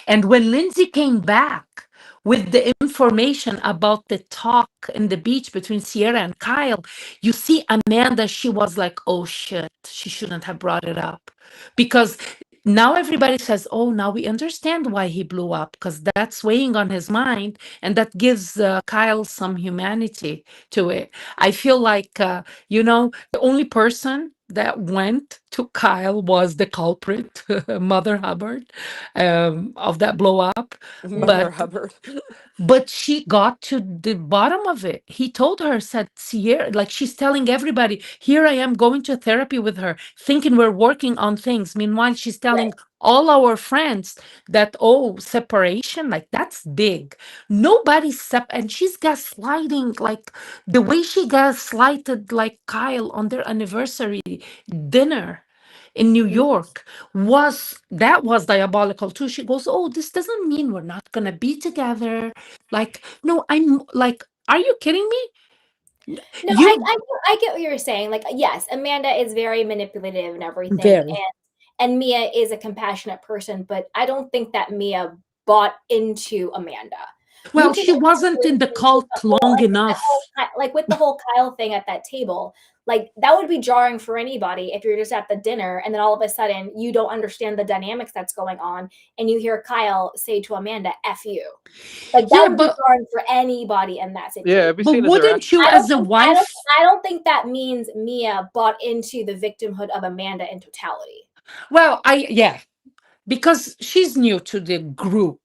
And when Lindsay came back with the information about the talk in the beach between Ciara and Kyle, you see Amanda, she was like, oh shit, she shouldn't have brought it up. Because now everybody says, oh, now we understand why he blew up, because that's weighing on his mind. And that gives Kyle some humanity to it. I feel like, the only person that went to Kyle was the culprit, Mother Hubbard, of that blow up. Mother But Hubbard. but she got to the bottom of it. He told her, said, Sierra, like she's telling everybody, here I am going to therapy with her, thinking we're working on things. Meanwhile, she's telling Right. all our friends that, oh, separation, like that's big. Nobody's and she's gaslighting, like the way she gaslighted like Kyle on their anniversary dinner in New Mhm. York was diabolical too. She goes, oh, this doesn't mean we're not gonna be together. Like, no, I'm like, are you kidding me? No, You I get what you're saying. Like, yes, Amanda is very manipulative and everything, very and Mia is a compassionate person, but I don't think that Mia bought into Amanda. You well, can she have wasn't in the situations with cult the whole long like with that whole enough. like with the whole Kyle thing at that table. Like that would be jarring for anybody if you're just at the dinner and then all of a sudden you don't understand the dynamics that's going on and you hear Kyle say to Amanda, F you. Like that Yeah, would be jarring for anybody in that Yeah, situation. it'd be but seen as wouldn't you, I irrational. don't as a think I don't wife? I don't think that means Mia bought into the victimhood of Amanda in totality. Well, yeah, because she's new to the group.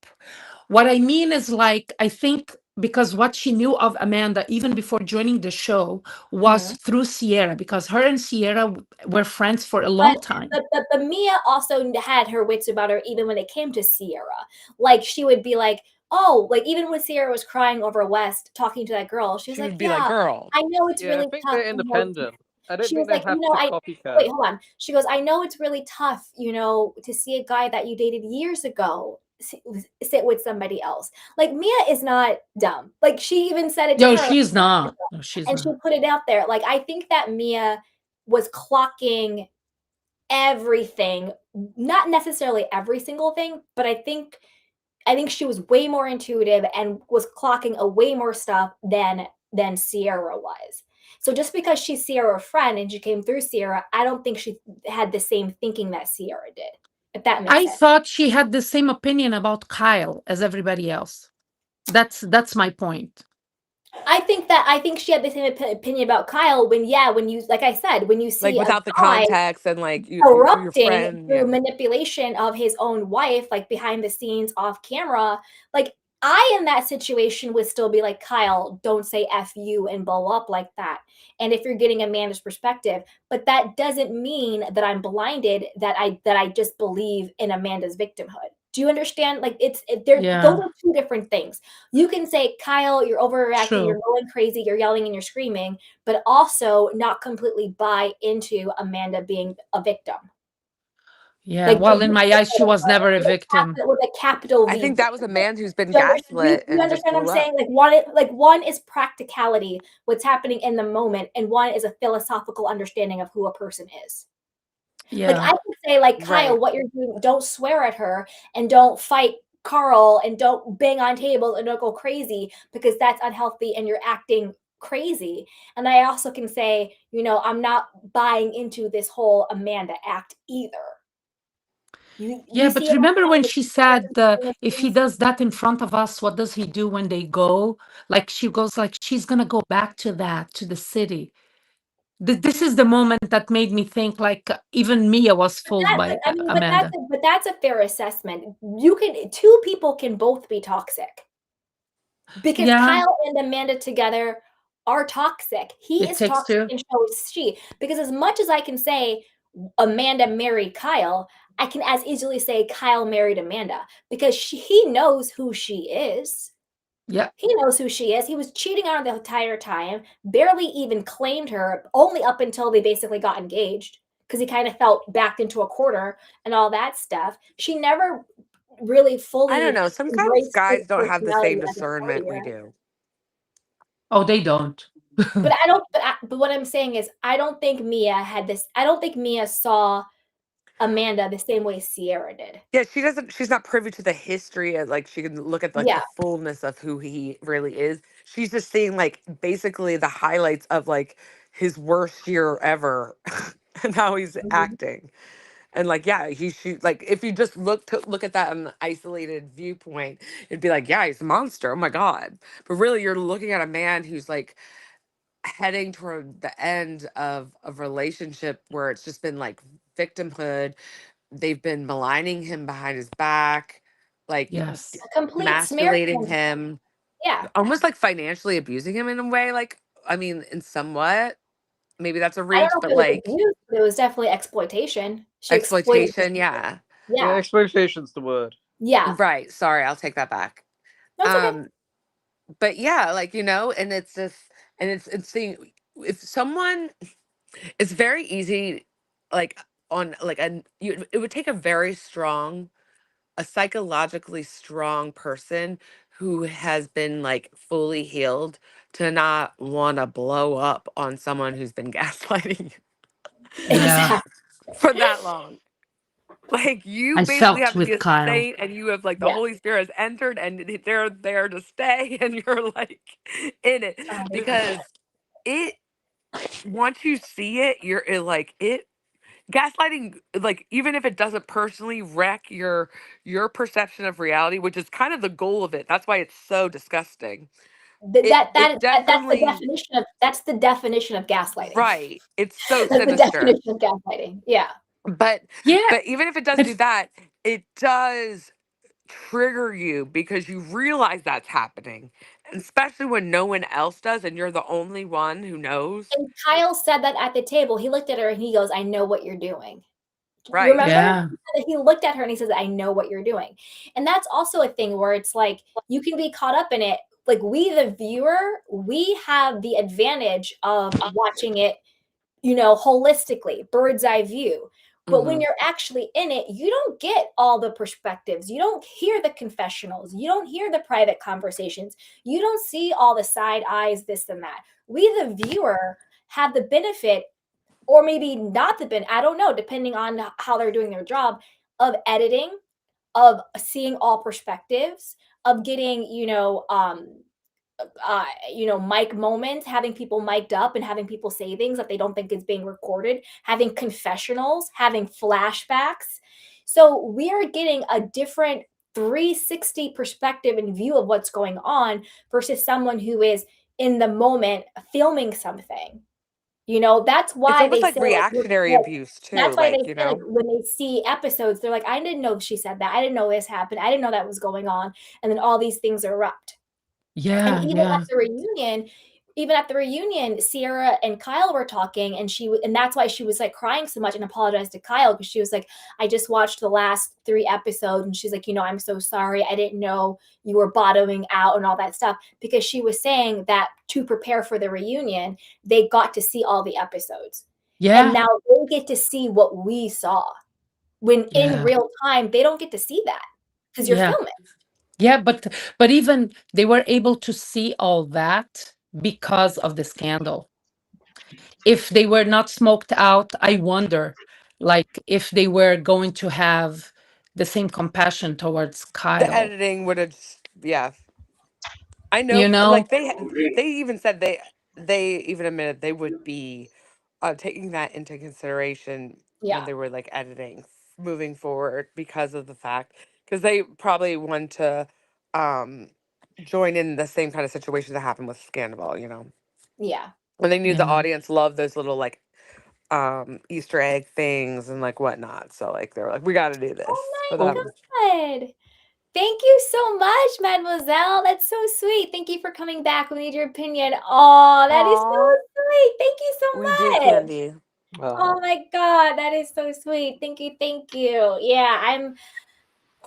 What I mean is, like, I think because what she knew of Amanda, even before joining the show, was Mhm. through Sierra, because her and Sierra were friends for a But long time. but Mia also had her wits about her even when it came to Ciara. Like, she would be like, "Oh," like, even when Ciara was crying over West talking to that girl, she was She like, would be like, "Yeah, girl. I know it's Yeah, I really think tough, they're independent. I don't she think was they like, have to I copycat. wait, hold on. She goes, "I know it's really tough, to see a guy that you dated years ago sit with somebody else." Like, Mia is not dumb. Like, she even said it to No, her, like, she's not. No, she's and she not. put it out there. Like, I think that Mia was clocking everything, not necessarily every single thing, but I think she was way more intuitive and was clocking a way more stuff than Ciara was. So just because she's Ciara's friend and she came through Ciara, I don't think she had the same thinking that Ciara did, if that makes I sense. thought she had the same opinion about Kyle as everybody else. That's my point. I think she had the same opinion about Kyle when you like I said, when you Like see a without the guy context and like through your erupting friend. through Yeah. manipulation of his own wife, like behind the scenes, off camera, like I in that situation would still be like, Kyle, don't say F you and blow up like that. And if you're getting Amanda's perspective, but that doesn't mean that I'm blinded, that I just believe in Amanda's victimhood. Do you understand? Like those Yeah, are two different things. You can say, Kyle, you're overreacting, you're true. going crazy, you're yelling and you're screaming, but also not completely buy into Amanda being a victim. Yeah, Like the well, in my eyes, victimhood she of was her never a victim. with a capital I V think that was a victimhood. man who's been Do you understand gaslit do you and just understand what I'm blew up. saying? Like one is practicality, what's happening in the moment, and one is a philosophical understanding of who a person is. Like I Yeah. could say, like, Kyle, Right. what you're doing, don't swear at her and don't fight Carl and don't bang on tables and don't go crazy because that's unhealthy and you're acting crazy. And I also can say, I'm not buying into this whole Amanda act either. You Yeah, see but what remember when I'm she saying? said, if he does that in front of us, what does he do when they go? Like she goes, like she's gonna go back to that, to the city. This is the moment that made me think, like, even Mia was fooled But by I mean, Amanda. but that's a fair assessment. Two people can both be toxic. Because Yeah, Kyle and Amanda together are toxic. He it is takes toxic two. and so is she. Because as much as I can say Amanda married Kyle, I can as easily say Kyle married Amanda because he knows who she is. Yeah, He knows who she is. He was cheating on her the entire time, barely even claimed her, only up until they basically got engaged because he kind of felt backed into a corner and all that stuff. She never really I don't fully know. Sometimes embraced his guys don't have the personality same as a discernment we partier. do. oh, they don't. But I don't but what I'm saying is I don't think Mia saw Amanda the same way Ciara did. Yeah, she's not privy to the history and like she can look at like the Yeah. fullness of who he really is. She's just seeing like basically the highlights of like his worst year ever and how he's Mhm. acting. And like, yeah, he shoot like if you just look at that in an isolated viewpoint, it'd be like, yeah, he's a monster. Oh my God. But really you're looking at a man who's like heading toward the end of a relationship where it's just been like victimhood. They've been maligning him behind his back, like Yes. A complete smear emasculating campaign. him, Yeah. almost like financially abusing him in a way. Like, I mean, in somewhat, maybe that's a I don't reach, know but if it was like abuse, but it was definitely exploitation. She exploited him. exploitation, yeah. Yeah, Yeah. exploitation's the word. Yeah. Right. Sorry, I'll take that back. That's okay. Um, but yeah, like, and it's just and it's seeing if someone it's very easy like on like it would take a psychologically strong person who has been like fully healed to not want to blow up on someone who's been gaslighting Yeah. Exactly. you for that long. Like you I basically felt have to be with a Kyle. saint and you have like the Yeah. Holy Spirit has entered and they're there to stay and you're like in it 100%. because it once you see it, like it gaslighting like even if it doesn't personally wreck your perception of reality, which is kind of the goal of it, that's why it's so disgusting. It definitely That's the definition of gaslighting. right, it's so That's the sinister, definition of gaslighting. Yeah. but Yeah. even if it doesn't I do that, it does trigger you because you realize that's happening, and especially when no one else does and you're the only one who knows. And Kyle said that at the table. He looked at her and he goes, "I know what you're doing." You Right. remember? Yeah. He looked at her and he says, "I know what you're doing." And that's also a thing where it's like you can be caught up in it. Like we, the viewer, we have the advantage of watching it, holistically, bird's eye view. But when Hmm. you're actually in it, you don't get all the perspectives. You don't hear the confessionals. You don't hear the private conversations. You don't see all the side eyes, this and that. We, the viewer, have the benefit, or maybe not the benefit, I don't know, depending on how they're doing their job, of editing, of seeing all perspectives, of getting, mic moments, having people mic'd up and having people say things that they don't think is being recorded, having confessionals, having flashbacks. So we are getting a different 360 perspective and view of what's going on versus someone who is in the moment filming something. That's It's why almost they like say reactionary abuse too, that's why they like say, like, when they see episodes, they're like, "I didn't know she said that. I didn't know this happened. I didn't know that was going on." And then all these things erupt. And Yeah. Yeah. even at the reunion, Ciara and Kyle were talking, and and that's why she was like crying so much and apologized to Kyle because she was like, "I just watched the last 3 episodes," and she's like, "I'm so sorry. I didn't know you were bottoming out and all that stuff," because she was saying that to prepare for the reunion, they got to see all the episodes. And Yeah. now they get to see what we saw. When in Yeah. real time, they don't get to see that because you're Yeah. filming. Yeah. But even they were able to see all that because of the scandal. If they were not smoked out, I wonder, like, if they were going to have the same compassion towards the Kyle. editing would have yeah. I know, You know? like they even said they even admitted they would be taking that into consideration when Yeah. they were like editing moving forward because of the fact because they probably want to um join in the same kind of situation that happened with Scandal, Yeah. and they knew the Yeah. audience loved those little like Easter egg things and like whatnot. So like they were like, we got to do Oh this for my Oh, them. god. Thank you so much, mademoiselle. That's so sweet. Thank you for coming back. We need your opinion. Oh, that is so Aw, sweet. Thank you we do, so much. Candy. Oh my god, that is so sweet. Thank you. Thank you. Yeah, I'm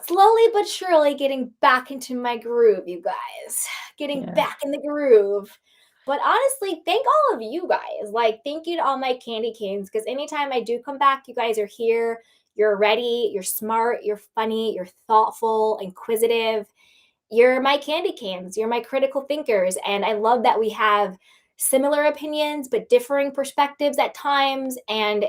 slowly but surely getting back into my groove, you guys. Getting yeah. back in the groove. But honestly, thank all of you guys. Like, thank you to all my candy canes because anytime I do come back, you guys are here. You're ready. You're smart. You're funny. You're thoughtful, inquisitive. You're my candy canes. You're my critical thinkers. And I love that we have similar opinions, but differing perspectives at times. And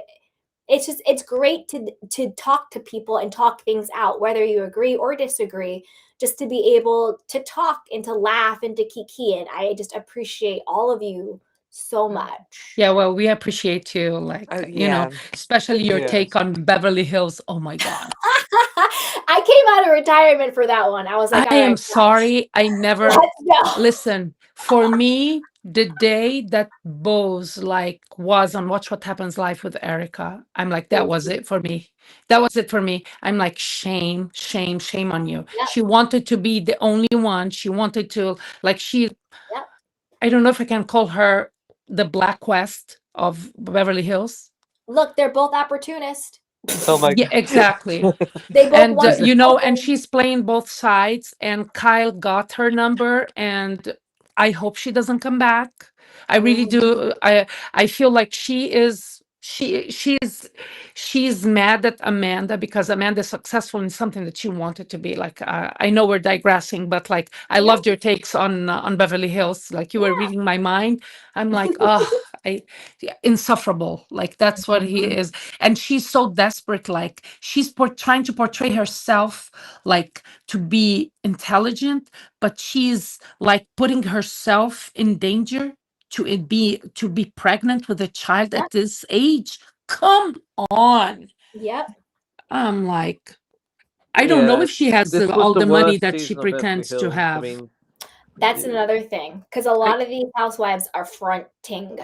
it's great to talk to people and talk things out, whether you agree or disagree, just to be able to talk and to laugh and to kiki. And I just appreciate all of you so much. Yeah, well, we appreciate you, like, Yeah. especially your Yes. take on Beverly Hills. Oh my God. I came out of retirement for that one. I was like, I all am right, sorry. I never let's go. listen. For me, the day that Bose like was on Watch What Happens Live with Erica, I'm like, that was it for me. That was it for me. I'm like, shame, shame, shame on you. Yep, She wanted to be the only one. She wanted to like yep. I don't know if I can call her the Black West of Beverly Hills. Look, they're both opportunists. Oh my Yeah, god. exactly. They both And want Is it- and something. she's playing both sides, and Kyle got her number, and I hope she doesn't come back. I really Mhm. do. I feel like she's mad at Amanda because Amanda's successful in something that she wanted to be. Like, I know we're digressing, but like I No, loved your takes on Beverly Hills. Like, you were yeah. reading my mind. I'm like, oh, I yeah, insufferable. Like, that's what he Mhm. is. And she's so desperate. Like, she's trying to portray herself like to be intelligent, but she's like putting herself in danger to be pregnant with a child Yep, at this age. Come on. yep. I'm like, I don't know Yeah, if she has this was all the the money worst that she season of Beverly pretends to Hills. I have. mean, That's another thing, because a I lot of these housewives are fronting.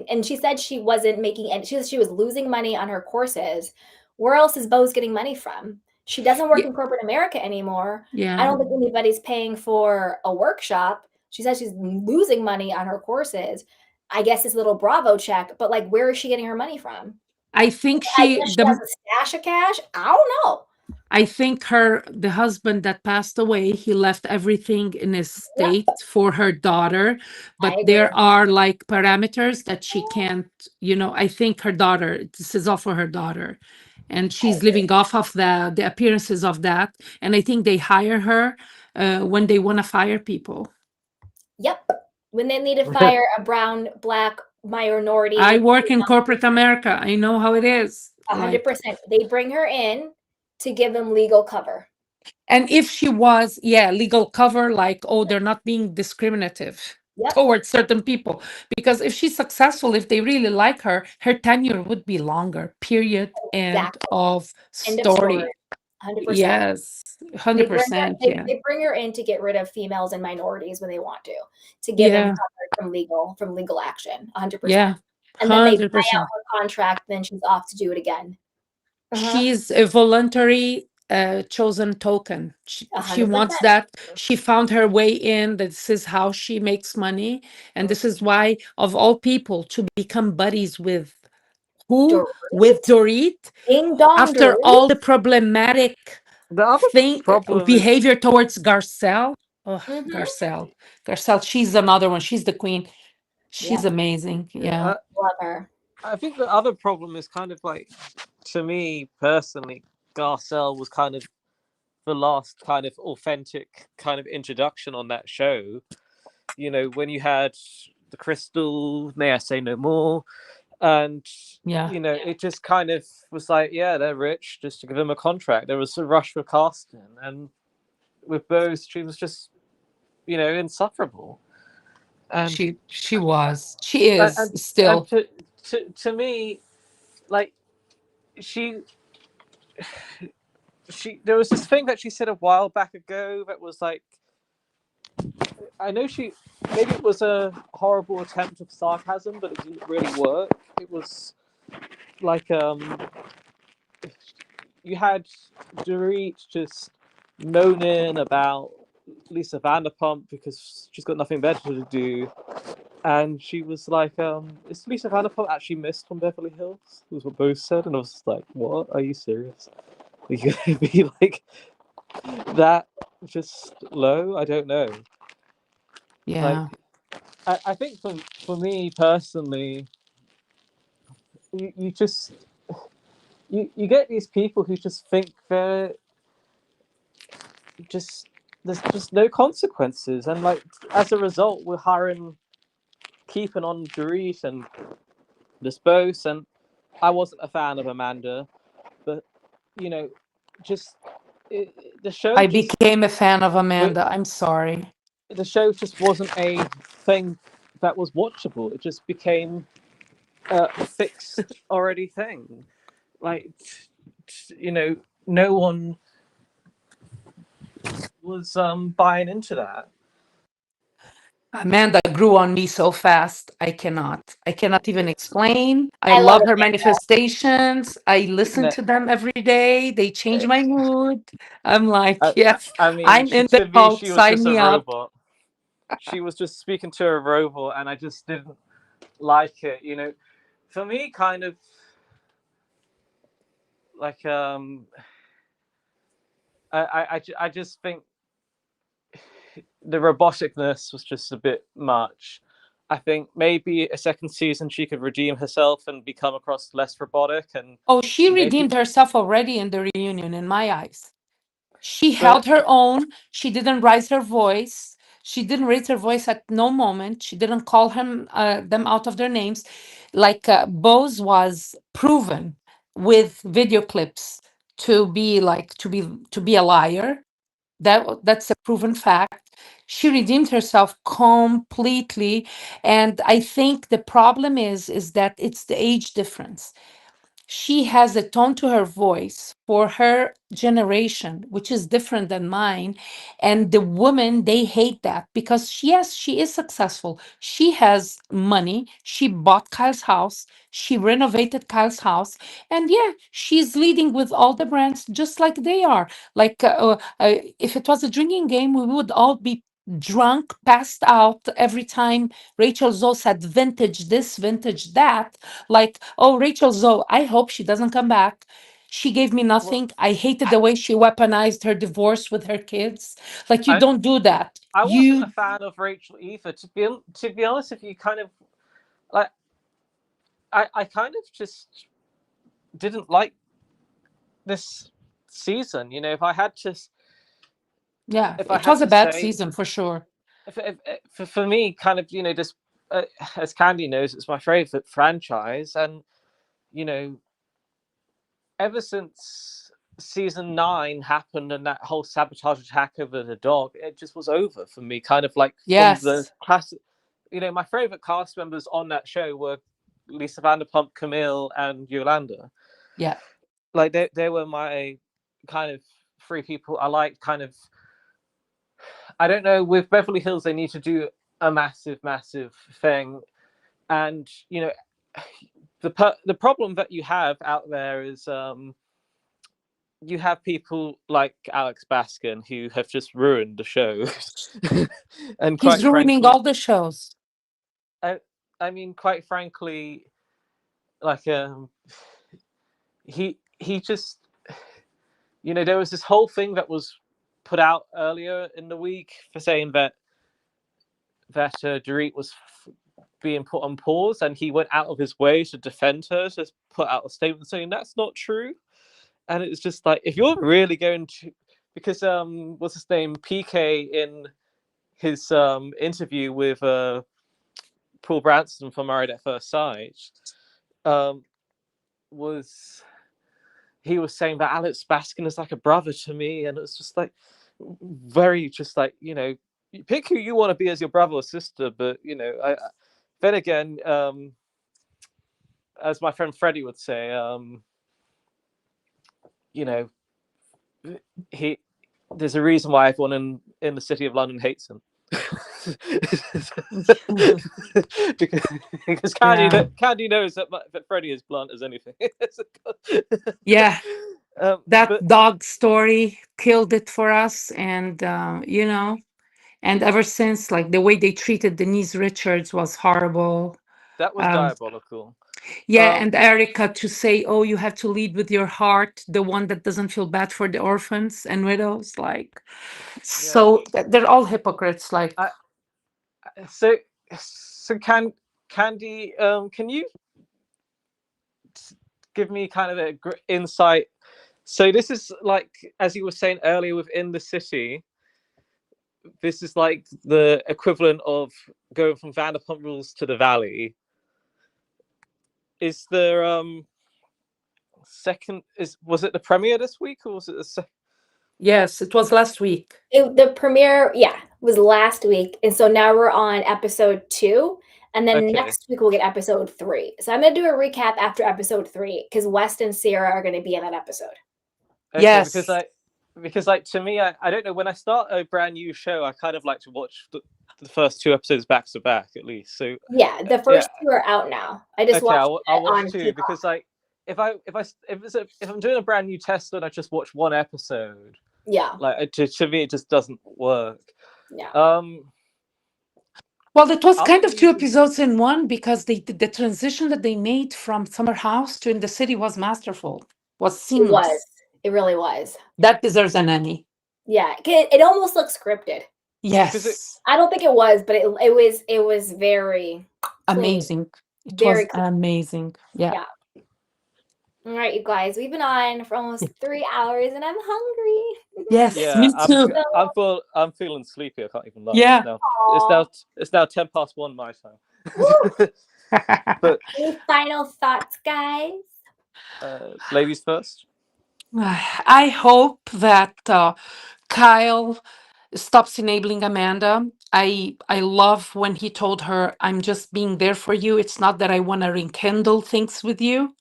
And she said she wasn't making any, she said she was losing money on her courses. Where else is Bose getting money from? She doesn't work yeah, in corporate America anymore. I yeah. don't think anybody's paying for a workshop. She says she's losing money on her courses. I guess this little Bravo check, but like, where is she getting her money from? I think I she guess she has the a stash of cash. I don't know. I think the husband that passed away, he left everything in his Yep, state for her daughter, but I agree. there are like parameters that she can't, I think her daughter, this is all for her daughter. And I she's agree. living off of the appearances of that. And I think they hire her when they want to fire people. Yep. When they need to fire a brown, black I minority, work in corporate America. I know how it is. Like, 100%. They bring her in to give them legal cover. and if she was, yeah, legal cover, like, oh, they're not being discriminative Yep, towards certain people. Because if she's successful, if they really like her tenure would be longer, period. End exactly. of End of story. story. 100%. Yes, They bring her 100%. they, Yeah. they bring her in to get rid of females and minorities when they want to give them Yeah. cover from legal action. 100%. Yeah. And then they buy out 100%. her contract, then she's off to do it again. Uh-huh. She's a voluntary chosen token. She wants 100%. that. She found her way in. This is how she makes money. And this is why, of all people, to become buddies with who? With Dorit? Dorit, Ding dong after Dorit? all the problematic the other problem is behavior towards Garcelle. Oh, Mhm. Garcelle, she's another one. She's the queen. She's Yep. amazing. Yeah. Love her. I think the other problem is kind of like, to me personally, Garcelle was kind of the last kind of authentic kind of introduction on that show. You know, when you had the Crystal, May I Say No More, and Yeah. it just kind of was like, yeah, they're rich, just to give them a contract. There was a rush for casting, and with Bose, she was just insufferable. And She is and still. to me, like, she there was this thing that she said a while back ago that was like, I know maybe it was a horrible attempt of sarcasm, but it didn't really work. It was like, you had Dorit just moaning about Lisa Vanderpump because she's got nothing better to do. And she was like, is Lisa Vanderpump actually missed from Beverly Hills? Was what both said. And I was just like, what? Are you serious? Are you going to be like that just low? I don't know. Like, Yeah. I think for me personally, you just, you get these people who just think they're just, there's just no consequences. And like, as a result, we're keeping on Dorit and this Bose, and I wasn't a fan of Amanda, but you know, just the show I just became a fan of wi- Amanda. I'm sorry. the show just wasn't a thing that was watchable. It just became a fixed already thing. Like, no one was buying into that. Amanda grew on me so fast. I cannot. I cannot even explain. I I love love her manifestations. I listen No, to them every day. They change my mood. I'm I, like, yes, I mean, I'm in the to me, cult. she was Sign just a me up. robot. She was just speaking to a robot, and I just didn't like it. For me, kind of like I just think the roboticness was just a bit much. I think maybe a second season she could redeem herself and become across less robotic, and Oh, she maybe. redeemed herself already in the reunion, in my eyes. She But held her own. She didn't raise her voice. She didn't raise her voice at no moment. She didn't call them out of their names. Like Bose was proven with video clips to be a liar. That's a proven fact. She redeemed herself completely, and I think the problem is that it's the age difference. She has a tone to her voice for her generation, which is different than mine. And the women, they hate that because, yes, she is successful. She has money. She bought Kyle's house. She renovated Kyle's house. And yeah, she's leading with all the brands just like they are. Like, if it was a drinking game, we would all be drunk, passed out every time Rachel Zoe said vintage this, vintage that. Like, oh, Rachel Zoe, I hope she doesn't come back. She gave me well, nothing. I hated the way she weaponized her divorce with her kids. Like, you I don't do that. I wasn't a You, fan of Rachel either. To be honest, if you kind of like, I kind of just didn't like this season. yeah, If I it had was a to bad say, season for sure. for me, kind of, just as Candy knows, it's my favorite franchise, and you know, ever since season 9 happened and that whole sabotage attack over the dog, it just was over for me. Kind of like from the Yes. classic, my favorite cast members on that show were Lisa Vanderpump, Camille, and Yolanda. Yeah. Like they were my kind of three people I liked. Kind of, I don't know, with Beverly Hills they need to do a massive thing, and the problem that you have out there is you have people like Alex Baskin who have just ruined the show. And He's quite ruining frankly, all the shows. I mean, quite frankly, like he just, there was this whole thing that was put out earlier in the week for saying that Dorit was being put on pause, and he went out of his way to defend her, to put out a statement saying that's not true. And it's just like, if you're really going to, because what's his name, PK, in his interview with Paul Branson from Married at First Sight, was he was saying that Alex Baskin is like a brother to me, and it's just like very just like, you pick who you want to be as your brother or sister, but then again, as my friend Freddie would say, you know, he there's a reason why everyone in the city of London hates him. because Yeah. Candy knows that Freddie is blunt as anything. Yeah. That But dog story killed it for us. And, and ever since, like the way they treated Denise Richards was horrible. that was Um, diabolical. Yeah, and Erica to say, "Oh, you have to lead with your heart," the one that doesn't feel bad for the orphans and widows. Like, Yeah. so they're all hypocrites. Like, I, so Candy, can you give me kind of a insight? So this is like, as you were saying earlier, within the city, this is like the equivalent of going from Vanderpump Rules to the Valley. Is there was it the premiere this week or was it the second? Yes, it was last week. The premiere, was last week, and so now we're on episode 2, and then Okay. next week we'll get episode 3. So I'm gonna do a recap after episode 3 because West and Ciara are gonna be in that episode. Okay, Yes. because to me, I don't know, when I start a brand new show, I kind of like to watch the first 2 episodes back to back at least. So Yeah, the first 2 are out now. I just watched I'll it watch on 2 Peacock. because like if I'm doing a brand new test and I just watch 1 episode, Yeah, like to me it just doesn't work. yeah. Well, it was I'll kind of be- 2 episodes in one because the transition that they made from Summer House to In the City was masterful, was It seamless. was. It really was. That deserves an Emmy. Yeah, it almost looks scripted. Yes, I don't think it was, but it was very clean. amazing. It Very was clean. amazing. Yeah. Yeah. All right, you guys, we've been on for almost 3 hours, and I'm hungry. Yes, Yeah, me too. I'm feeling sleepy. I can't even lie. Yeah. It's now 1:10 my time. Woo! Any final thoughts, guys? Ladies first. I hope that Kyle stops enabling Amanda. I love when he told her, "I'm just being there for you. It's not that I want to rekindle things with you."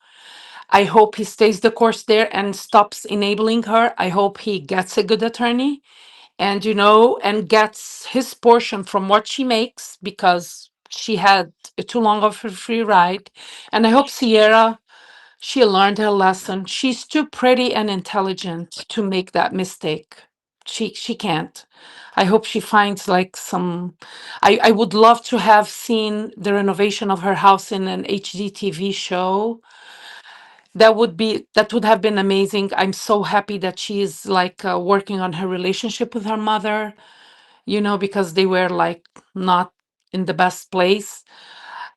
I hope he stays the course there and stops enabling her. I hope he gets a good attorney and, and gets his portion from what she makes because she had too long of a free ride. And I hope Ciara, she learned her lesson. She's too pretty and intelligent to make that mistake. She can't. I hope she finds like some. I would love to have seen the renovation of her house in an HGTV show. That would have been amazing. I'm so happy that she is like working on her relationship with her mother, because they were like not in the best place.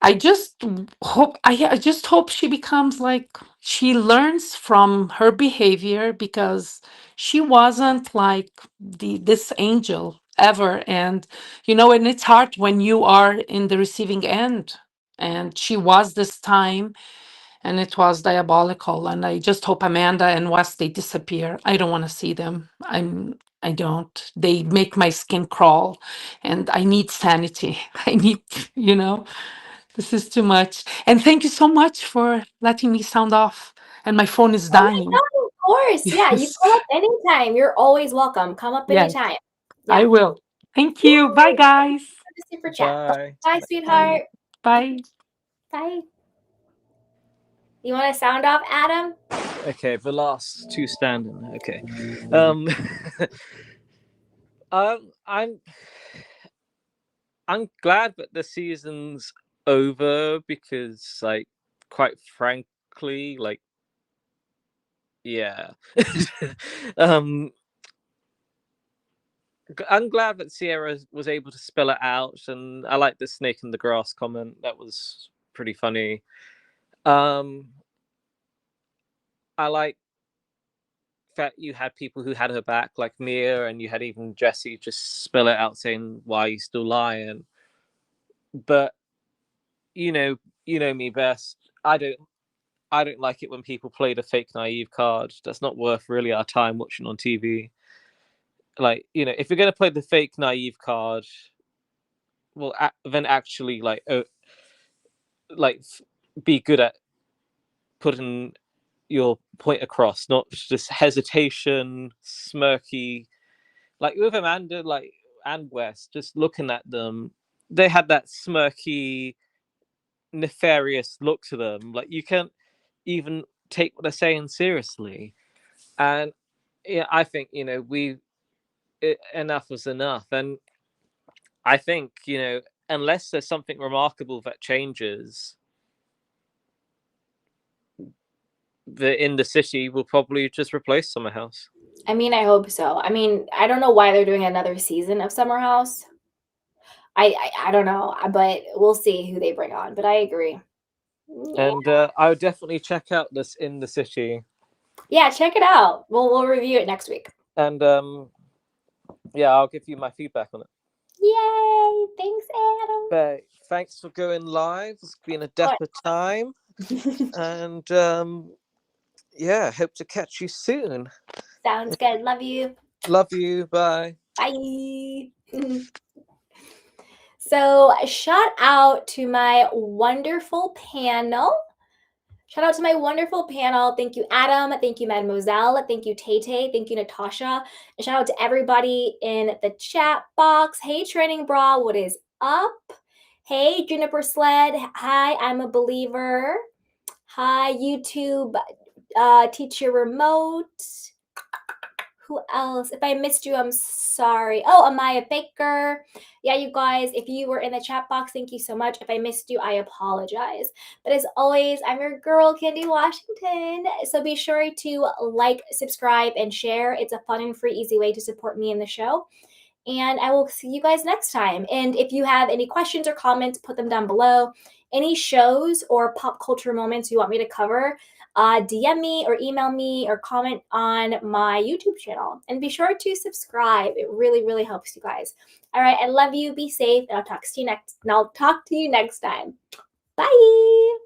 I just hope she becomes like she learns from her behavior because she wasn't like this angel ever. And it's hard when you are in the receiving end. And she was this time, and it was diabolical. And I just hope Amanda and Wes, they disappear. I don't want to see them. I don't. They make my skin crawl, and I need sanity. I need, this is too much. And thank you so much for letting me sound off. And my phone is Oh my dying. God, of course. Yeah, you Yes. come up anytime. You're always welcome. Come up Yes, anytime. I Yeah. will. Thank you. Bye, guys. Super chat. Bye. Bye, sweetheart. Bye. Bye. You want to sound off, Adam? Okay, the last 2 standing. Okay. I'm glad that the season's over because, like, quite frankly, like, yeah. I'm glad that Ciara was able to spell it out, and I like the snake in the grass comment. That was pretty funny. I like that you had people who had her back, like Mia, and you had even Jesse just spell it out saying, "Why are you still lying?" But you know me best. I don't like it when people play the fake naive card. That's not worth really our time watching on TV. Like, if you're gonna play the fake naive card, well, then actually be good at putting your point across, not just hesitation, smirky. Like with Amanda, and West, just looking at them, they had that smirky, nefarious look to them. Like you can't even take what they're saying seriously. And I think enough was enough. And I think unless there's something remarkable that changes, in the city will probably just replace Summer House. I mean, I hope so. I mean, I don't know why they're doing another season of Summer House. I don't know, but we'll see who they bring on. But I agree. Yeah. And I would definitely check out this In the City. Yeah, check it out. We'll review it next week. And I'll give you my feedback on it. Yay! Thanks, Adam. But thanks for going live. It's been a dapper time. And yeah, hope to catch you soon. Sounds good. Love you. Love you. Bye. Bye. So, shout out to my wonderful panel. Shout out to my wonderful panel. Thank you, Adam. Thank you, Mademoiselle. Thank you, Tay. Thank you, Natasha. And shout out to everybody in the chat box. Hey, Training Bra, what is up? Hey, Juniper Sled. Hi, I'm a believer. Hi, YouTube teacher remote. Who else? If I missed you, I'm sorry. Oh, Amaya Baker. Yeah, you guys, if you were in the chat box, thank you so much. If I missed you, I apologize. But as always, I'm your girl, Candy Washington. So be sure to like, subscribe, and share. It's a fun and free, easy way to support me in the show. And I will see you guys next time. And if you have any questions or comments, put them down below. Any shows or pop culture moments you want me to cover, DM me or email me or comment on my YouTube channel. And be sure to subscribe. It really, really helps you guys. All right, I love you. Be safe. And I'll talk to you next time. Bye.